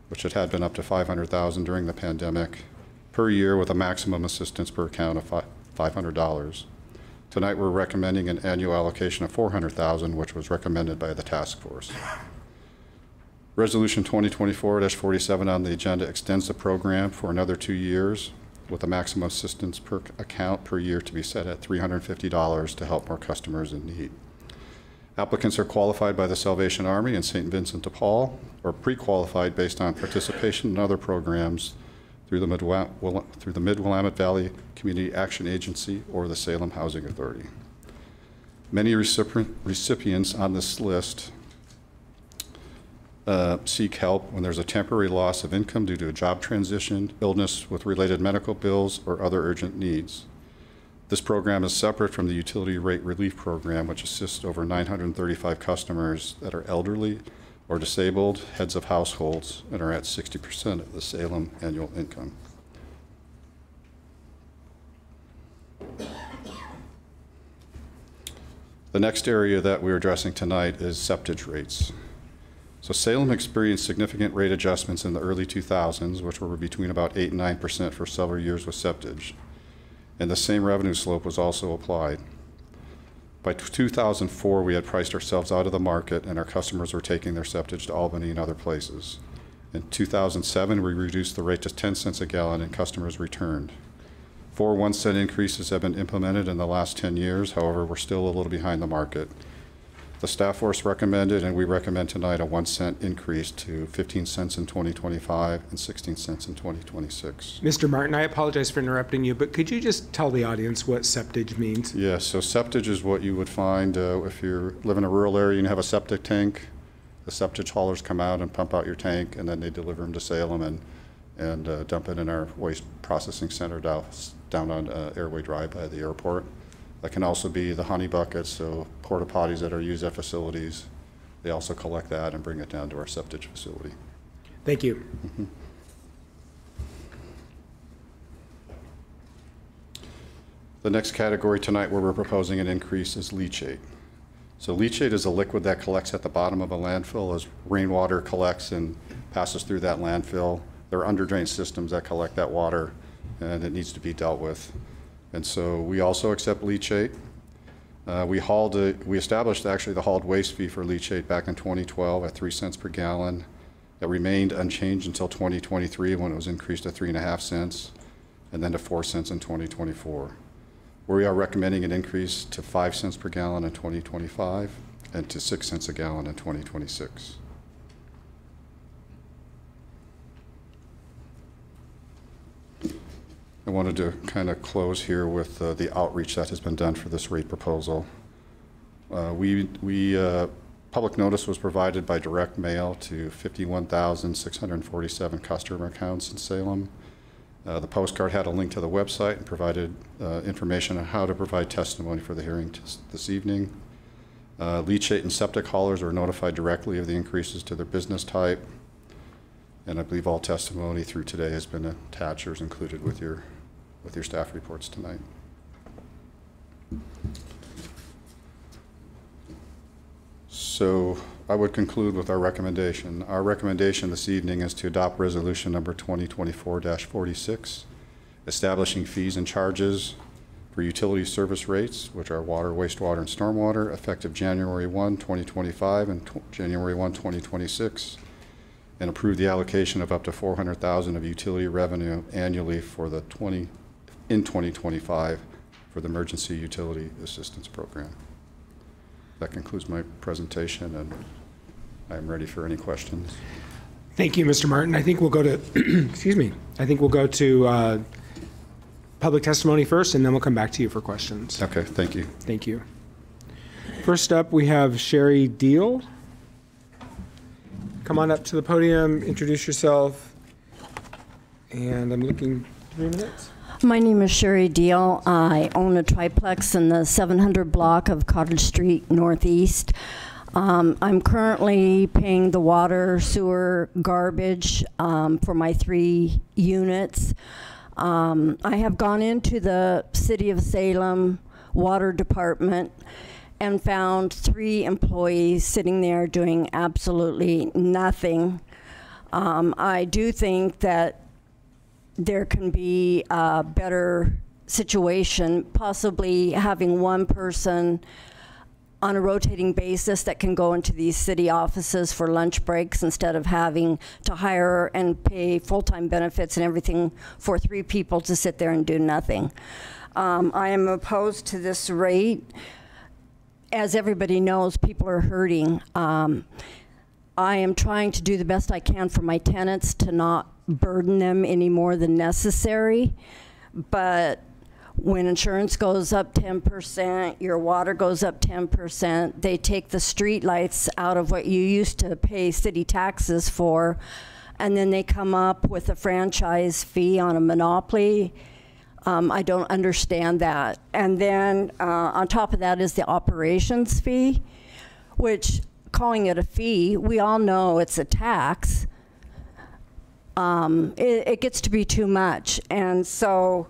which it had been up to $500,000 during the pandemic, per year with a maximum assistance per account of $500. Tonight, we're recommending an annual allocation of $400,000, which was recommended by the task force. Resolution 2024-47 on the agenda extends the program for another 2 years with a maximum assistance per account per year to be set at $350 to help more customers in need. Applicants are qualified by the Salvation Army and St. Vincent de Paul, or pre-qualified based on participation in other programs through the Mid-Willamette Valley Community Action Agency or the Salem Housing Authority. Many recipients on this list seek help when there's a temporary loss of income due to a job transition, illness with related medical bills, or other urgent needs. This program is separate from the Utility Rate Relief Program, which assists over 935 customers that are elderly or disabled, heads of households, and are at 60% of the Salem annual income. The next area that we're addressing tonight is septage rates. So Salem experienced significant rate adjustments in the early 2000s, which were between about 8 and 9% for several years with septage. And the same revenue slope was also applied. By 2004, we had priced ourselves out of the market and our customers were taking their septage to Albany and other places. In 2007, we reduced the rate to 10 cents a gallon and customers returned. 4 1-cent increases have been implemented in the last 10 years. However, we're still a little behind the market. The staff force recommended, and we recommend tonight, a 1 cent increase to 15 cents in 2025 and 16 cents in 2026. Mr. Martin, I apologize for interrupting you, but could you just tell the audience what septage means? Yes, so septage is what you would find if you live in a rural area and you have a septic tank. The septage haulers come out and pump out your tank, and then they deliver them to Salem and dump it in our waste processing center down on Airway Drive by the airport. That can also be the honey buckets, so porta potties that are used at facilities. They also collect that and bring it down to our septage facility. Thank you. Mm-hmm. The next category tonight where we're proposing an increase is leachate. So leachate is a liquid that collects at the bottom of a landfill as rainwater collects and passes through that landfill. There are underdrain systems that collect that water, and it needs to be dealt with. And so we also accept leachate. We established actually the hauled waste fee for leachate back in 2012 at 3 cents per gallon. That remained unchanged until 2023 when it was increased to 3.5 cents and then to 4 cents in 2024. We are recommending an increase to 5 cents per gallon in 2025 and to 6 cents a gallon in 2026. I wanted to kind of close here with the outreach that has been done for this rate proposal. Public notice was provided by direct mail to 51,647 customer accounts in Salem. The postcard had a link to the website and provided information on how to provide testimony for the hearing this evening. Leachate and septic haulers were notified directly of the increases to their business type. And I believe all testimony through today has been attached or is included with your staff reports tonight. So I would conclude with our recommendation. Our recommendation this evening is to adopt resolution number 2024-46, establishing fees and charges for utility service rates, which are water, wastewater, and stormwater, effective January 1, 2025 and January 1, 2026. And approve the allocation of up to $400,000 of utility revenue annually for in 2025 for the Emergency Utility Assistance Program. That concludes my presentation, and I'm ready for any questions. Thank you, Mr. Martin. I think we'll go to, excuse me, I think we'll go to public testimony first, and then we'll come back to you for questions. Okay, thank you. Thank you. First up, we have Sherry Deal. Come on up to the podium, introduce yourself, and I'm looking 3 minutes. My name is Sherry Deal. I own a triplex in the 700 block of Cottage Street Northeast. I'm currently paying the water, sewer, garbage for my 3 units. I have gone into the City of Salem Water Department and found 3 employees sitting there doing absolutely nothing. I do think that there can be a better situation, possibly having one person on a rotating basis that can go into these city offices for lunch breaks instead of having to hire and pay full-time benefits and everything for 3 people to sit there and do nothing. I am opposed to this rate. As everybody knows, people are hurting. I am trying to do the best I can for my tenants to not burden them any more than necessary, but when insurance goes up 10%, your water goes up 10%, they take the street lights out of what you used to pay city taxes for, and then they come up with a franchise fee on a monopoly. I don't understand that. And then on top of that is the operations fee, which, calling it a fee, we all know it's a tax. It gets to be too much. And so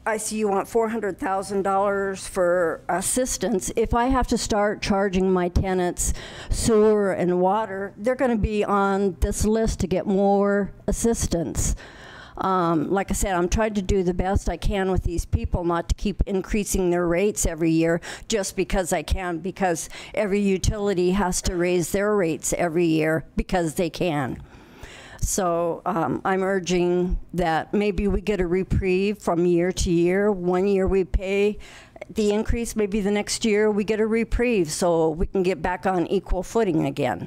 I see you want $400,000 for assistance. If I have to start charging my tenants sewer and water, they're going to be on this list to get more assistance. Like I said, I'm trying to do the best I can with these people, not to keep increasing their rates every year just because I can, because every utility has to raise their rates every year because they can. So I'm urging that maybe we get a reprieve from year to year. One year we pay the increase, maybe the next year we get a reprieve so we can get back on equal footing again.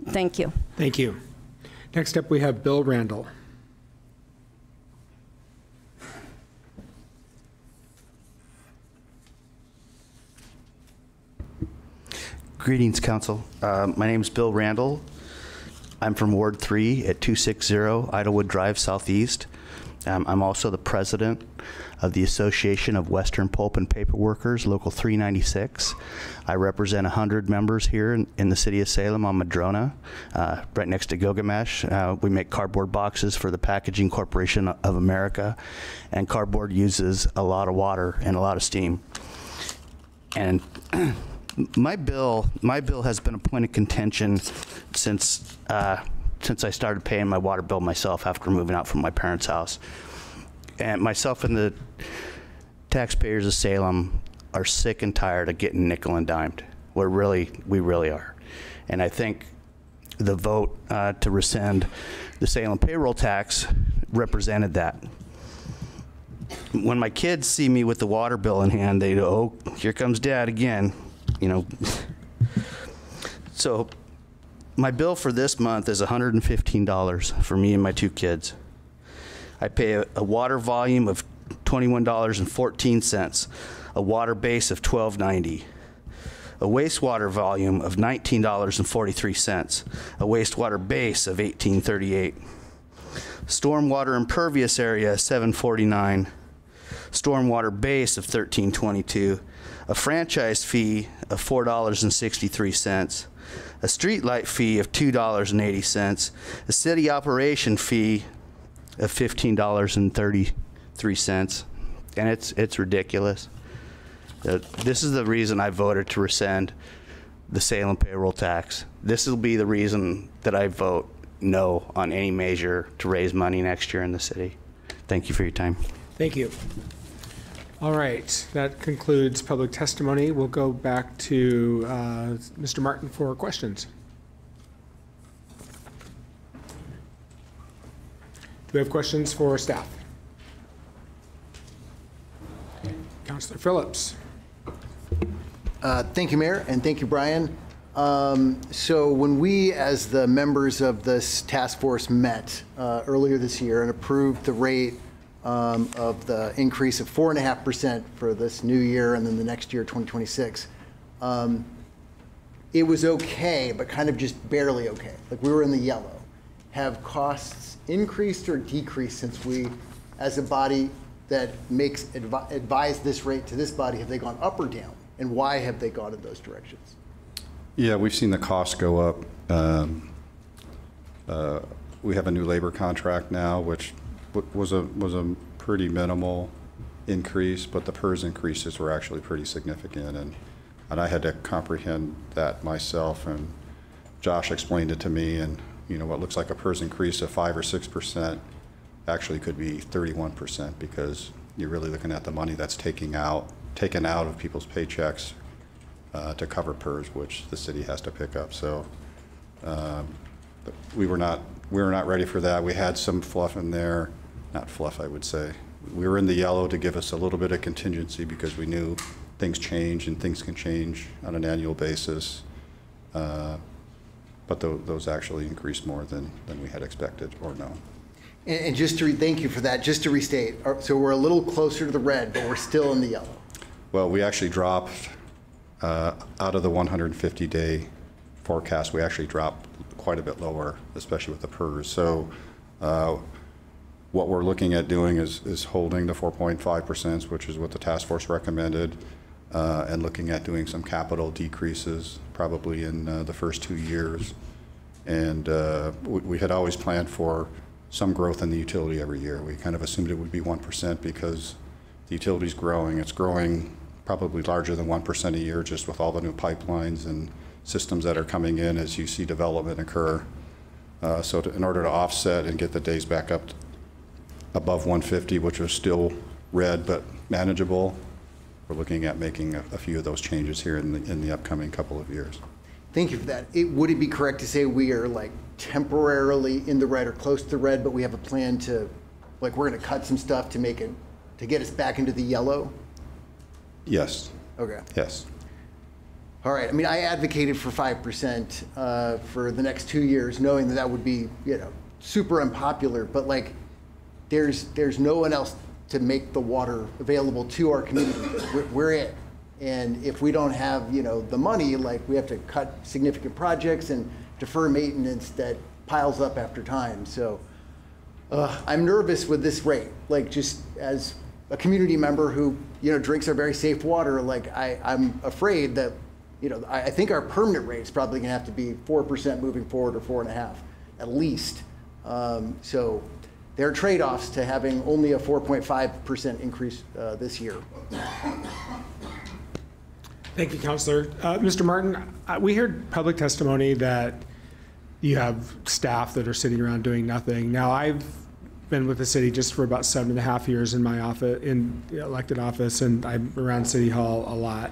Thank you. Thank you. Next up we have Bill Randall. Greetings, Council. My name is Bill Randall. I'm from Ward 3 at 260 Idlewood Drive Southeast. I'm also the president of the Association of Western Pulp and Paper Workers, Local 396. I represent 100 members here in the city of Salem on Madrona, right next to Gilgamesh. We make cardboard boxes for the Packaging Corporation of America, and cardboard uses a lot of water and a lot of steam. And my bill has been a point of contention since I started paying my water bill myself after moving out from my parents' house. And myself and the taxpayers of Salem are sick and tired of getting nickel and dimed. We really are. And I think the vote to rescind the Salem payroll tax represented that. When my kids see me with the water bill in hand, they go, "Oh, here comes Dad again." You know. So my bill for this month is $115 for me and my 2 kids. I pay a water volume of $21.14, a water base of $12.90, a wastewater volume of $19.43, a wastewater base of $18.38, stormwater impervious area $7.49, stormwater base of $13.22, a franchise fee of $4.63, a street light fee of $2.80, a city operation fee of $15.33, and it's ridiculous. This is the reason I voted to rescind the Salem payroll tax. This will be the reason that I vote no on any measure to raise money next year in the city. Thank you for your time. Thank you. All right, that concludes public testimony. We'll go back to Mr. Martin for questions. Do we have questions for staff? Councilor Phillips. Thank you, Mayor, and thank you, Brian. So when we, as the members of this task force, met earlier this year and approved the rate of the increase of 4.5% for this new year and then the next year, 2026, it was okay, but kind of just barely okay. Like we were in the yellow. Have costs increased or decreased since we, as a body, that makes advise this rate to this body? Have they gone up or down? And why have they gone in those directions? Yeah, we've seen the costs go up. We have a new labor contract now, which was a pretty minimal increase, but the PERS increases were actually pretty significant, and I had to comprehend that myself. And Josh explained it to me, and what looks like a PERS increase of 5 or 6% actually could be 31%, because you're really looking at the money that's taken out of people's paychecks to cover PERS, which the city has to pick up. So we were not ready for that. We had some fluff in there, not fluff, I would say. We were in the yellow to give us a little bit of contingency because we knew things change and things can change on an annual basis. But those actually increased more than we had expected or known. And just to thank you for that, just to restate, so we're a little closer to the red, but we're still in the yellow. Well, we actually dropped out of the 150-day forecast. We actually dropped quite a bit lower, especially with the PERS. So what we're looking at doing is holding the 4.5%, which is what the task force recommended, and looking at doing some capital decreases probably in the first 2 years. And we had always planned for some growth in the utility every year. We kind of assumed it would be 1% because the utility's growing. It's growing probably larger than 1% a year, just with all the new pipelines and systems that are coming in as you see development occur. So in order to offset and get the days back up above 150, which is still red but manageable, we're looking at making a few of those changes here in the upcoming couple of years. Thank you for that. Would it be correct to say we are like temporarily in the red or close to the red, but we have a plan to, like, we're going to cut some stuff to make it, to get us back into the yellow? Yes. Okay. Yes. All right. I mean, I advocated for 5% for the next 2 years, knowing that would be, super unpopular. But like, there's no one else to make the water available to our community. We're it. And if we don't have, the money, like, we have to cut significant projects and defer maintenance that piles up after time. So I'm nervous with this rate. Like, just as a community member who, drinks our very safe water, like, I'm afraid that, I think our permanent rate is probably going to have to be 4% moving forward, or 4.5% at least. So there are trade-offs to having only a 4.5% increase this year. Thank you, Councilor. Mr. Martin, we heard public testimony that you have staff that are sitting around doing nothing. Now, I've been with the city just for about 7.5 years in my office, in the elected office, and I'm around City Hall a lot.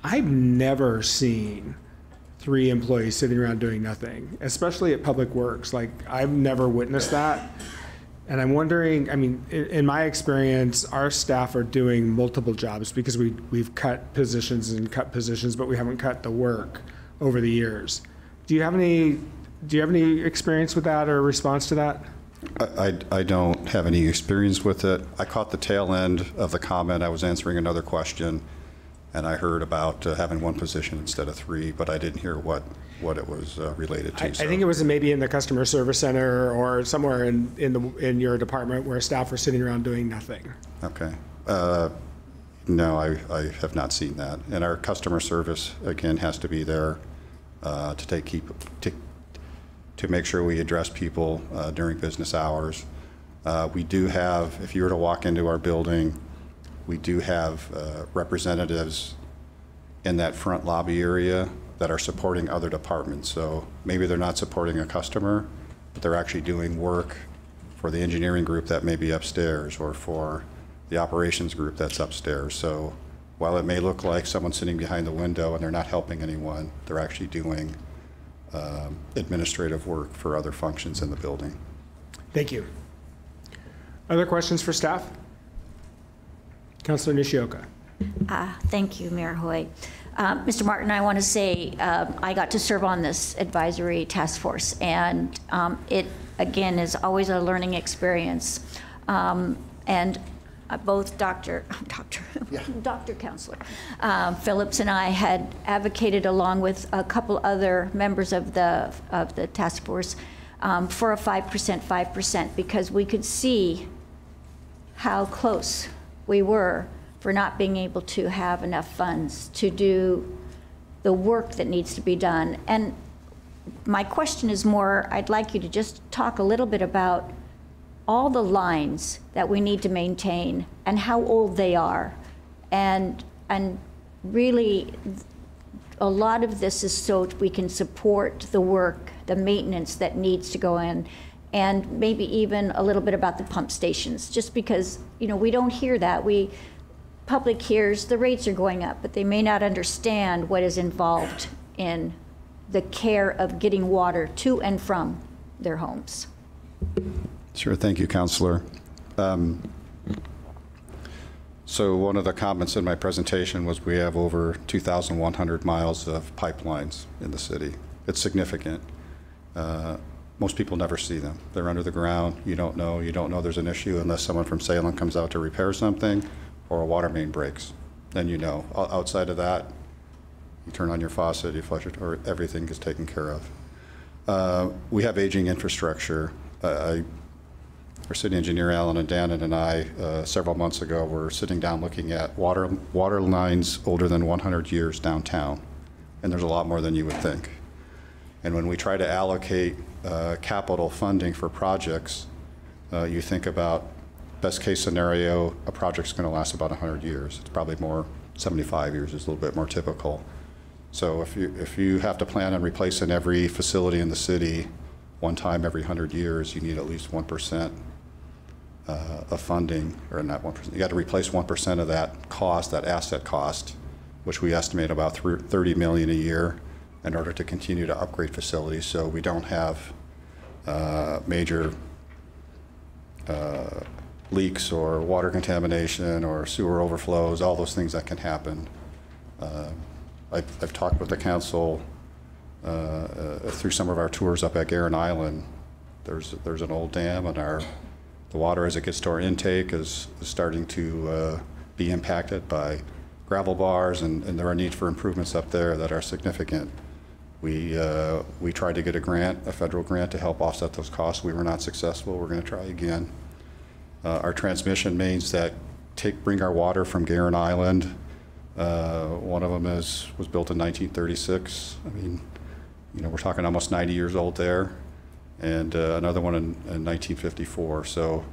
I've never seen 3 employees sitting around doing nothing, especially at Public Works. Like, I've never witnessed that. And I'm wondering, I mean, in my experience, our staff are doing multiple jobs because we've cut positions, but we haven't cut the work over the years. Do you have any experience with that or response to that? I don't have any experience with it. I caught the tail end of the comment. I was answering another question, and I heard about having 1 position instead of 3, but I didn't hear what it was related to. I think it was maybe in the customer service center or somewhere in your department where staff were sitting around doing nothing. Okay. No, I have not seen that. And our customer service, again, has to be there to make sure we address people during business hours. We do have, if you were to walk into our building, we do have representatives in that front lobby area that are supporting other departments. So maybe they're not supporting a customer, but they're actually doing work for the engineering group that may be upstairs or for the operations group that's upstairs. So while it may look like someone's sitting behind the window and they're not helping anyone, they're actually doing administrative work for other functions in the building. Thank you. Other questions for staff? Councilor Nishioka. Thank you, Mayor Hoy. Mr. Martin, I want to say I got to serve on this advisory task force, and it, again, is always a learning experience. And both Dr. Counselor Phillips and I had advocated, along with a couple other members of the task force, for a 5%, because we could see how close we were for not being able to have enough funds to do the work that needs to be done. And my question is more, I'd like you to just talk a little bit about all the lines that we need to maintain and how old they are. And really, a lot of this is so we can support the work, the maintenance that needs to go in, and maybe even a little bit about the pump stations, just because, you know, we don't hear that. Public hears the rates are going up, but they may not understand what is involved in the care of getting water to and from their homes. Sure, thank you, Councilor. So one of the comments in my presentation was we have over 2,100 miles of pipelines in the city. It's significant. Most people never see them. They're under the ground. You don't know there's an issue unless someone from Salem comes out to repair something or a water main breaks. Then you know. Outside of that, you turn on your faucet, you flush it, or everything is taken care of. We have aging infrastructure. Our city engineer, Alan and Dannon, and I, several months ago, were sitting down looking at water lines older than 100 years downtown. And there's a lot more than you would think. And when we try to allocate capital funding for projects, you think about best case scenario, a project's going to last about 100 years. It's probably more, 75 years is a little bit more typical. So if you have to plan on replacing every facility in the city one time every 100 years, you need at least 1% of funding, or not 1%. You got to replace 1% of that cost, that asset cost, which we estimate about $30 million a year, in order to continue to upgrade facilities, so we don't have major leaks or water contamination or sewer overflows, all those things that can happen. I've talked with the council through some of our tours up at Guerin Island. There's an old dam, and the water as it gets to our intake is starting to be impacted by gravel bars, and there are needs for improvements up there that are significant. We tried to get a federal grant to help offset those costs. We were not successful. We're going to try again. Our transmission mains that bring our water from Guerin Island, one of them was built in 1936. I mean, we're talking almost 90 years old there, and another one in 1954. So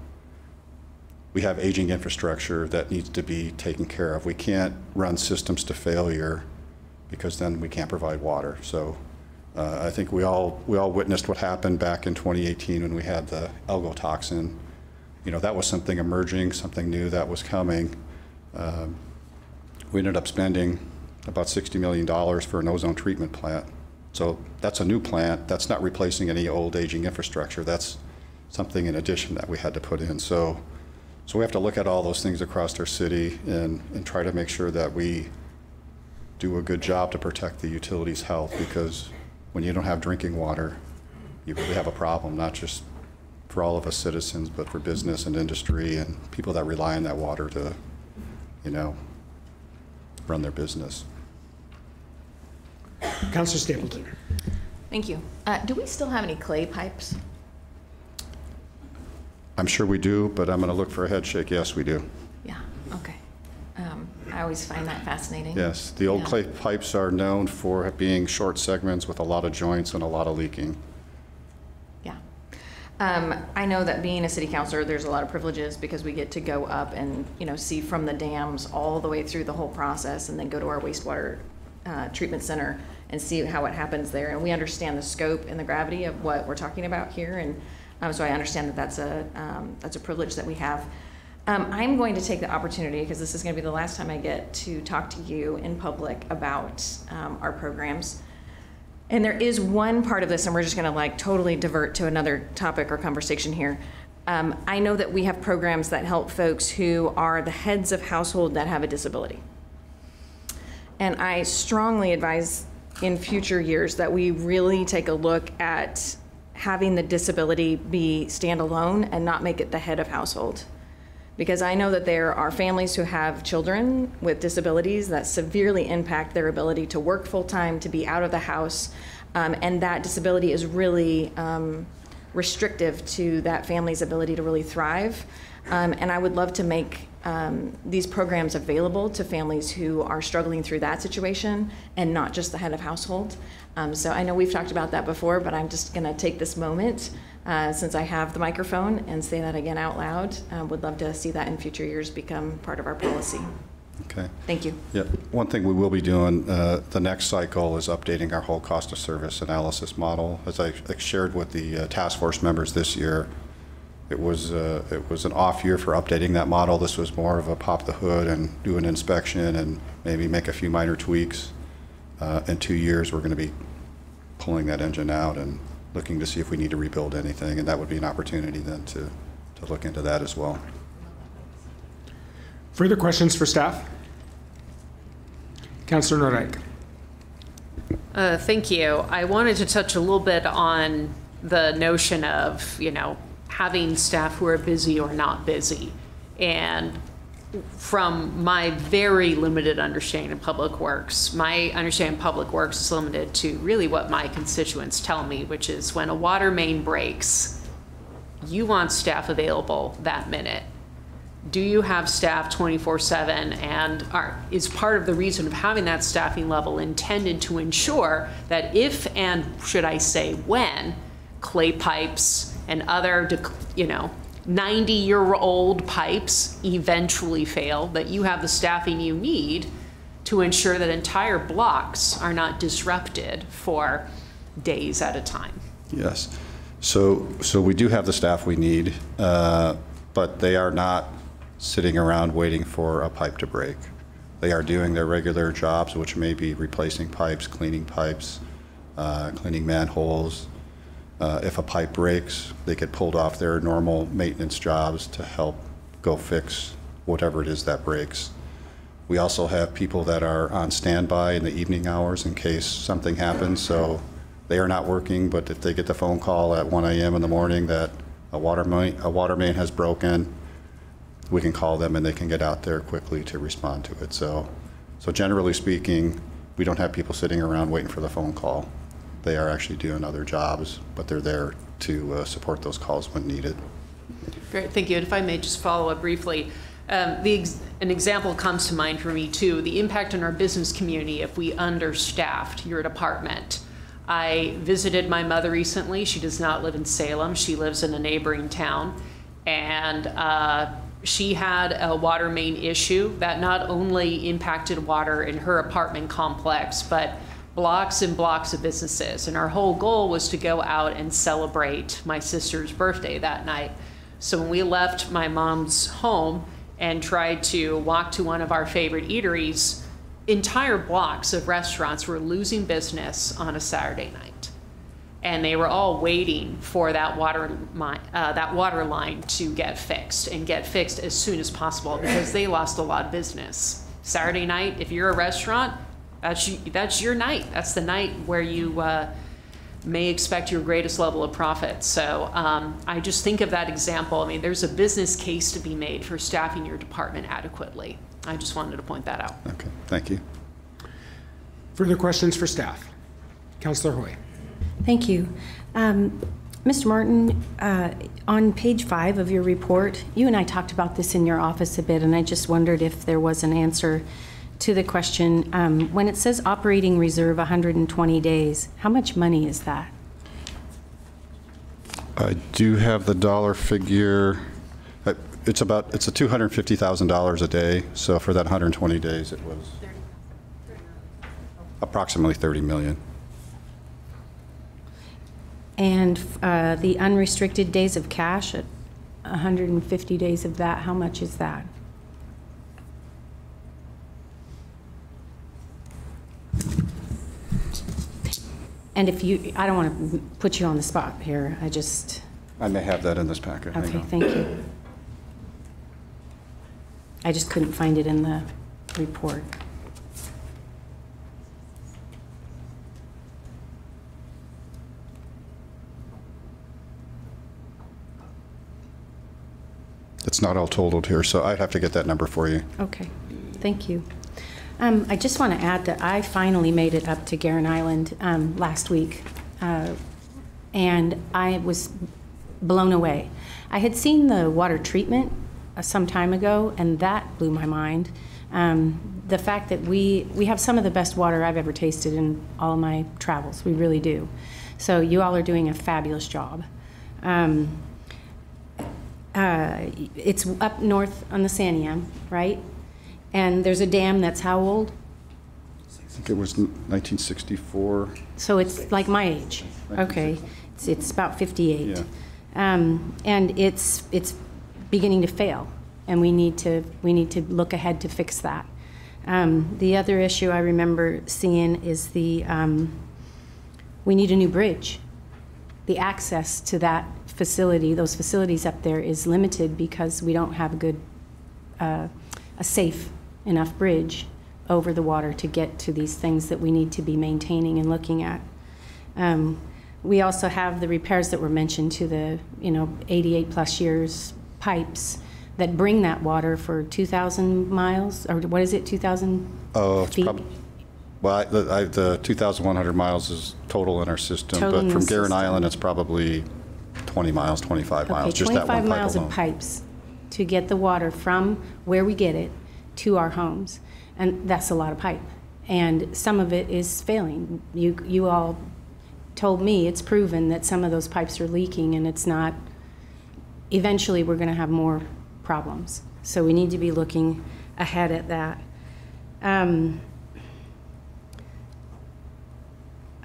we have aging infrastructure that needs to be taken care of. We can't run systems to failure, because then we can't provide water. So I think we all witnessed what happened back in 2018 when we had the algotoxin. That was something emerging, something new that was coming. We ended up spending about $60 million for an ozone treatment plant. So that's a new plant. That's not replacing any old aging infrastructure. That's something in addition that we had to put in. So we have to look at all those things across our city and try to make sure that we do a good job to protect the utilities' health, because when you don't have drinking water, you really have a problem, not just for all of us citizens, but for business and industry and people that rely on that water to, run their business. Councilor Stapleton. Thank you. Do we still have any clay pipes? I'm sure we do, but I'm going to look for a head shake. Yes, we do. Yeah, okay. I always find that fascinating. Yes, the old clay pipes are known for being short segments with a lot of joints and a lot of leaking. Yeah. I know that being a city councilor, there's a lot of privileges, because we get to go up and, see from the dams all the way through the whole process, and then go to our wastewater treatment center and see how it happens there. And we understand the scope and the gravity of what we're talking about here. And so I understand that that's a privilege that we have. I'm going to take the opportunity, because this is going to be the last time I get to talk to you in public about our programs. And there is one part of this, and we're just going to totally divert to another topic or conversation here. I know that we have programs that help folks who are the heads of household that have a disability. And I strongly advise in future years that we really take a look at having the disability be standalone and not make it the head of household. Because I know that there are families who have children with disabilities that severely impact their ability to work full-time, to be out of the house, and that disability is really restrictive to that family's ability to really thrive. And I would love to make these programs available to families who are struggling through that situation and not just the head of household. So I know we've talked about that before, but I'm just going to take this moment since I have the microphone and say that again out loud. Would love to see that in future years become part of our policy. Okay. Thank you. Yeah. One thing we will be doing the next cycle is updating our whole cost of service analysis model. As I shared with the task force members this year, it was an off year for updating that model. This was more of a pop the hood and do an inspection and maybe make a few minor tweaks. In 2 years, we're going to be pulling that engine out and looking to see if we need to rebuild anything, and that would be an opportunity then to look into that as well. Further questions for staff? Councillor Nordyke. Thank you. I wanted to touch a little bit on the notion of, having staff who are busy or not busy. And from my very limited understanding of public works, my understanding of public works is limited to really what my constituents tell me, which is when a water main breaks, you want staff available that minute. Do you have staff 24/7, and is part of the reason of having that staffing level intended to ensure that if, and should I say when, clay pipes and other 90-year-old pipes eventually fail, that you have the staffing you need to ensure that entire blocks are not disrupted for days at a time? Yes. So we do have the staff we need, but they are not sitting around waiting for a pipe to break. They are doing their regular jobs, which may be replacing pipes, cleaning manholes. If a pipe breaks, they get pulled off their normal maintenance jobs to help go fix whatever it is that breaks. We also have people that are on standby in the evening hours in case something happens, so they are not working, but if they get the phone call at 1 a.m. in the morning that a water main has broken, we can call them and they can get out there quickly to respond to it. So generally speaking, we don't have people sitting around waiting for the phone call. They are actually doing other jobs, but they're there to support those calls when needed. Great, thank you. And if I may just follow up briefly, an example comes to mind for me too, the impact on our business community if we understaffed your department. I visited my mother recently. She does not live in Salem. She lives in a neighboring town. And she had a water main issue that not only impacted water in her apartment complex, but blocks and blocks of businesses. And our whole goal was to go out and celebrate my sister's birthday that night. So when we left my mom's home and tried to walk to one of our favorite eateries, entire blocks of restaurants were losing business on a Saturday night. And they were all waiting for that water line to get fixed, and get fixed as soon as possible, because they lost a lot of business. Saturday night, if you're a restaurant, that's your night. That's the night where you may expect your greatest level of profit. So I just think of that example. I mean, there's a business case to be made for staffing your department adequately. I just wanted to point that out. Okay, thank you. Further questions for staff? Councillor Hoy. Thank you. Mr. Martin, on page 5 of your report, you and I talked about this in your office a bit, and I just wondered if there was an answer to the question. When it says operating reserve 120 days, how much money is that? I do have the dollar figure. It's a $250,000 a day. So for that 120 days, it was approximately 30 million. And the unrestricted days of cash, at 150 days of that, how much is that? And if you, I don't want to put you on the spot here, I may have that in this packet. Okay, thank you. I just couldn't find it in the report. It's not all totaled here, so I'd have to get that number for you. Okay, thank you. I just want to add that I finally made it up to Guerin Island last week, and I was blown away. I had seen the water treatment some time ago, and that blew my mind. The fact that we have some of the best water I've ever tasted in all of my travels. We really do. So you all are doing a fabulous job. It's up north on the Santiam, right? And there's a dam that's how old? I think it was 1964. So it's like my age. Okay, it's about 58. Yeah. And it's beginning to fail, and we need to look ahead to fix that. The other issue I remember seeing is we need a new bridge. The access to that facility, those facilities up there, is limited because we don't have a safe enough bridge over the water to get to these things that we need to be maintaining and looking at. We also have the repairs that were mentioned to the 88 plus years pipes that bring that water for 2,000 miles, or what is it, 2,000 feet? Well, the 2,100 miles is total in our system, Total but from Guerin Island, it's probably 20 miles, 25 miles, just that one pipe 25 miles alone. of pipes to get the water from where we get it to our homes. And that's a lot of pipe. And some of it is failing. You all told me it's proven that some of those pipes are leaking, and it's not. Eventually, we're going to have more problems. So we need to be looking ahead at that. I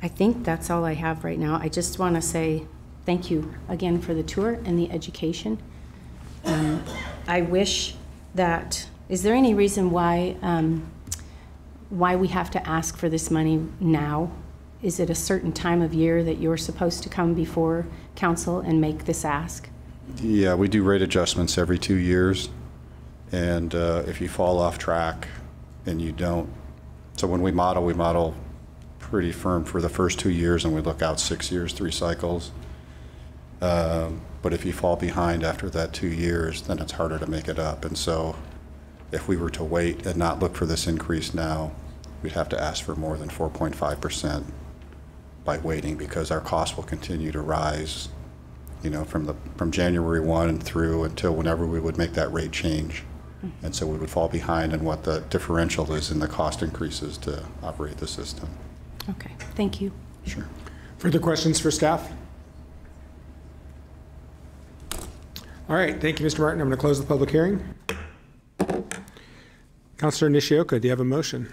think that's all I have right now. I just want to say thank you again for the tour and the education. I wish that, is there any reason why we have to ask for this money now? Is it a certain time of year that you're supposed to come before council and make this ask? Yeah, we do rate adjustments every 2 years. And if you fall off track and you don't, so when we model pretty firm for the first 2 years, and we look out 6 years, 3 cycles. But if you fall behind after that 2 years, then it's harder to make it up. And so if we were to wait and not look for this increase now, we'd have to ask for more than 4.5% by waiting, because our costs will continue to rise, from January 1 through until whenever we would make that rate change. And so we would fall behind in what the differential is in the cost increases to operate the system. Okay, thank you. Sure. Further questions for staff? All right, thank you, Mr. Martin. I'm going to close the public hearing. Councilor Nishioka, do you have a motion?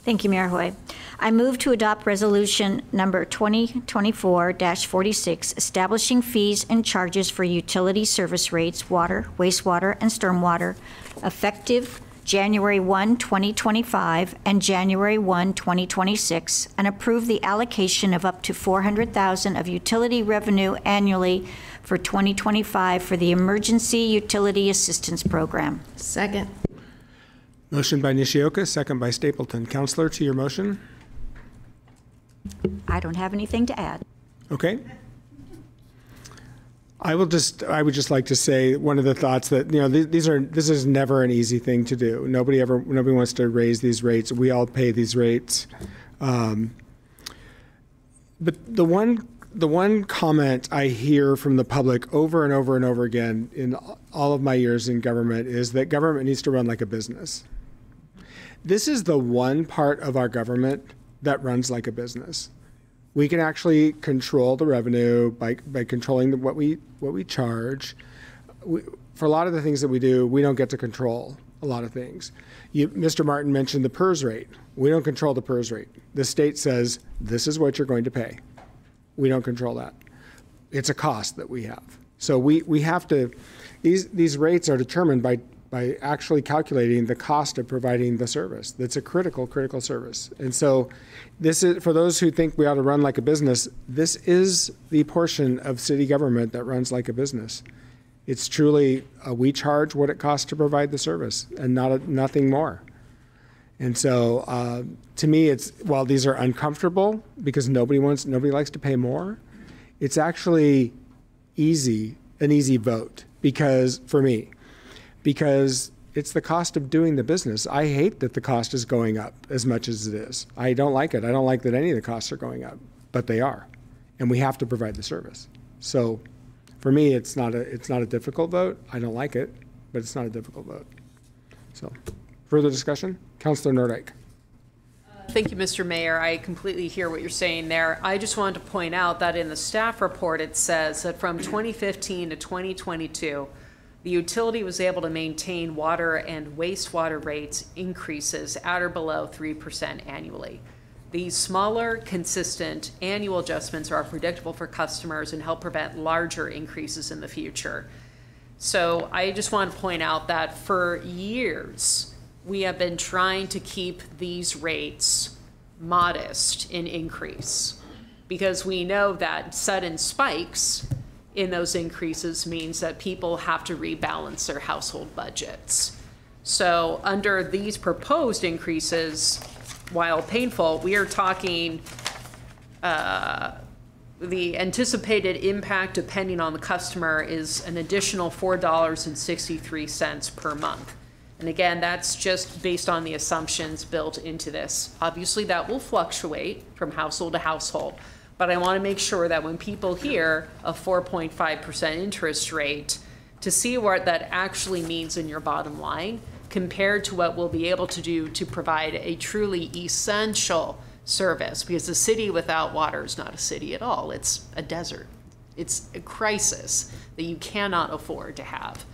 Thank you, Mayor Hoy. I move to adopt resolution number 2024-46, establishing fees and charges for utility service rates, water, wastewater, and stormwater, effective January 1, 2025 and January 1, 2026, and approve the allocation of up to $400,000 of utility revenue annually for 2025 for the Emergency Utility Assistance Program. Second. Motion by Nishioka, second by Stapleton. Councilor, to your motion? I don't have anything to add. Okay. I would just like to say one of the thoughts that, this is never an easy thing to do. Nobody wants to raise these rates. We all pay these rates. But the one comment I hear from the public over and over and over again in all of my years in government is that government needs to run like a business. This is the one part of our government that runs like a business. We can actually control the revenue by controlling what we charge. For a lot of the things that we do, we don't get to control a lot of things. Mr. Martin mentioned the PERS rate. We don't control the PERS rate. The state says, this is what you're going to pay. We don't control that. It's a cost that we have. So we have to, these rates are determined by actually calculating the cost of providing the service. That's a critical service. And so this is, for those who think we ought to run like a business, this is the portion of city government that runs like a business. It's truly, we charge what it costs to provide the service and nothing more. And so to me, while these are uncomfortable because nobody likes to pay more, it's actually an easy vote for me. Because it's the cost of doing the business. I hate that the cost is going up as much as it is. I don't like it. I don't like that any of the costs are going up, but they are. And we have to provide the service. So for me, it's not a difficult vote. I don't like it, but it's not a difficult vote. So, further discussion? Councilor Nordyke. Thank you, Mr. Mayor. I completely hear what you're saying there. I just wanted to point out that in the staff report, it says that from 2015 to 2022, the utility was able to maintain water and wastewater rates increases at or below 3% annually. These smaller, consistent annual adjustments are predictable for customers and help prevent larger increases in the future. So I just want to point out that for years, we have been trying to keep these rates modest in increase because we know that sudden spikes in those increases means that people have to rebalance their household budgets. So under these proposed increases, while painful, we are talking the anticipated impact, depending on the customer, is an additional $4.63 per month. And again, that's just based on the assumptions built into this. Obviously, that will fluctuate from household to household, but I want to make sure that when people hear a 4.5% interest rate, to see what that actually means in your bottom line compared to what we'll be able to do to provide a truly essential service, because a city without water is not a city at all. It's a desert. It's a crisis that you cannot afford to have.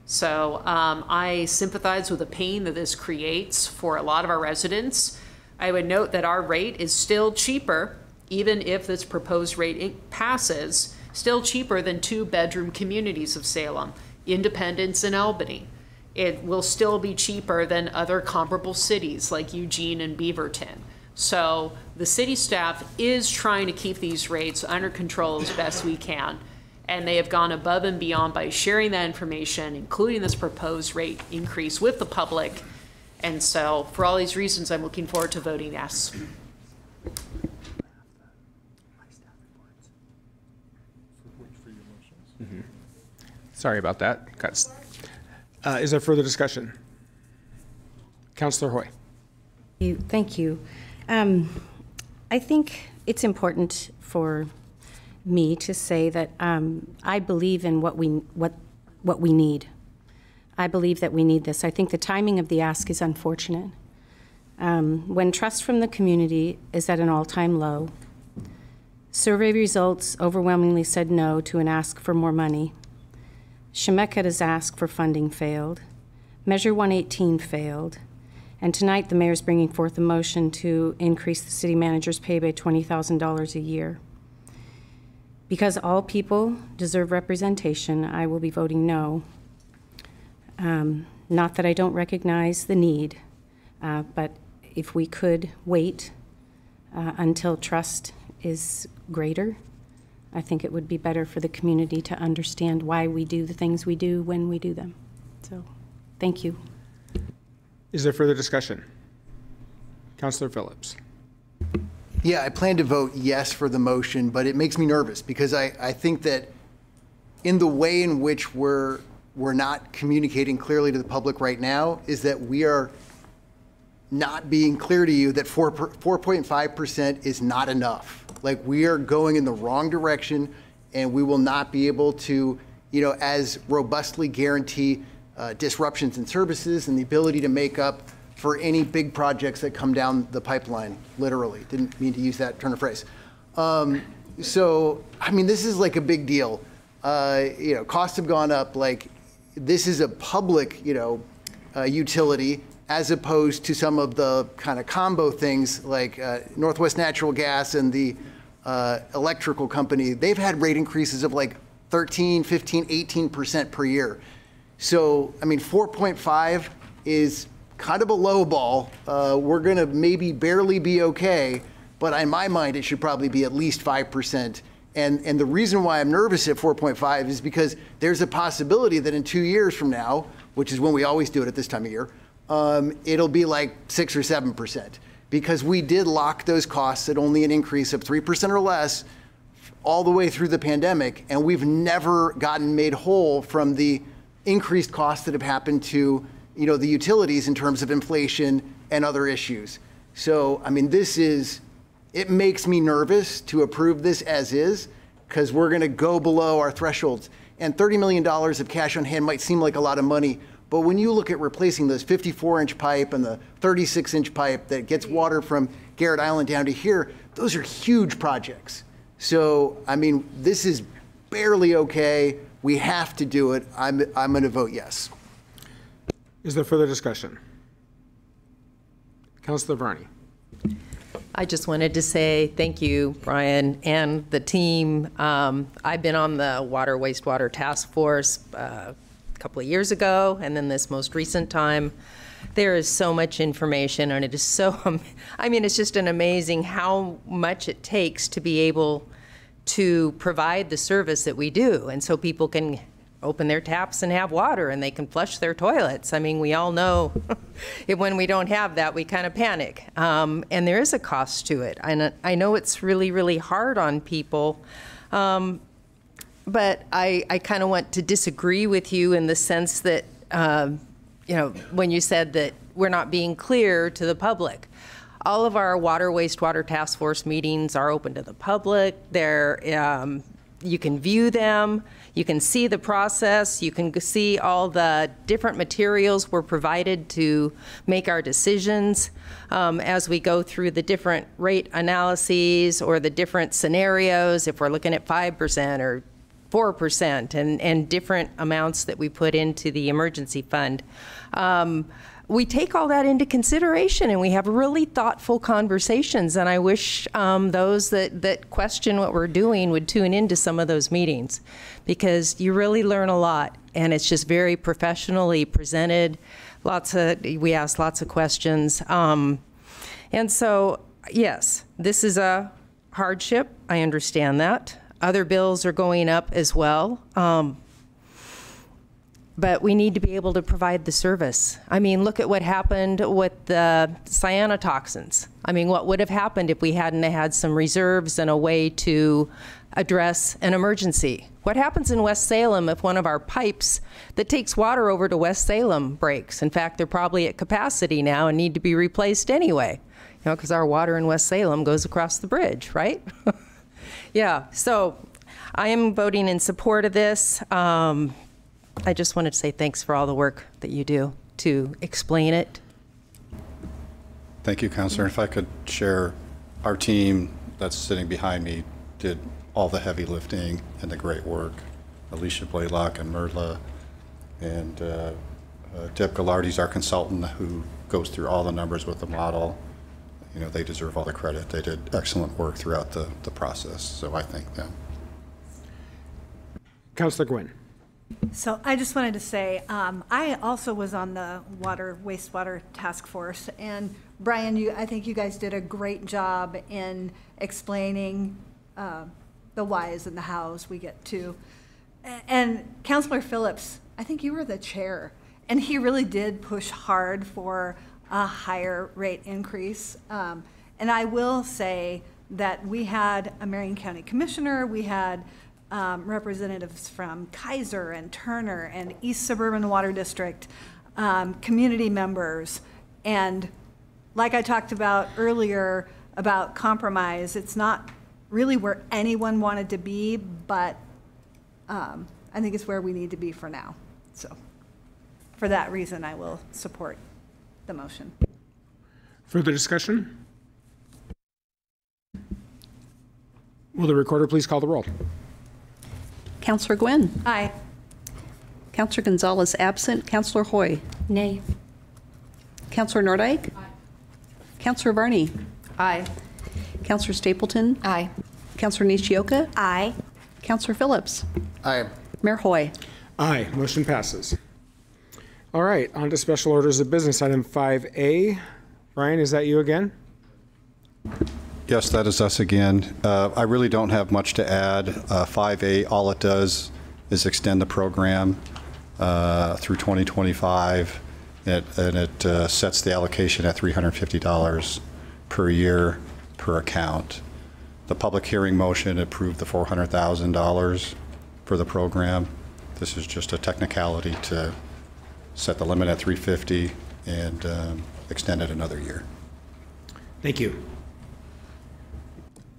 So I sympathize with the pain that this creates for a lot of our residents. I would note that our rate is still cheaper, even if this proposed rate passes, still cheaper than 2-bedroom communities of Salem, Independence and Albany. It will still be cheaper than other comparable cities like Eugene and Beaverton. So the city staff is trying to keep these rates under control as best we can. And they have gone above and beyond by sharing that information, including this proposed rate increase with the public. And so for all these reasons, I'm looking forward to voting yes. Sorry about that. Is there further discussion? Councillor Hoy. Thank you. I think it's important for me to say that I believe in what we need. I believe that we need this. I think the timing of the ask is unfortunate. When trust from the community is at an all-time low, survey results overwhelmingly said no to an ask for more money. Shemeketa's ask for funding failed. Measure 118 failed. And tonight the mayor's bringing forth a motion to increase the city manager's pay by $20,000 a year. Because all people deserve representation, I will be voting no. Not that I don't recognize the need, but if we could wait until trust is greater, I think it would be better for the community to understand why we do the things we do when we do them. So, thank you. Is there further discussion? Councillor Phillips. Yeah, I plan to vote yes for the motion, but it makes me nervous because I think that in the way in which we're not communicating clearly to the public right now is that we are not being clear to you that 4.5% is not enough. Like, we are going in the wrong direction, and we will not be able to, as robustly guarantee disruptions in services and the ability to make up for any big projects that come down the pipeline, literally. Didn't mean to use that turn of phrase. So, I mean, this is like a big deal. Costs have gone up. Like, this is a public, utility, as opposed to some of the kind of combo things like Northwest Natural Gas and the electrical company. They've had rate increases of like 13, 15, 18% per year. So, I mean, 4.5 is kind of a low ball. We're going to maybe barely be okay, but in my mind, it should probably be at least 5%. And the reason why I'm nervous at 4.5 is because there's a possibility that in 2 years from now, which is when we always do it at this time of year, it'll be like 6 or 7%. Because we did lock those costs at only an increase of 3% or less all the way through the pandemic, and we've never gotten made whole from the increased costs that have happened to the utilities in terms of inflation and other issues. So, I mean, it makes me nervous to approve this as is, because we're going to go below our thresholds. And $30 million of cash on hand might seem like a lot of money, but when you look at replacing this 54-inch pipe and the 36-inch pipe that gets water from Garrett Island down to here, those are huge projects. So, I mean, this is barely okay. We have to do it. I'm going to vote yes. Is there further discussion? Councilor Varney. I just wanted to say thank you, Brian, and the team. I've been on the Water Wastewater Task Force a couple of years ago, and then this most recent time. There is so much information, and it is so, I mean, it's just an amazing how much it takes to be able to provide the service that we do, and so people can open their taps and have water, and they can flush their toilets. I mean, we all know when we don't have that, we kind of panic. And there is a cost to it. And I know it's really, really hard on people. But I kind of want to disagree with you in the sense that, you know, when you said that we're not being clear to the public. All of our Water Wastewater Task Force meetings are open to the public. They're, you can view them. You can see the process. You can see all the different materials we're provided to make our decisions as we go through the different rate analyses or the different scenarios, if we're looking at 5% or 4% and different amounts that we put into the emergency fund. We take all that into consideration, and we have really thoughtful conversations, and I wish those that question what we're doing would tune into some of those meetings, because you really learn a lot, and it's just very professionally presented. We ask lots of questions. And so, yes, this is a hardship. I understand that. Other bills are going up as well. But we need to be able to provide the service. I mean, look at what happened with the cyanotoxins. I mean, what would have happened if we hadn't had some reserves and a way to address an emergency? What happens in West Salem if one of our pipes that takes water over to West Salem breaks? In fact, they're probably at capacity now and need to be replaced anyway, you know, because our water in West Salem goes across the bridge, right? Yeah, so I am voting in support of this. I just wanted to say thanks for all the work that you do to explain it. Thank you, Councilor. If I could share, our team that's sitting behind me did all the heavy lifting and the great work. Alicia Blaylock and Myrla, and Deb Gallardi's our consultant who goes through all the numbers with the model. You know, they deserve all the credit. They did excellent work throughout the process, so I thank them. Councilor Gwynn. So I just wanted to say, I also was on the Water Wastewater Task Force, and Brian, I think you guys did a great job in explaining the whys and the hows we get to. And Councilor Phillips, I think you were the chair, and he really did push hard for a higher rate increase. And I will say that we had a Marion County Commissioner, we had representatives from Kaiser and Turner and East Suburban Water District, community members, and like I talked about earlier about compromise, it's not really where anyone wanted to be, but I think it's where we need to be for now. So for that reason, I will support the motion. Further discussion? Will the recorder please call the roll? Councillor Gwynn. Aye. Councillor Gonzalez absent. Councillor Hoy. Nay. Councillor Nordyke. Aye. Councillor Varney. Aye. Councillor Stapleton. Aye. Councillor Nishioka. Aye. Councillor Phillips. Aye. Mayor Hoy. Aye. Motion passes. All right, on to special orders of business. Item 5A. Brian, is that you again? Yes, that is us again. I really don't have much to add. 5A, all it does is extend the program through 2025, and it sets the allocation at $350 per year per account. The public hearing motion approved the $400,000 for the program. This is just a technicality to set the limit at $350 and extend it another year. Thank you.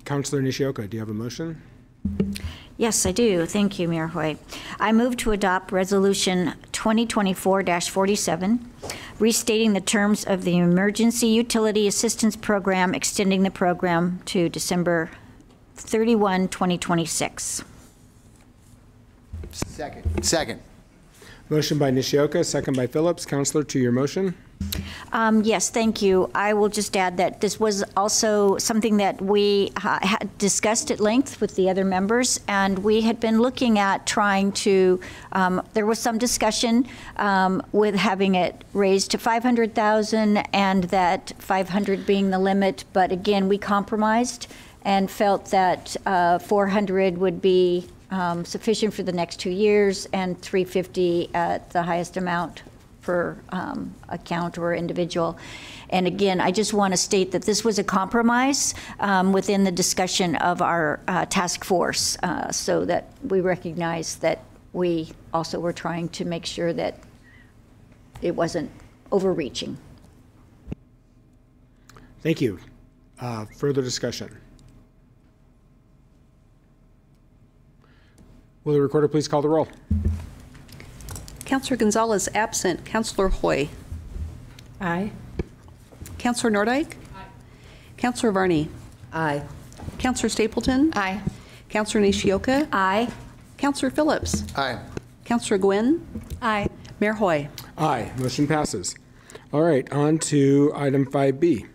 Councillor Nishioka, do you have a motion? Yes, I do. Thank you, Mayor Hoy. I move to adopt Resolution 2024-47, restating the terms of the Emergency Utility Assistance Program, extending the program to December 31, 2026. Second. Motion by Nishioka, second by Phillips. Counselor, to your motion. Yes, thank you. I will just add that this was also something that we had discussed at length with the other members, and we had been looking at trying to, there was some discussion with having it raised to 500,000 and that 500 being the limit, but again, we compromised and felt that 400 would be sufficient for the next 2 years and 350 at the highest amount per account or individual. And again, I just want to state that this was a compromise within the discussion of our task force, so that we recognize that we also were trying to make sure that it wasn't overreaching. Thank you. Further discussion? Will the recorder please call the roll? Councillor Gonzalez absent. Councillor Hoy. Aye. Councillor Nordyke. Aye. Councillor Varney. Aye. Councillor Stapleton. Aye. Councillor Nishioka. Aye. Councillor Phillips. Aye. Councillor Gwynn. Aye. Mayor Hoy. Aye. Motion passes. All right, on to item 5B.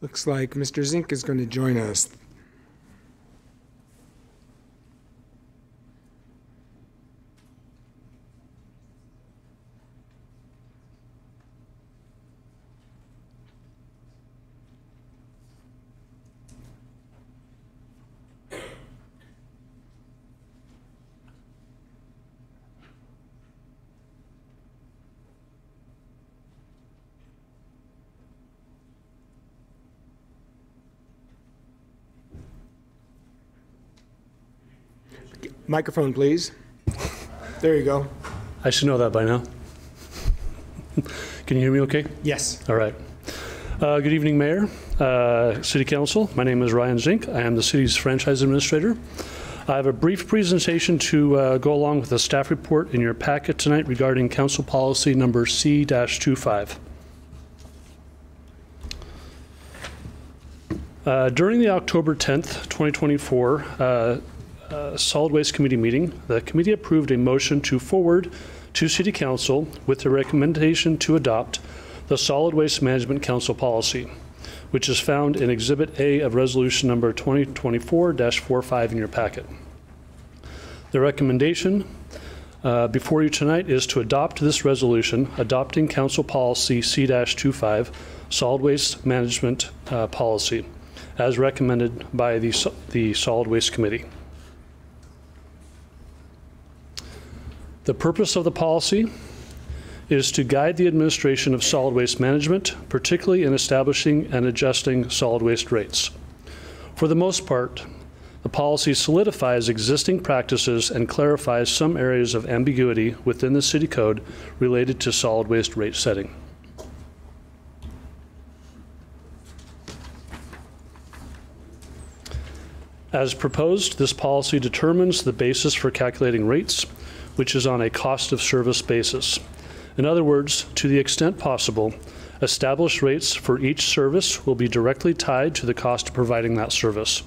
Looks like Mr. Zink is going to join us. Microphone, please. There you go. I should know that by now. Can you hear me okay? Yes. All right. Good evening, Mayor, City Council. My name is Ryan Zink. I am the city's franchise administrator. I have a brief presentation to go along with the staff report in your packet tonight regarding council policy number C-25. During the October 10th, 2024 Solid Waste Committee meeting, the committee approved a motion to forward to City Council with the recommendation to adopt the Solid Waste Management Council policy, which is found in Exhibit A of Resolution number 2024-45 in your packet. The recommendation before you tonight is to adopt this resolution, adopting Council Policy C-25, Solid Waste Management Policy, as recommended by the Solid Waste Committee. The purpose of the policy is to guide the administration of solid waste management, particularly in establishing and adjusting solid waste rates. For the most part, the policy solidifies existing practices and clarifies some areas of ambiguity within the city code related to solid waste rate setting. As proposed, this policy determines the basis for calculating rates, which is on a cost of service basis. In other words, to the extent possible, established rates for each service will be directly tied to the cost of providing that service.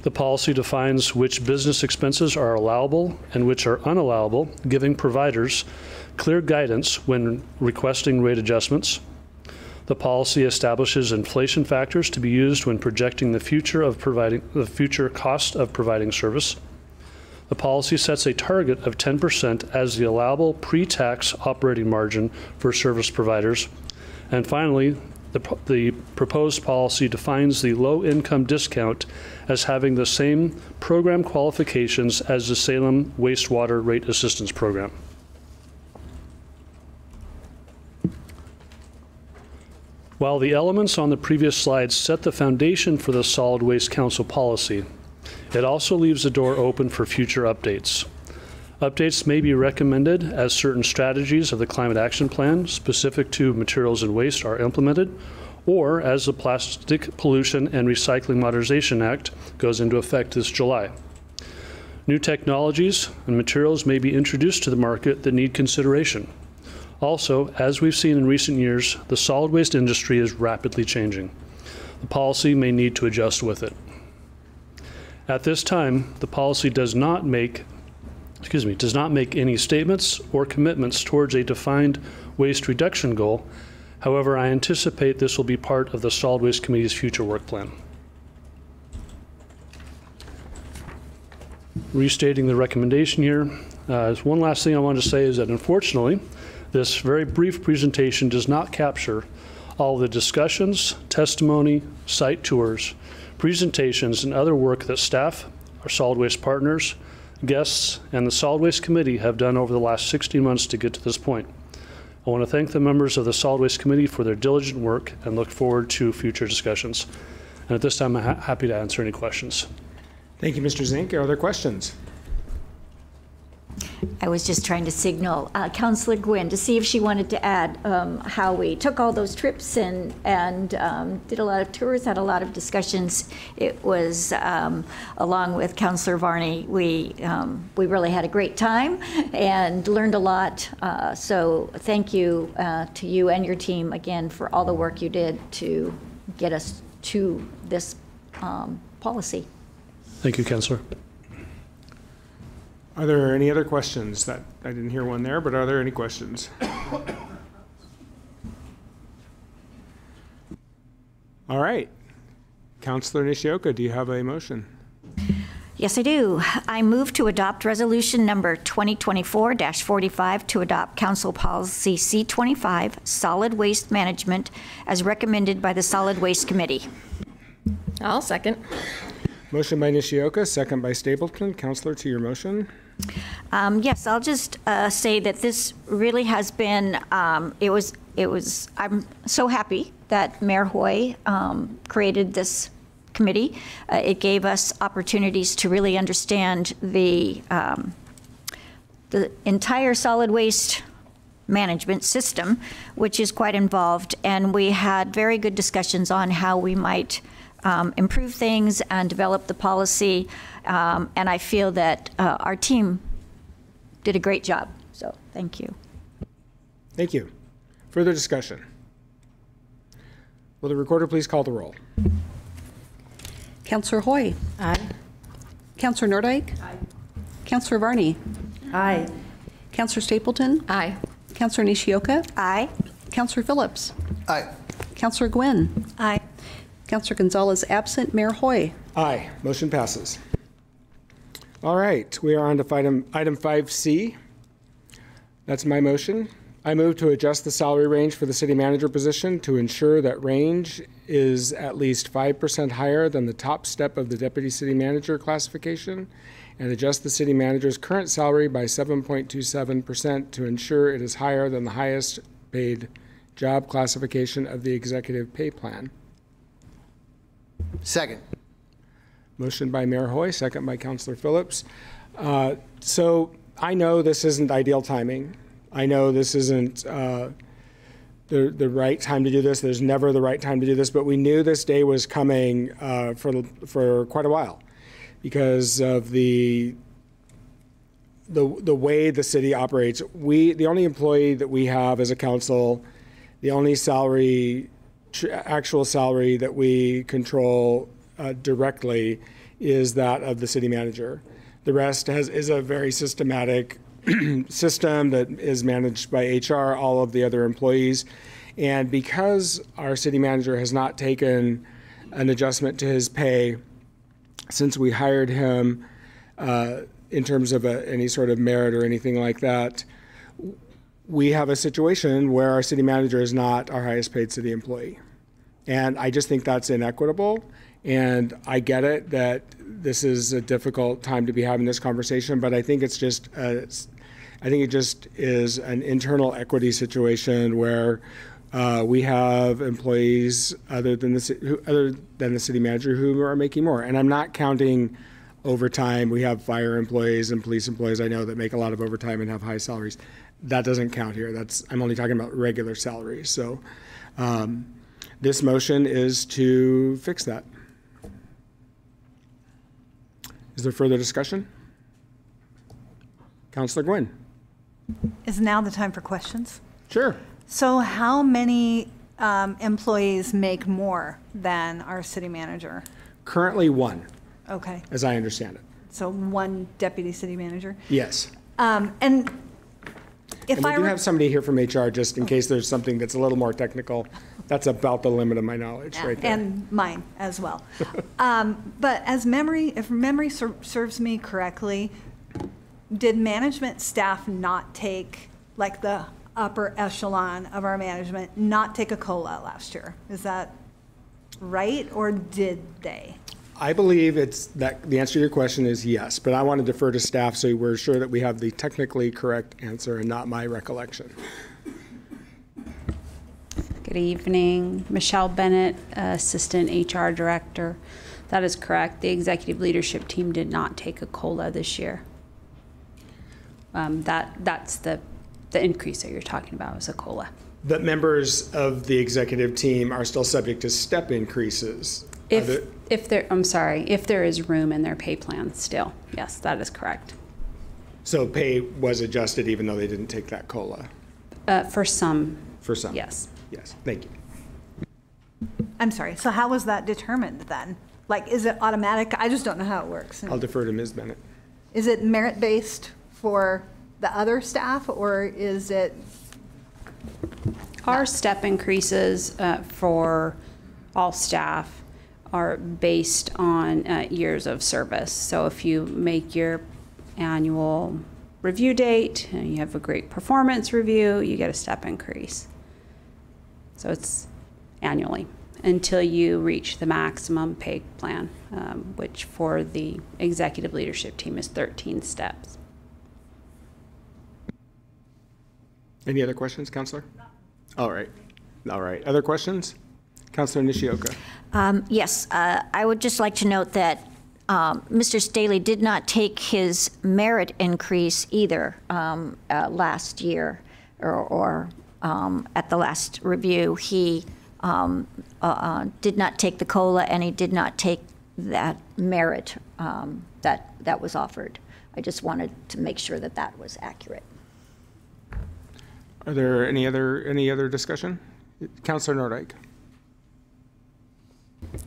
The policy defines which business expenses are allowable and which are unallowable, giving providers clear guidance when requesting rate adjustments. The policy establishes inflation factors to be used when projecting the future cost of providing service. The policy sets a target of 10% as the allowable pre-tax operating margin for service providers. And finally, the proposed policy defines the low-income discount as having the same program qualifications as the Salem Wastewater Rate Assistance Program. While the elements on the previous slides set the foundation for the Solid Waste Council policy, it also leaves the door open for future updates. Updates may be recommended as certain strategies of the Climate Action Plan specific to materials and waste are implemented, or as the Plastic Pollution and Recycling Modernization Act goes into effect this July. New technologies and materials may be introduced to the market that need consideration. Also, as we've seen in recent years, the solid waste industry is rapidly changing. The policy may need to adjust with it. At this time, the policy does not make any statements or commitments towards a defined waste reduction goal. However, I anticipate this will be part of the Solid Waste Committee's future work plan. Restating the recommendation here, one last thing I want to say is that unfortunately, this very brief presentation does not capture all of the discussions, testimony, site tours, presentations, and other work that staff, our solid waste partners, guests, and the Solid Waste Committee have done over the last 16 months to get to this point. I want to thank the members of the Solid Waste Committee for their diligent work and look forward to future discussions. And at this time, I'm happy to answer any questions. Thank you, Mr. Zink. Are there questions? I was just trying to signal Councillor Gwynn to see if she wanted to add how we took all those trips and did a lot of tours, had a lot of discussions. It was, along with Councillor Varney, we really had a great time and learned a lot. So thank you to you and your team again for all the work you did to get us to this policy. Thank you, Councillor. Are there any other questions? That I didn't hear one there, but are there any questions? All right. Councillor Nishioka, do you have a motion? Yes, I do. I move to adopt resolution number 2024-45 to adopt Council Policy C25, Solid Waste Management, as recommended by the Solid Waste Committee. I'll second. Motion by Nishioka, second by Stapleton. Councillor, to your motion. Yes, I'll just say that this really has been, I'm so happy that Mayor Hoy created this committee. It gave us opportunities to really understand the entire solid waste management system, which is quite involved, and we had very good discussions on how we might improve things and develop the policy, and I feel that our team did a great job, so thank you. Thank you. Further discussion? Will the recorder please call the roll? Councillor Hoy. Aye. Councillor Nordijk. Aye. Councillor Varney. Aye. Councillor Stapleton. Aye. Councillor Nishioka. Aye. Councillor Phillips. Aye. Councillor Gwynn. Aye. Councillor Gonzalez absent. Mayor Hoy. Aye. Motion passes. All right. We are on to item 5C. That's my motion. I move to adjust the salary range for the city manager position to ensure that range is at least 5% higher than the top step of the deputy city manager classification, and adjust the city manager's current salary by 7.27% to ensure it is higher than the highest paid job classification of the executive pay plan. Second. Motion by Mayor Hoy, second by Councillor Phillips. So I know this isn't ideal timing. I know this isn't the right time to do this. There's never the right time to do this, but we knew this day was coming for quite a while because of the way the city operates. The only employee that we have as a council, the only salary, actual salary that we control directly is that of the city manager. The rest is a very systematic system that is managed by HR, all of the other employees. And because our city manager has not taken an adjustment to his pay since we hired him in terms of any sort of merit or anything like that, we have a situation where our city manager is not our highest paid city employee. And I just think that's inequitable. And I get it that this is a difficult time to be having this conversation, but I think it's just I think it just is an internal equity situation where we have employees other than the city manager who are making more. And I'm not counting overtime. We have fire employees and police employees I know that make a lot of overtime and have high salaries. That doesn't count here. I'm only talking about regular salaries. So This motion is to fix that. Is there further discussion? Councillor Gwynn. Is now the time for questions? Sure. So how many employees make more than our city manager? Currently one, Okay, as I understand it. so one deputy city manager. Yes. And if And we I do were, have somebody here from HR just in case there's something that's a little more technical. That's about the limit of my knowledge right there. and mine as well. But if memory serves me correctly, did management staff not take, like the upper echelon of our management, not take a COLA last year? Is that right, or did they? I believe it's that the answer to your question is yes, but I want to defer to staff so we're sure that we have the technically correct answer and not my recollection. Good evening. Michelle Bennett, Assistant HR Director. That is correct. The executive leadership team did not take a COLA this year. That's the increase that you're talking about is a COLA. But members of the executive team are still subject to step increases. If there is room in their pay plan still. Yes, that is correct. So pay was adjusted even though they didn't take that COLA? For some. For some? Yes. Yes, thank you. I'm sorry, so how was that determined then? Like, is it automatic? I just don't know how it works. I'll defer to Ms. Bennett. Is it merit-based for the other staff, or is it? Our step increases for all staff are based on years of service. So if you make your annual review date and you have a great performance review, you get a step increase. So it's annually until you reach the maximum pay plan, which for the executive leadership team is 13 steps. Any other questions, Councillor? All right. All right. Other questions? Councillor Nishioka. Yes, I would just like to note that Mr. Staley did not take his merit increase either last year or at the last review. He did not take the COLA, and he did not take that merit that was offered. I just wanted to make sure that that was accurate. Are there any other discussion? Councillor Nordyke.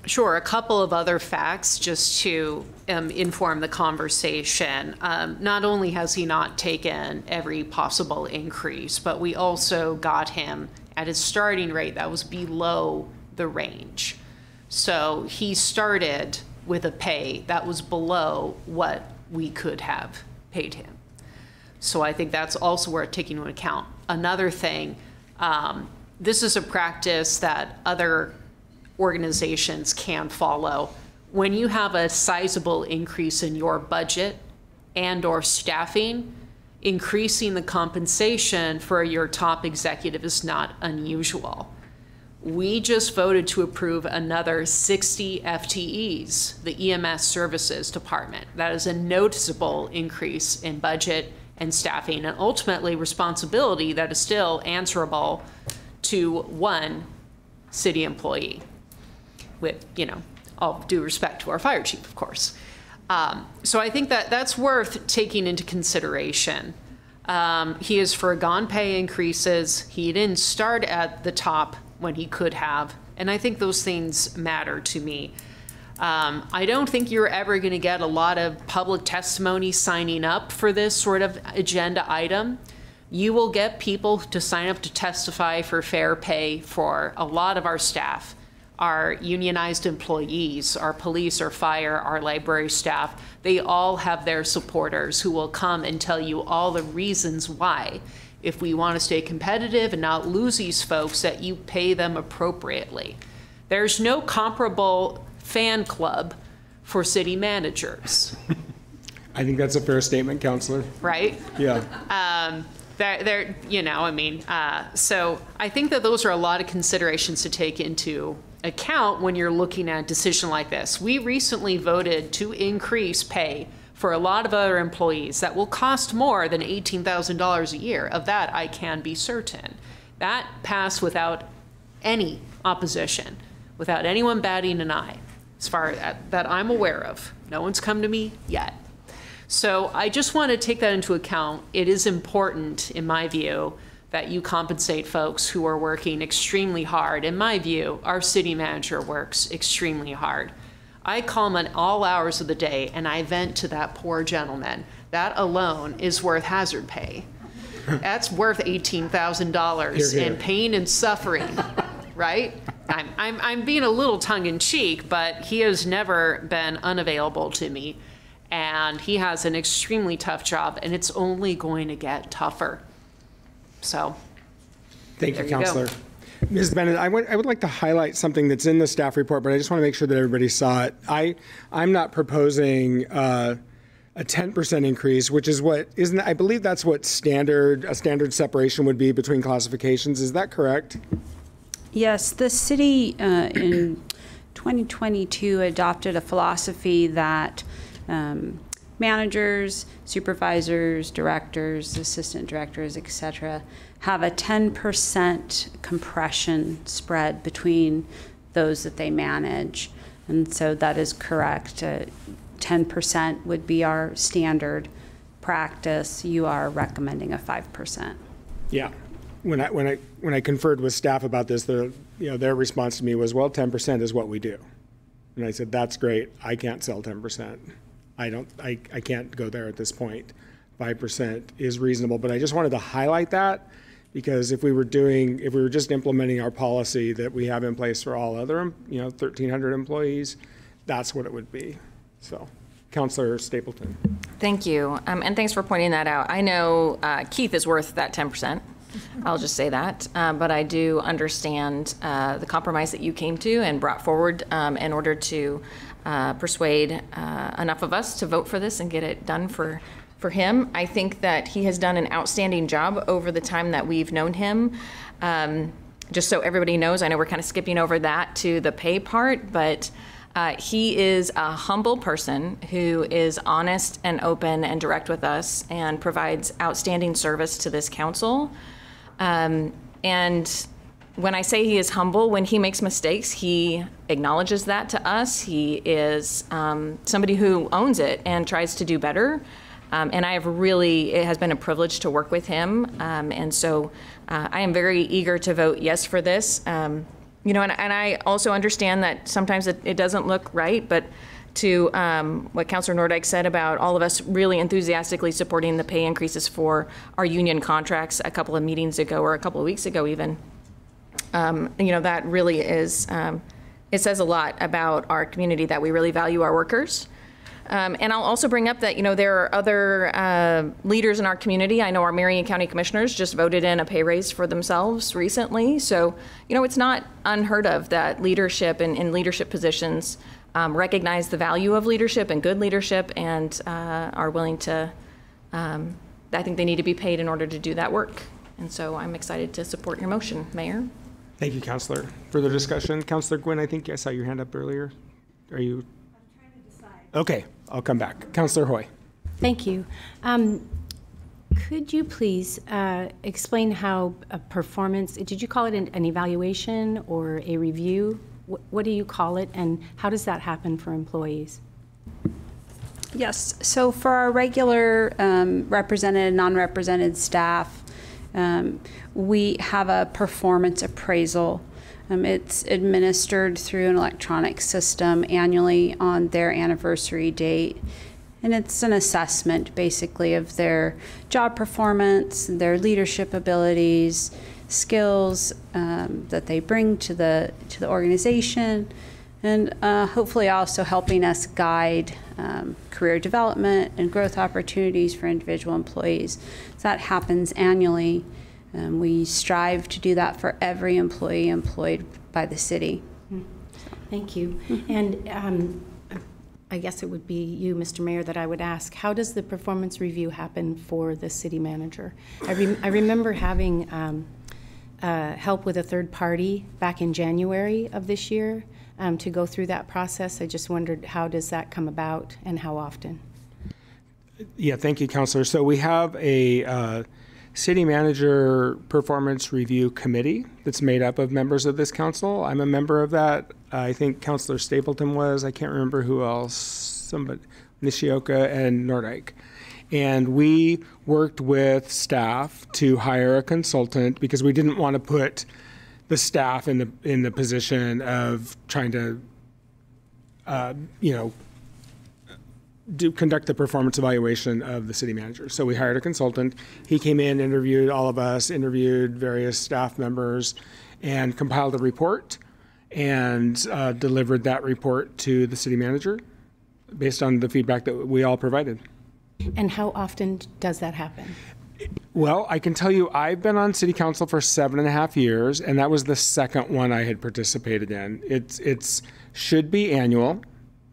Sure, a couple of other facts just to inform the conversation. Not only has he not taken every possible increase, but we also got him at his starting rate that was below the range. So he started with a pay that was below what we could have paid him. So I think that's also worth taking into account. Another thing, this is a practice that other organizations can follow. When you have a sizable increase in your budget and or staffing, increasing the compensation for your top executive is not unusual. We just voted to approve another 60 FTEs, the EMS services department. That is a noticeable increase in budget and staffing, and ultimately responsibility that is still answerable to one city employee, with, all due respect to our fire chief, of course. So I think that that's worth taking into consideration. He has foregone pay increases. He didn't start at the top when he could have, and I think those things matter to me. I don't think you're ever going to get a lot of public testimony signing up for this sort of agenda item. You will get people to sign up to testify for fair pay for a lot of our staff, our unionized employees, our police, our fire, our library staff. They all have their supporters who will come and tell you all the reasons why, if we want to stay competitive and not lose these folks, that you pay them appropriately. There's no comparable fan club for city managers. I think that's a fair statement, Councillor. Right? Yeah. So I think that those are a lot of considerations to take into account when you're looking at a decision like this. We recently voted to increase pay for a lot of other employees that will cost more than $18,000 a year. Of that, I can be certain. That passed without any opposition without anyone batting an eye, as far as that I'm aware of. No one's come to me yet. So I just want to take that into account. It is important, in my view, that you compensate folks who are working extremely hard. In my view, our city manager works extremely hard. I call him at all hours of the day and I vent to that poor gentleman. That alone is worth hazard pay. That's worth $18,000 in pain and suffering, right? I'm being a little tongue-in-cheek, but he has never been unavailable to me, and he has an extremely tough job, and it's only going to get tougher. So, thank you, Councilor. Ms. Bennett, I would like to highlight something that's in the staff report, but I just want to make sure that everybody saw it. I'm not proposing a 10% increase, which is what isn't. I believe that's what a standard separation would be between classifications. Is that correct? Yes, the city in 2022 adopted a philosophy that managers, supervisors, directors, assistant directors, etc., have a 10% compression spread between those that they manage. And so that is correct. 10% would be our standard practice. You are recommending a 5%. Yeah. When I conferred with staff about this, their response to me was, well, 10% is what we do. And I said, that's great. I can't sell 10%. I can't go there at this point. 5% is reasonable, but I just wanted to highlight that, because if we were just implementing our policy that we have in place for all other, 1,300 employees, that's what it would be. So, Councilor Stapleton. Thank you, and thanks for pointing that out. I know Keith is worth that 10%. I'll just say that, but I do understand the compromise that you came to and brought forward in order to persuade enough of us to vote for this and get it done for him. I think that he has done an outstanding job over the time that we've known him. Just so everybody knows, I know we're kind of skipping over that to the pay part, but he is a humble person who is honest and open and direct with us and provides outstanding service to this council. And when I say he is humble, when he makes mistakes, he acknowledges that to us. He is somebody who owns it and tries to do better. And it has been a privilege to work with him. And so I am very eager to vote yes for this. And I also understand that sometimes it doesn't look right, but to what Councilor Nordyke said about all of us really enthusiastically supporting the pay increases for our union contracts a couple of meetings ago, or a couple of weeks ago even, that really is, it says a lot about our community, that we really value our workers. And I'll also bring up that, there are other leaders in our community. I know our Marion County Commissioners just voted in a pay raise for themselves recently. So, it's not unheard of that leadership and in leadership positions recognize the value of leadership and good leadership, and are willing to, I think they need to be paid in order to do that work. And so I'm excited to support your motion, Mayor. Thank you, Councilor. Further discussion? Councilor Gwynn, I think I saw your hand up earlier. Are you? I'm trying to decide. Okay, I'll come back. Councilor Hoy. Thank you. Could you please explain how a performance, did you call it an evaluation or a review? What do you call it, and how does that happen for employees? Yes, so for our regular represented and non-represented staff, we have a performance appraisal. It's administered through an electronic system annually on their anniversary date. And it's an assessment basically of their job performance, their leadership abilities, skills that they bring to the organization, and hopefully also helping us guide career development and growth opportunities for individual employees. So that happens annually. We strive to do that for every employee employed by the city. Thank you. And I guess it would be you, Mr. Mayor, that I would ask, how does the performance review happen for the city manager? I remember having help with a third party back in January of this year to go through that process. I just wondered, how does that come about and how often? Yeah, thank you, Councilor. So we have a city manager performance review committee that's made up of members of this council. I'm a member of that. I think Councilor Stapleton was. I can't remember who else. Somebody, Nishioka and Nordyke. And we worked with staff to hire a consultant because we didn't want to put the staff in the position of trying to, conduct the performance evaluation of the city manager. So we hired a consultant. He came in, interviewed all of us, interviewed various staff members, and compiled a report and delivered that report to the city manager based on the feedback that we all provided. And how often does that happen? Well, I can tell you I've been on city council for 7.5 years, and that was the second one I had participated in. It's should be annual,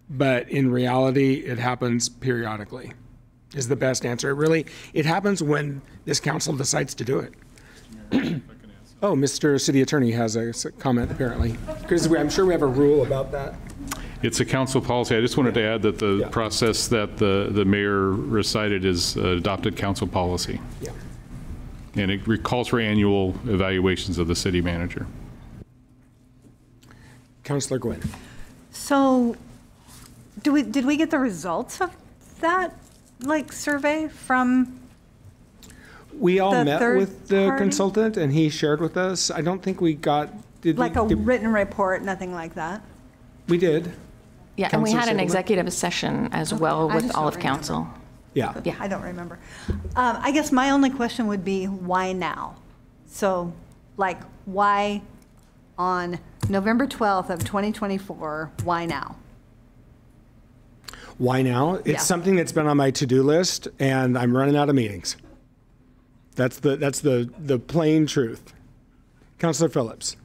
but in reality, it happens periodically, is the best answer. It happens when this council decides to do it. Oh, Mr. City Attorney has a comment, apparently, because I'm sure we have a rule about that. It's a council policy. I just wanted to add that the process that the mayor recited is adopted council policy. Yeah. And it calls for annual evaluations of the city manager. Councilor Gwynn. So, did we get the results of that, survey from? We all met with the consultant, and he shared with us. I don't think we got written report, nothing like that. We did. Yeah, and we had an executive session as well with all of council. Yeah. I don't remember. I guess my only question would be, why now? So, why on November 12th of 2024, why now? Why now? It's something that's been on my to-do list, and I'm running out of meetings. That's the plain truth. Councilor Phillips.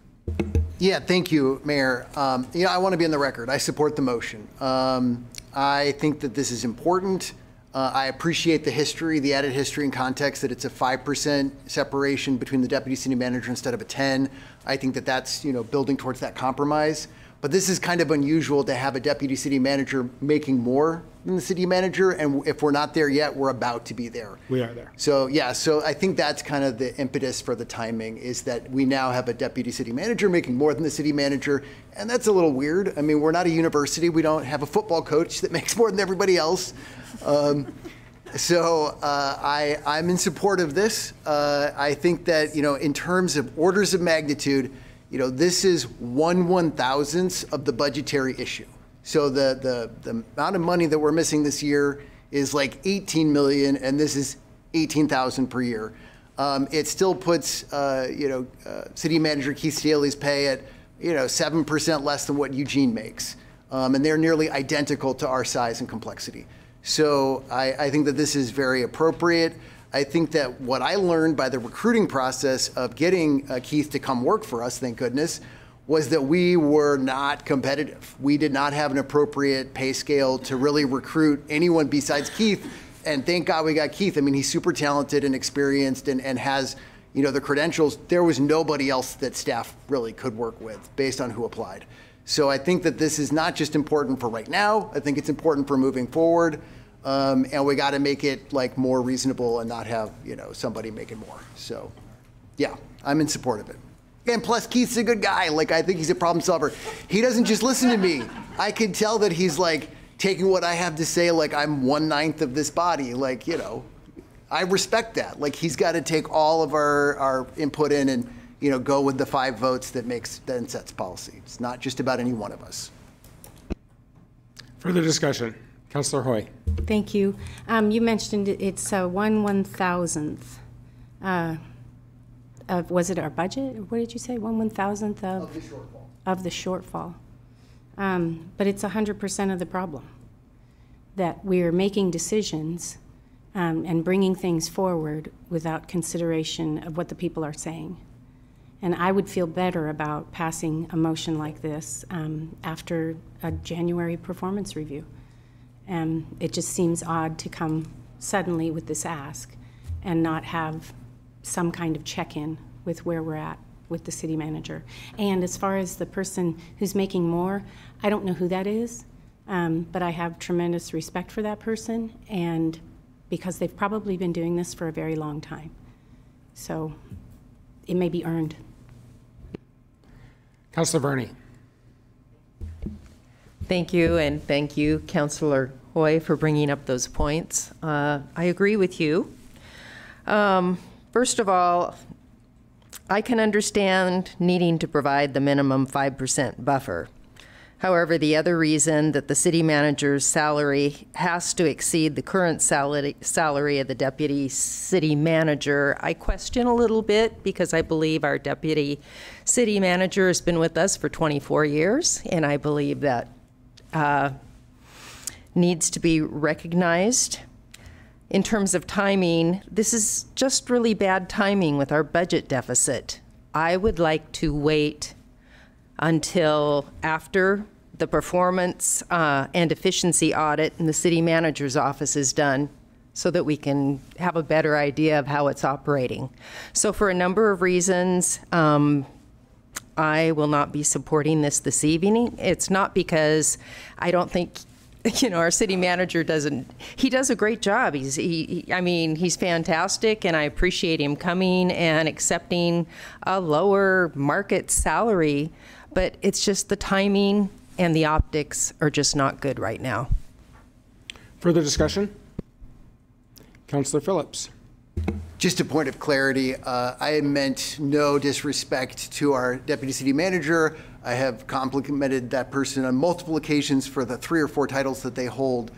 Yeah, thank you, Mayor. I want to be on the record. I support the motion. I think that this is important. I appreciate the history, the added history and context that it's a 5% separation between the deputy city manager instead of a 10. I think that that's, building towards that compromise. But this is kind of unusual to have a deputy city manager making more than the city manager. And if we're not there yet, we're about to be there. We are there. So, so I think that's kind of the impetus for the timing, is that we now have a deputy city manager making more than the city manager. And that's a little weird. I mean, we're not a university. We don't have a football coach that makes more than everybody else. I'm in support of this. I think that, in terms of orders of magnitude, this is 1/1000th of the budgetary issue. So the amount of money that we're missing this year is like 18 million, and this is 18,000 per year. It still puts, City Manager Keith Staley's pay at, 7% less than what Eugene makes. And they're nearly identical to our size and complexity. So I think that this is very appropriate. I think that what I learned by the recruiting process of getting Keith to come work for us, thank goodness, was that we were not competitive. We did not have an appropriate pay scale to really recruit anyone besides Keith. And thank God we got Keith. I mean, he's super talented and experienced and has, the credentials. There was nobody else that staff really could work with based on who applied. So I think that this is not just important for right now. I think it's important for moving forward. And we got to make it more reasonable and not have, somebody making more. So, yeah, I'm in support of it. And plus, Keith's a good guy. I think he's a problem solver. He doesn't just listen to me. I can tell that he's taking what I have to say I'm 1/9 of this body. I respect that. He's got to take all of our input in and, go with the 5 votes that then sets policy. It's not just about any one of us. Further discussion. Councilor Hoy. Thank you. You mentioned it's 1/1000th of, was it our budget? What did you say? 1/1000th of the shortfall. Of the shortfall. But it's 100% of the problem. That we're making decisions and bringing things forward without consideration of what the people are saying. And I would feel better about passing a motion like this after a January performance review. It just seems odd to come suddenly with this ask and not have some kind of check-in with where we're at with the city manager. And as far as the person who's making more, I don't know who that is, but I have tremendous respect for that person, and because they've probably been doing this for a very long time. So it may be earned. Councilor Verney. Thank you, and thank you, Councilor Hoy, for bringing up those points. I agree with you. First of all, I can understand needing to provide the minimum 5% buffer. However, the other reason that the city manager's salary has to exceed the current salary of the deputy city manager, I question a little bit, because I believe our deputy city manager has been with us for 24 years, and I believe that needs to be recognized. In terms of timing, this is just really bad timing with our budget deficit. I would like to wait until after the performance and efficiency audit in the city manager's office is done, so that we can have a better idea of how it's operating. So for a number of reasons, I will not be supporting this evening. It's not because I don't think, you know, our city manager he does a great job. I mean, he's fantastic, and I appreciate him coming and accepting a lower market salary, but it's just the timing and the optics are just not good right now. Further discussion? Councilor Phillips. Just a point of clarity, I meant no disrespect to our deputy city manager. I have complimented that person on multiple occasions for the 3 or 4 titles that they hold,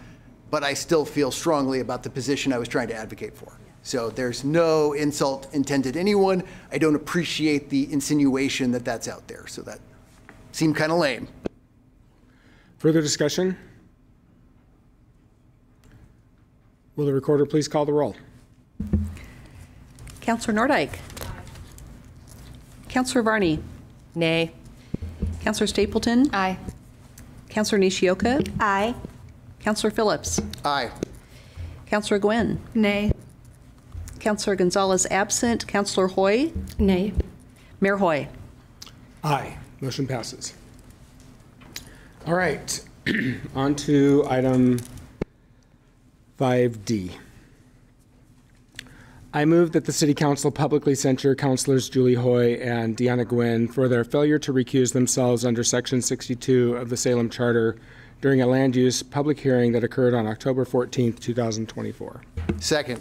but I still feel strongly about the position I was trying to advocate for. So there's no insult intended to anyone. I don't appreciate the insinuation that that's out there, so that seemed kind of lame. Further discussion? Will the recorder please call the roll? Councilor Nordyke. Councilor Varney. Nay. Councilor Stapleton. Aye. Councilor Nishioka. Aye. Councilor Phillips. Aye. Councilor Gwynn. Nay. Councilor Gonzalez absent. Councilor Hoy. Nay. Mayor Hoy. Aye. Motion passes. All right. On to item 5D. I move that the City Council publicly censure Councilors Julie Hoy and Deanna Gwynn for their failure to recuse themselves under Section 62 of the Salem Charter during a land use public hearing that occurred on October 14th, 2024. Second.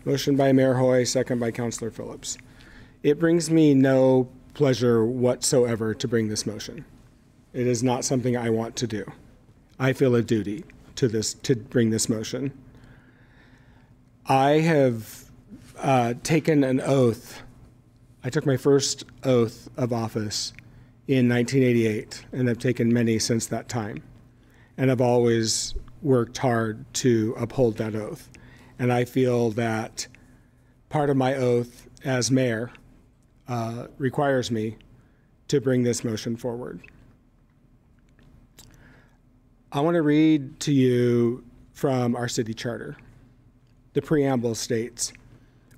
Motion by Mayor Hoy, second by Councilor Phillips. It brings me no pleasure whatsoever to bring this motion. It is not something I want to do. I feel a duty to bring this motion. I have taken an oath. I took my first oath of office in 1988, and I've taken many since that time. And I've always worked hard to uphold that oath. And I feel that part of my oath as mayor requires me to bring this motion forward. I want to read to you from our city charter. The preamble states,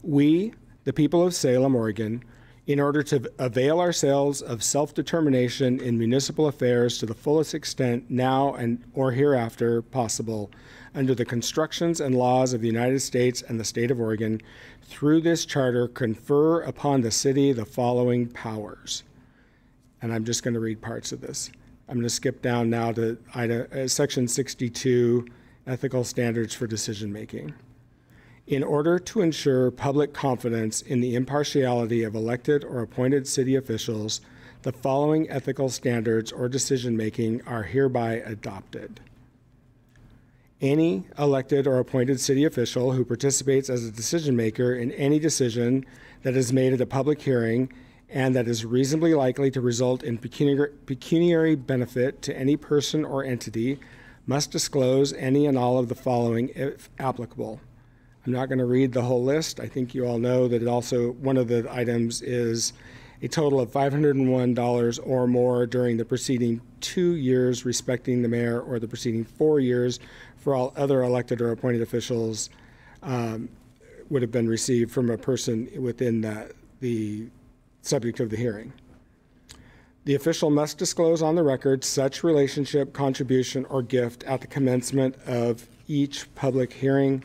"We, the people of Salem, Oregon, in order to avail ourselves of self-determination in municipal affairs to the fullest extent now and or hereafter possible under the constructions and laws of the United States and the state of Oregon, through this charter confer upon the city the following powers." And I'm just going to read parts of this. I'm going to skip down now to Section 62, Ethical Standards for Decision Making. In order to ensure public confidence in the impartiality of elected or appointed city officials, the following ethical standards or decision-making are hereby adopted. Any elected or appointed city official who participates as a decision-maker in any decision that is made at a public hearing and that is reasonably likely to result in pecuniary benefit to any person or entity must disclose any and all of the following if applicable. I'm not going to read the whole list. I think you all know that it also, one of the items is a total of $501 or more during the preceding 2 years respecting the mayor, or the preceding 4 years for all other elected or appointed officials would have been received from a person within the subject of the hearing. The official must disclose on the record such relationship, contribution, or gift at the commencement of each public hearing.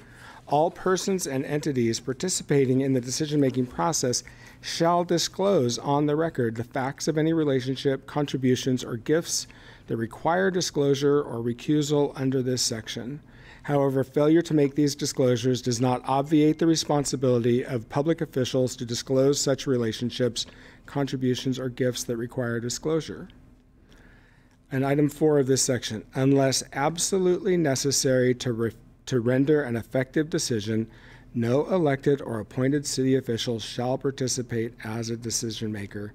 all persons and entities participating in the decision-making process shall disclose on the record the facts of any relationship, contributions, or gifts that require disclosure or recusal under this section. However, failure to make these disclosures does not obviate the responsibility of public officials to disclose such relationships, contributions, or gifts that require disclosure. And item 4 of this section, unless absolutely necessary to render an effective decision, no elected or appointed city official shall participate as a decision maker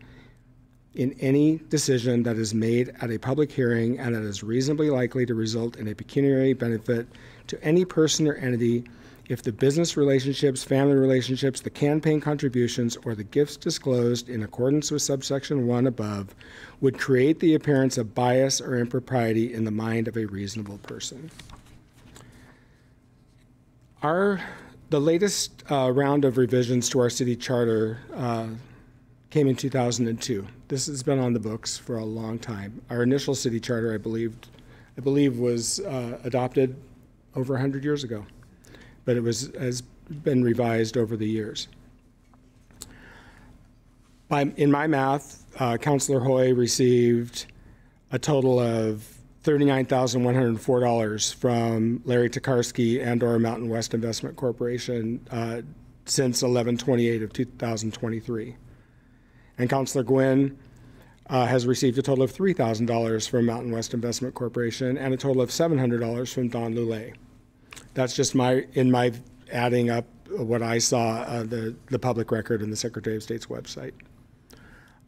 in any decision that is made at a public hearing and that is reasonably likely to result in a pecuniary benefit to any person or entity if the business relationships, family relationships, the campaign contributions, or the gifts disclosed in accordance with subsection 1 above would create the appearance of bias or impropriety in the mind of a reasonable person. The latest round of revisions to our city charter came in 2002. This has been on the books for a long time. Our initial city charter, I believe was adopted over 100 years ago, but has been revised over the years. In my math, Councilor Hoy received a total of $39,104 from Larry Tokarski and/or Mountain West Investment Corporation since 11/28 of 2023. And Councilor Gwynn has received a total of $3,000 from Mountain West Investment Corporation and a total of $700 from Don Lulay. That's just in my adding up what I saw the public record in the Secretary of State's website.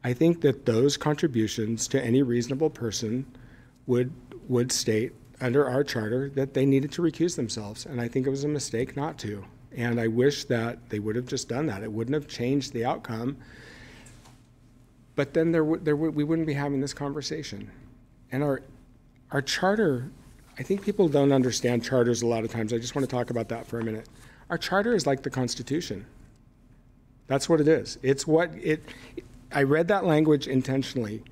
I think that those contributions to any reasonable person would state under our charter that they needed to recuse themselves, and I think it was a mistake not to. And I wish that they would have just done that. It wouldn't have changed the outcome. But then we wouldn't be having this conversation. And our charter, I think people don't understand charters a lot of times. I just want to talk about that for a minute. Our charter is like the Constitution. That's what it is. I read that language intentionally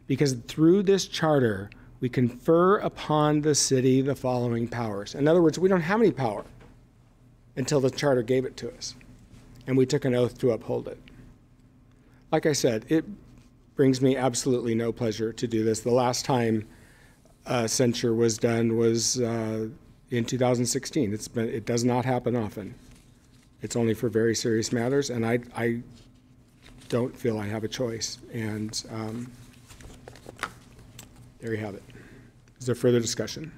because through this charter, we confer upon the city the following powers. In other words, we don't have any power until the charter gave it to us, and we took an oath to uphold it. Like I said, it brings me absolutely no pleasure to do this. The last time censure was done was in 2016. It does not happen often. It's only for very serious matters, and I don't feel I have a choice. And there you have it. Is there further discussion?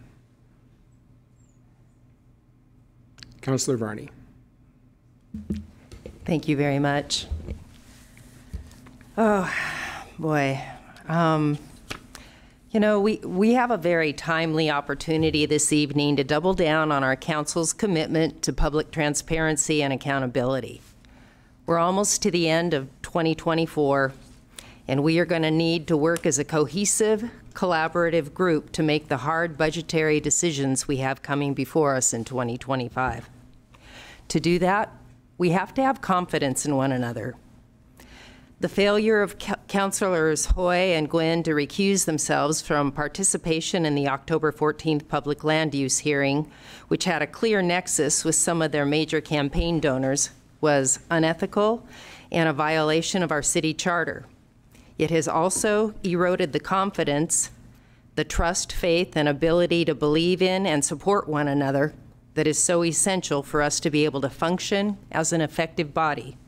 Councilor Varney. Thank you very much. Oh, boy. You know, we have a very timely opportunity this evening to double down on our council's commitment to public transparency and accountability. We're almost to the end of 2024, and we are going to need to work as a cohesive, collaborative group to make the hard budgetary decisions we have coming before us in 2025. To do that, we have to have confidence in one another. The failure of Councilors Hoy and Gwynn to recuse themselves from participation in the October 14th public land use hearing, which had a clear nexus with some of their major campaign donors, was unethical and a violation of our city charter. It has also eroded the confidence, the trust, faith, and ability to believe in and support one another that is so essential for us to be able to function as an effective body.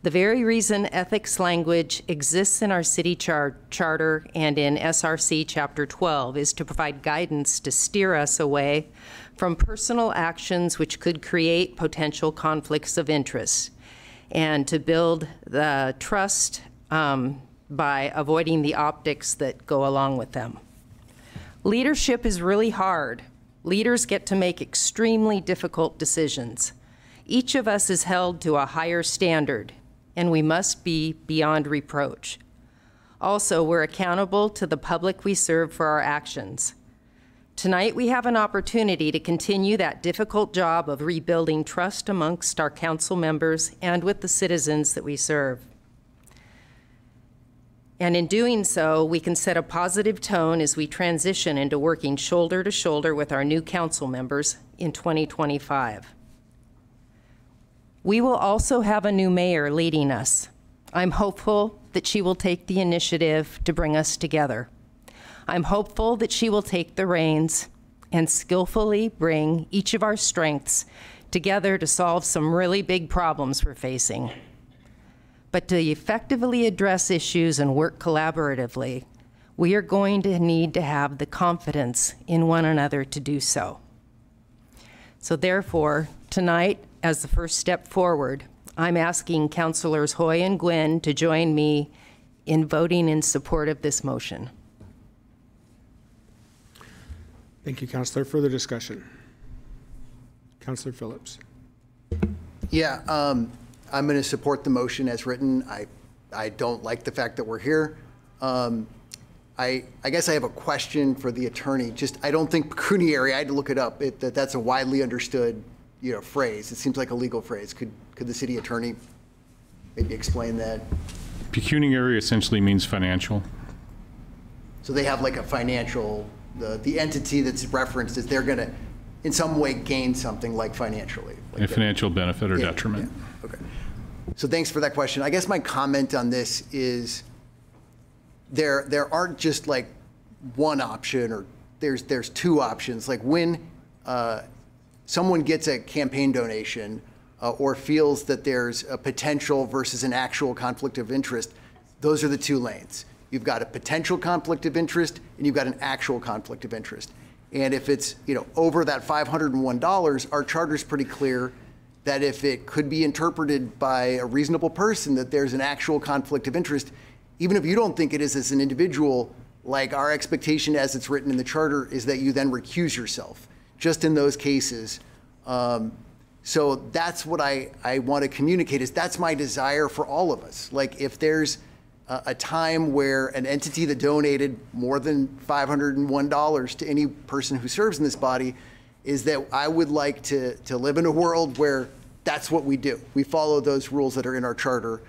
The very reason ethics language exists in our city charter and in SRC Chapter 12 is to provide guidance to steer us away from personal actions which could create potential conflicts of interest, and to build the trust by avoiding the optics that go along with them. Leadership is really hard. Leaders get to make extremely difficult decisions. Each of us is held to a higher standard, and we must be beyond reproach. Also, we're accountable to the public we serve for our actions. Tonight, we have an opportunity to continue that difficult job of rebuilding trust amongst our council members and with the citizens that we serve. And in doing so, we can set a positive tone as we transition into working shoulder to shoulder with our new council members in 2025. We will also have a new mayor leading us. I'm hopeful that she will take the initiative to bring us together. I'm hopeful that she will take the reins and skillfully bring each of our strengths together to solve some really big problems we're facing. But to effectively address issues and work collaboratively, we are going to need to have the confidence in one another to do so. So therefore, tonight, as the first step forward, I'm asking Councilors Hoy and Gwynn to join me in voting in support of this motion. Thank you, Councilor. Further discussion? Councilor Phillips. Yeah, I'm going to support the motion as written. I don't like the fact that we're here. I guess I have a question for the attorney. Just, I don't think pecuniary, I had to look it up, that's a widely understood, phrase. It seems like a legal phrase. Could the city attorney maybe explain that? Pecuniary essentially means financial. So they have like a financial, the entity that's referenced is they're going to, in some way, gain something like financially. Like a financial benefit or detriment. Yeah. Okay. So thanks for that question. I guess my comment on this is there aren't just like one option, or there's two options. Like when someone gets a campaign donation or feels that there's a potential versus an actual conflict of interest, those are the two lanes. You've got a potential conflict of interest and you've got an actual conflict of interest. And if it's over that $501, our charter's pretty clear that if it could be interpreted by a reasonable person that there's an actual conflict of interest, even if you don't think it is as an individual, like our expectation as it's written in the charter is that you then recuse yourself, just in those cases. So that's what I want to communicate, is that's my desire for all of us. Like if there's a time where an entity that donated more than $501 to any person who serves in this body, is that I would like to live in a world where that's what we do. We follow those rules that are in our charter.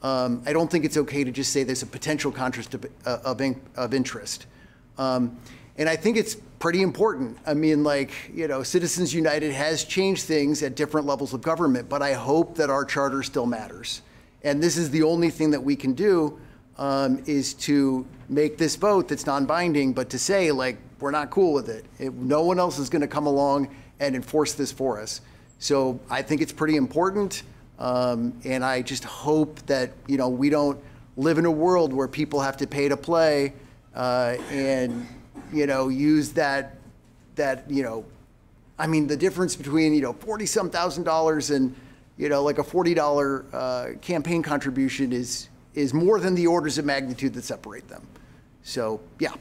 I don't think it's okay to just say there's a potential conflict of interest. And I think it's pretty important. I mean, like, Citizens United has changed things at different levels of government, but I hope that our charter still matters. And this is the only thing that we can do, is to make this vote that's non-binding, but to say, like, we're not cool with it. No one else is going to come along and enforce this for us. So I think it's pretty important. And I just hope that, we don't live in a world where people have to pay to play and, use that, I mean, the difference between, $40-some thousand and, like a $40 campaign contribution is more than the orders of magnitude that separate them. So, yeah,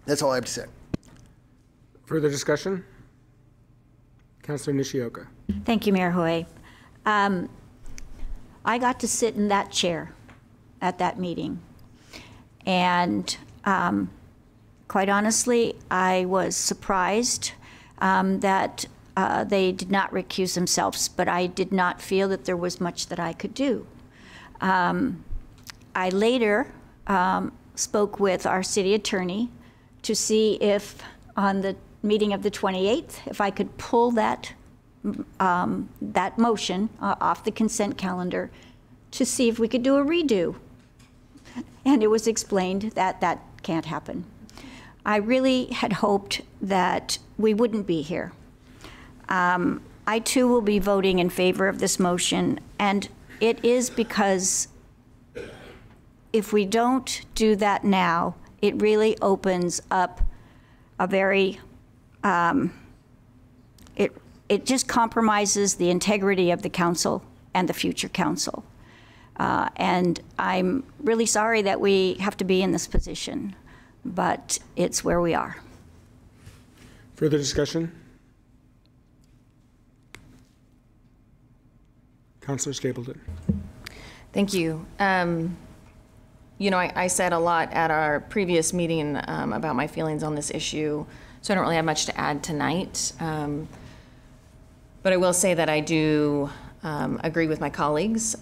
that's all I have to say. Further discussion? Councilor Nishioka. Thank you, Mayor Hoy. I got to sit in that chair at that meeting. And quite honestly, I was surprised that they did not recuse themselves, but I did not feel that there was much that I could do. I later spoke with our city attorney to see if on the meeting of the 28th, if I could pull that that motion off the consent calendar to see if we could do a redo. And it was explained that that can't happen. I really had hoped that we wouldn't be here. I too will be voting in favor of this motion, and it is because if we don't do that now, it really opens up a very, it just compromises the integrity of the council and the future council. And I'm really sorry that we have to be in this position, but it's where we are. Further discussion? Councilor Stapleton. Thank you. I said a lot at our previous meeting about my feelings on this issue, so I don't really have much to add tonight. But I will say that I do agree with my colleagues.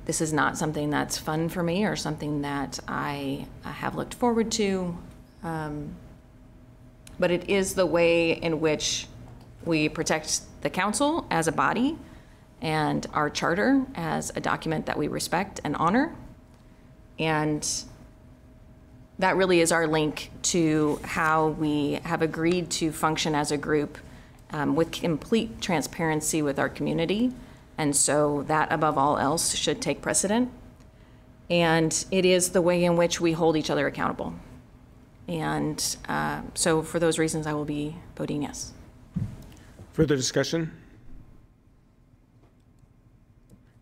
This is not something that's fun for me or something that I have looked forward to. But it is the way in which we protect the council as a body and our charter as a document that we respect and honor. And that really is our link to how we have agreed to function as a group with complete transparency with our community. And so that, above all else, should take precedent. And it is the way in which we hold each other accountable. And so for those reasons, I will be voting yes. Further discussion?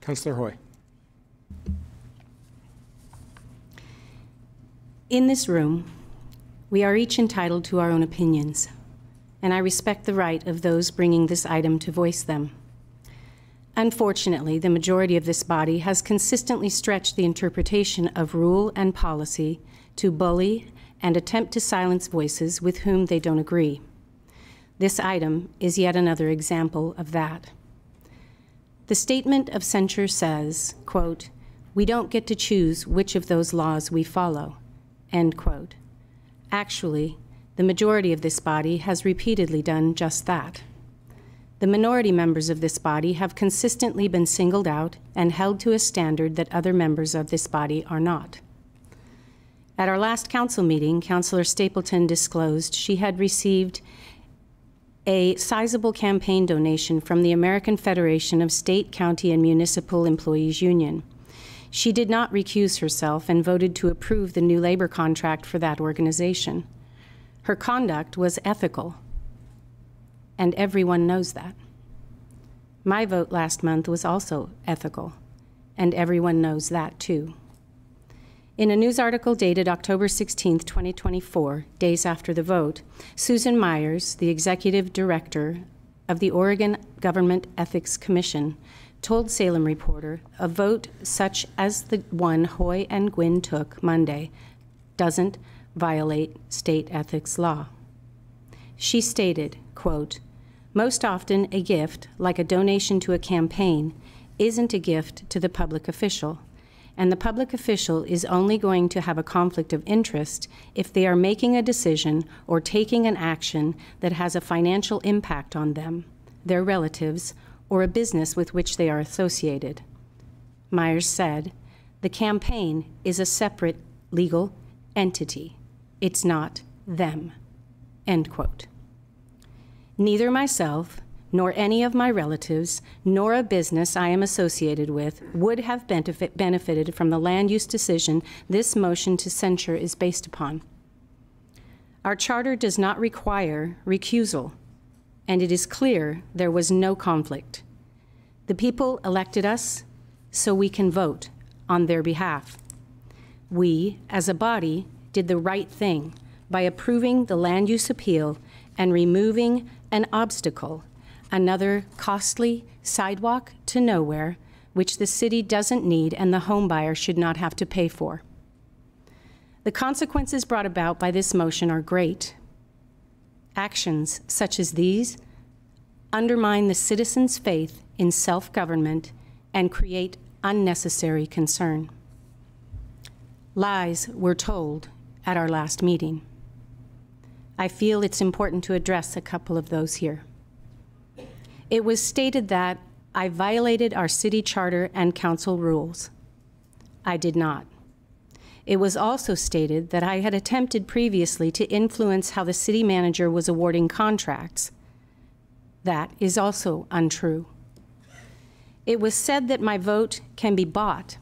Councillor Hoy. In this room, we are each entitled to our own opinions, and I respect the right of those bringing this item to voice them. Unfortunately, the majority of this body has consistently stretched the interpretation of rule and policy to bully and attempt to silence voices with whom they don't agree. This item is yet another example of that. The statement of censure says, quote, "We don't get to choose which of those laws we follow," end quote. Actually, the majority of this body has repeatedly done just that. The minority members of this body have consistently been singled out and held to a standard that other members of this body are not. At our last council meeting, Councillor Stapleton disclosed she had received a sizable campaign donation from the American Federation of State, County, and Municipal Employees Union. She did not recuse herself and voted to approve the new labor contract for that organization. Her conduct was ethical, and everyone knows that. My vote last month was also ethical, and everyone knows that too. In a news article dated October 16, 2024, days after the vote, Susan Myers, the executive director of the Oregon Government Ethics Commission, told Salem Reporter a vote such as the one Hoy and Gwynn took Monday doesn't violate state ethics law. She stated, quote, "Most often a gift, like a donation to a campaign, isn't a gift to the public official, and the public official is only going to have a conflict of interest if they are making a decision or taking an action that has a financial impact on them, their relatives, or a business with which they are associated." Myers said, "The campaign is a separate legal entity. It's not them," end quote. Neither myself, nor any of my relatives, nor a business I am associated with would have benefited from the land use decision this motion to censure is based upon. Our charter does not require recusal, and it is clear there was no conflict. The people elected us so we can vote on their behalf. We, as a body, did the right thing by approving the land use appeal and removing an obstacle, another costly sidewalk to nowhere, which the city doesn't need and the home buyer should not have to pay for. The consequences brought about by this motion are great. Actions such as these undermine the citizens' faith in self-government and create unnecessary concern. Lies were told at our last meeting. I feel it's important to address a couple of those here. It was stated that I violated our city charter and council rules. I did not. It was also stated that I had attempted previously to influence how the city manager was awarding contracts. That is also untrue. It was said that my vote can be bought.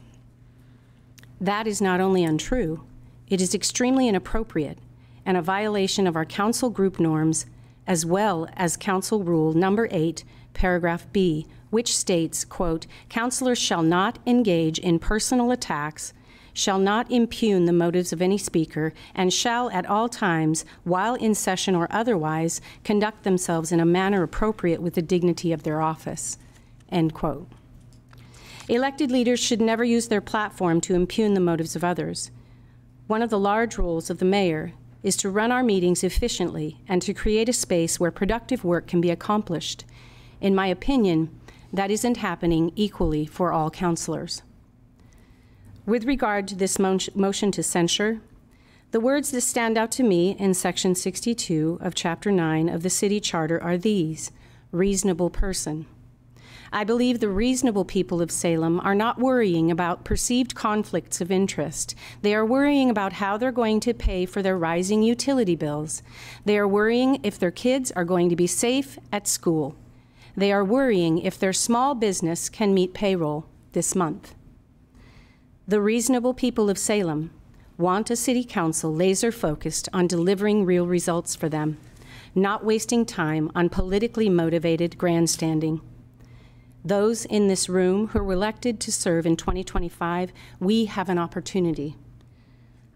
That is not only untrue, it is extremely inappropriate and a violation of our council group norms, as well as Council Rule Number 8, Paragraph B, which states, quote, "Councilors shall not engage in personal attacks, shall not impugn the motives of any speaker, and shall at all times, while in session or otherwise, conduct themselves in a manner appropriate with the dignity of their office," end quote. Elected leaders should never use their platform to impugn the motives of others. One of the large roles of the mayor is to run our meetings efficiently and to create a space where productive work can be accomplished. In my opinion, that isn't happening equally for all councilors. With regard to this motion to censure, the words that stand out to me in Section 62 of Chapter 9 of the City Charter are these: reasonable person. I believe the reasonable people of Salem are not worrying about perceived conflicts of interest. They are worrying about how they're going to pay for their rising utility bills. They are worrying if their kids are going to be safe at school. They are worrying if their small business can meet payroll this month. The reasonable people of Salem want a city council laser-focused on delivering real results for them, not wasting time on politically motivated grandstanding. Those in this room who were elected to serve in 2025, we have an opportunity.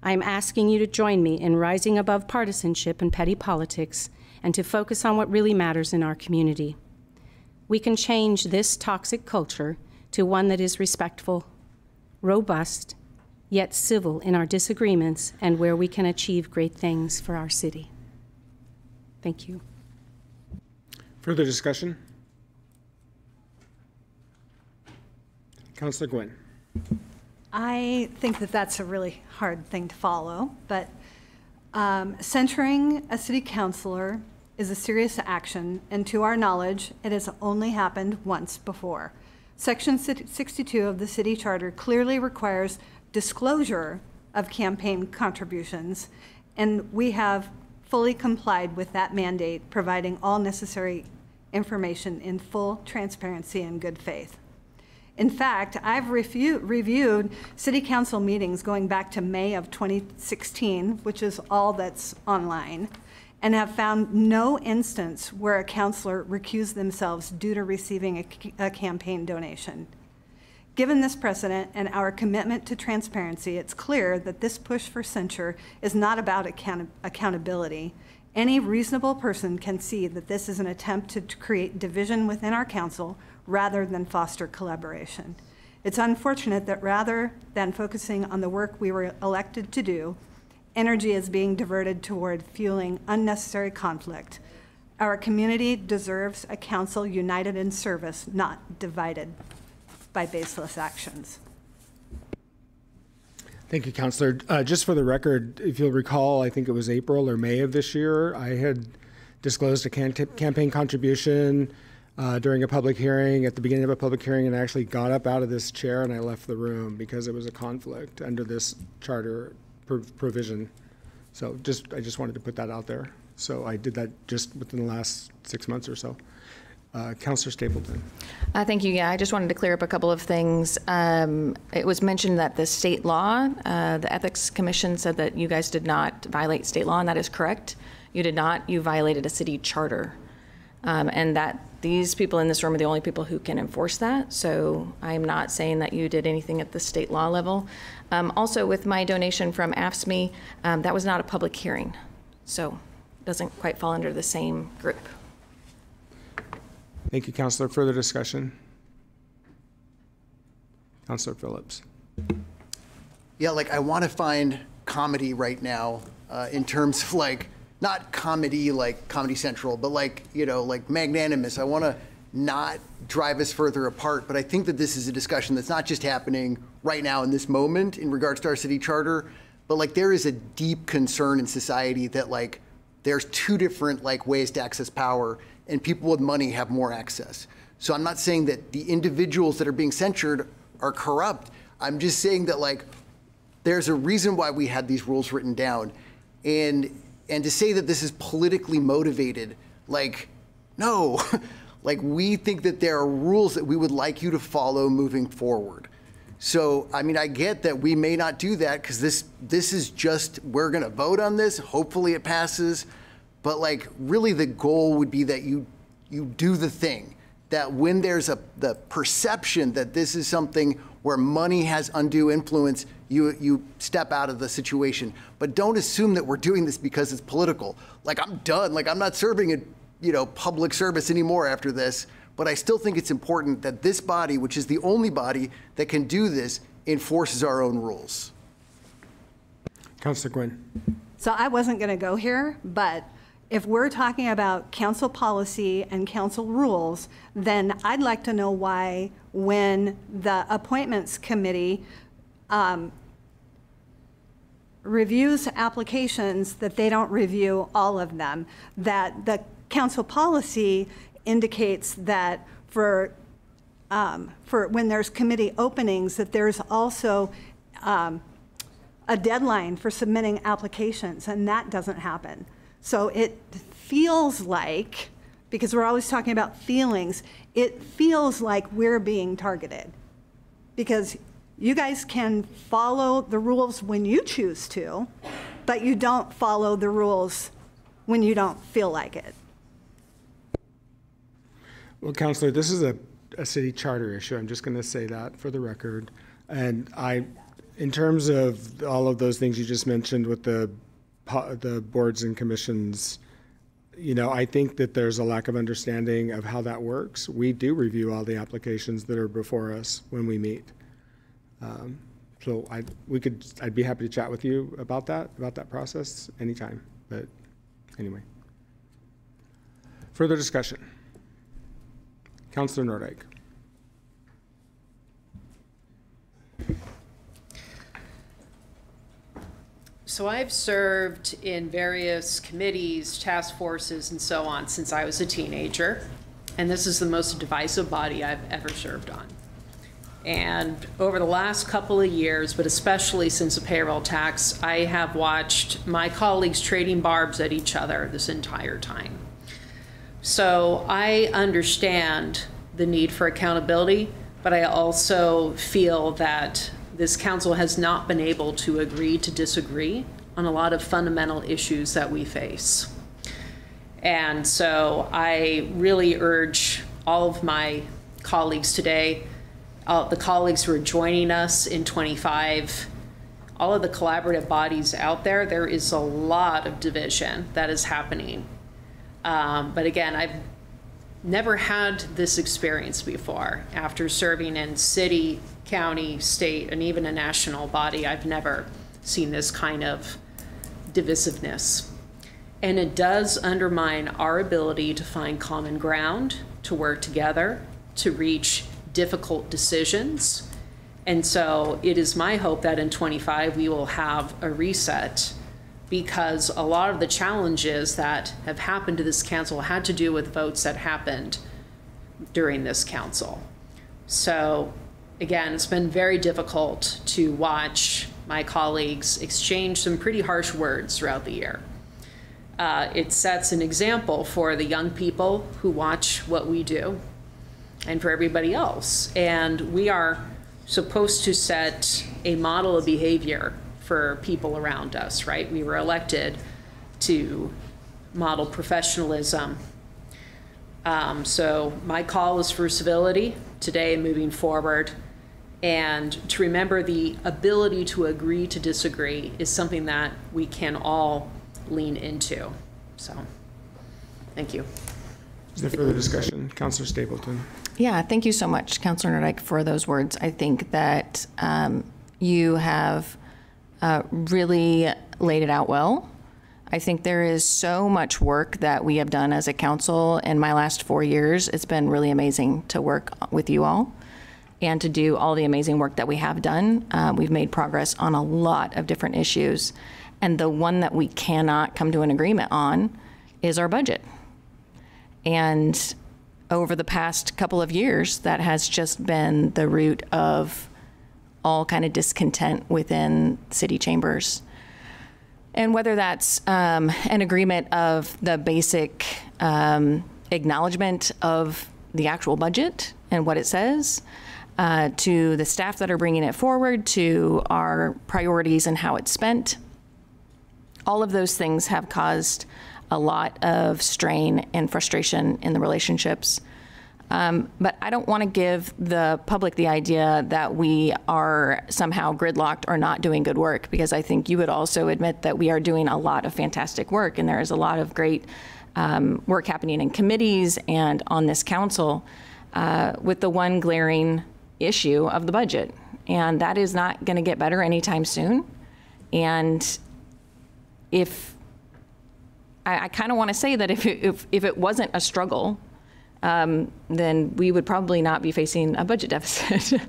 I am asking you to join me in rising above partisanship and petty politics and to focus on what really matters in our community. We can change this toxic culture to one that is respectful, robust, yet civil in our disagreements and where we can achieve great things for our city. Thank you. Further discussion? Councilor Gwynn. I think that that's a really hard thing to follow, but censuring a city councilor is a serious action, and to our knowledge, it has only happened once before. Section 62 of the city charter clearly requires disclosure of campaign contributions, and we have fully complied with that mandate, providing all necessary information in full transparency and good faith. In fact, I've reviewed city council meetings going back to May of 2016, which is all that's online, and have found no instance where a councilor recused themselves due to receiving a campaign donation. Given this precedent and our commitment to transparency, it's clear that this push for censure is not about accountability. Any reasonable person can see that this is an attempt to create division within our council rather than foster collaboration. It's unfortunate that rather than focusing on the work we were elected to do, energy is being diverted toward fueling unnecessary conflict. Our community deserves a council united in service, not divided by baseless actions. Thank you, Councilor. Just for the record, if you'll recall, I think it was April or May of this year, I had disclosed a campaign contribution during a public hearing, at the beginning of a public hearing, and I actually got up out of this chair and I left the room because it was a conflict under this charter provision. So I just wanted to put that out there. So I did that just within the last 6 months or so. Councilor Stapleton. Thank you. Yeah, I just wanted to clear up a couple of things. It was mentioned that the state law, the Ethics Commission said that you guys did not violate state law, and that is correct. You did not. You violated a city charter. And that these people in this room are the only people who can enforce that. So I'm not saying that you did anything at the state law level. Also, with my donation from AFSCME, that was not a public hearing. So it doesn't quite fall under the same group. Thank you, Councilor. Further discussion? Councilor Phillips. Yeah, like I want to find comedy right now in terms of like, not comedy like Comedy Central, but like, you know, like magnanimous. I want to not drive us further apart, but I think that this is a discussion that's not just happening right now in this moment in regards to our city charter, but like there is a deep concern in society that like there's two different like ways to access power, and people with money have more access. So I'm not saying that the individuals that are being censured are corrupt. I'm just saying that like there's a reason why we had these rules written down, and to say that this is politically motivated, like, no. Like, we think that there are rules that we would like you to follow moving forward. So, I mean, I get that we may not do that because this is just, we're gonna vote on this, hopefully it passes, but like, really the goal would be that you do the thing, that when there's the perception that this is something where money has undue influence, you step out of the situation. But don't assume that we're doing this because it's political. Like, I'm done. Like, I'm not serving in, you know, public service anymore after this. But I still think it's important that this body, which is the only body that can do this, enforces our own rules. Councilor Gwynn. So I wasn't going to go here, but if we're talking about council policy and council rules, then I'd like to know why when the appointments committee reviews applications that they don't review all of them, that the council policy indicates that for for when there's committee openings, that there's also a deadline for submitting applications, and that doesn't happen. So it feels like, because we're always talking about feelings, it feels like we're being targeted. Because you guys can follow the rules when you choose to, but you don't follow the rules when you don't feel like it. Well, Councilor, this is a city charter issue. I'm just going to say that for the record. And in terms of all of those things you just mentioned with the boards and commissions, I think that there's a lack of understanding of how that works. We do review all the applications that are before us when we meet. So I'd be happy to chat with you about that process anytime. But anyway, further discussion. Councilor Nordyke. So I've served in various committees, task forces, and so on since I was a teenager, and this is the most divisive body I've ever served on. And over the last couple of years, but especially since the payroll tax, I have watched my colleagues trading barbs at each other this entire time. So I understand the need for accountability, but I also feel that this council has not been able to agree to disagree on a lot of fundamental issues that we face. And so I really urge all of my colleagues today, the colleagues who are joining us in 25, all of the collaborative bodies out there, there is a lot of division that is happening. But again, I've never had this experience before. After serving in city, county, state, and even a national body, I've never seen this kind of divisiveness. And it does undermine our ability to find common ground, to work together, to reach difficult decisions. And so it is my hope that in 25 we will have a reset, because a lot of the challenges that have happened to this council had to do with votes that happened during this council. So again, it's been very difficult to watch my colleagues exchange some pretty harsh words throughout the year. It sets an example for the young people who watch what we do and for everybody else. And we are supposed to set a model of behavior for people around us, right? We were elected to model professionalism. So my call is for civility today and moving forward, and to remember the ability to agree to disagree is something that we can all lean into. So, thank you. Is there further discussion? Councilor Stapleton. Yeah, thank you so much, Councilor Nordyke, for those words. I think that you have really laid it out well. I think there is so much work that we have done as a council in my last 4 years. It's been really amazing to work with you all and to do all the amazing work that we have done. We've made progress on a lot of different issues. And the one that we cannot come to an agreement on is our budget. And over the past couple of years, that has just been the root of all kind of discontent within city chambers. And whether that's an agreement of the basic acknowledgement of the actual budget and what it says, to the staff that are bringing it forward, to our priorities and how it's spent, all of those things have caused a lot of strain and frustration in the relationships. But I don't want to give the public the idea that we are somehow gridlocked or not doing good work, because I think you would also admit that we are doing a lot of fantastic work, and there is a lot of great work happening in committees and on this council, with the one glaring issue of the budget. And that is not going to get better anytime soon. And if I kind of want to say that if it wasn't a struggle, then we would probably not be facing a budget deficit.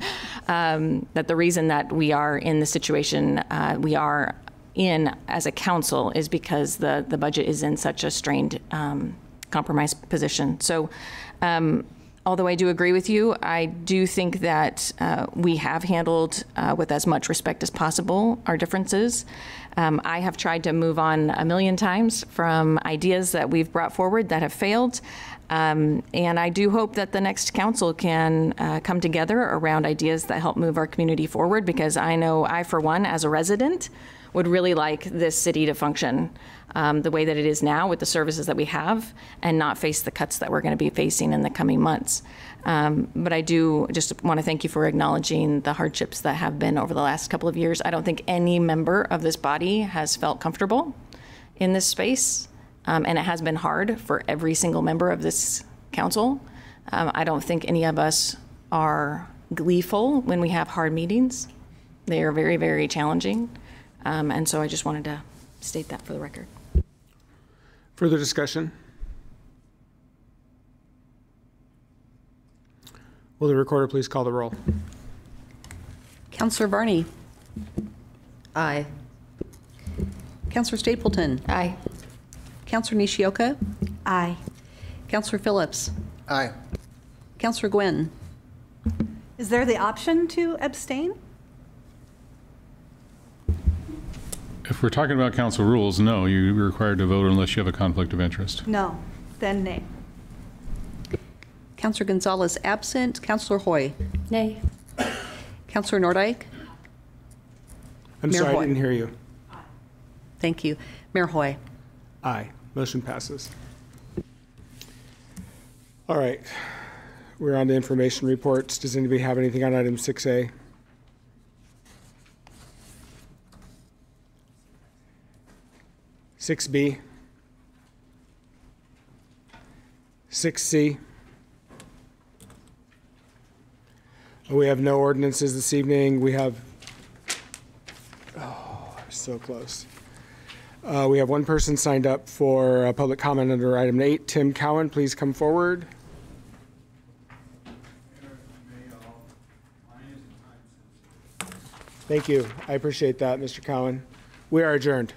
That the reason that we are in the situation we are in as a council is because the budget is in such a strained, compromised position. So although I do agree with you, I do think that we have handled with as much respect as possible our differences. I have tried to move on a million times from ideas that we've brought forward that have failed. And I do hope that the next council can come together around ideas that help move our community forward, because I know I, for one, as a resident, would really like this city to function the way that it is now with the services that we have, and not face the cuts that we're going to be facing in the coming months. But I do just want to thank you for acknowledging the hardships that have been over the last couple of years. I don't think any member of this body has felt comfortable in this space, and it has been hard for every single member of this council. I don't think any of us are gleeful when we have hard meetings. They are very, very challenging. And so I just wanted to state that for the record. Further discussion? Will the recorder please call the roll? Councillor Varney. Aye. Councillor Stapleton. Aye. Councillor Nishioka. Aye. Councillor Phillips. Aye. Councillor Gwynn. Is there the option to abstain? If we're talking about council rules, no, you're required to vote unless you have a conflict of interest. No. Then nay. Councillor Gonzalez absent. Councillor Hoy. Nay. Councillor Nordyke. I'm Mayor sorry, Hoy. I didn't hear you. Thank you. Mayor Hoy. Aye. Motion passes. All right. We're on to information reports. Does anybody have anything on item 6A? (6B), 6C. We have no ordinances this evening. We have, so close. We have one person signed up for public comment under item 8. Tim Cowan, please come forward. Thank you. I appreciate that, Mr. Cowan. We are adjourned.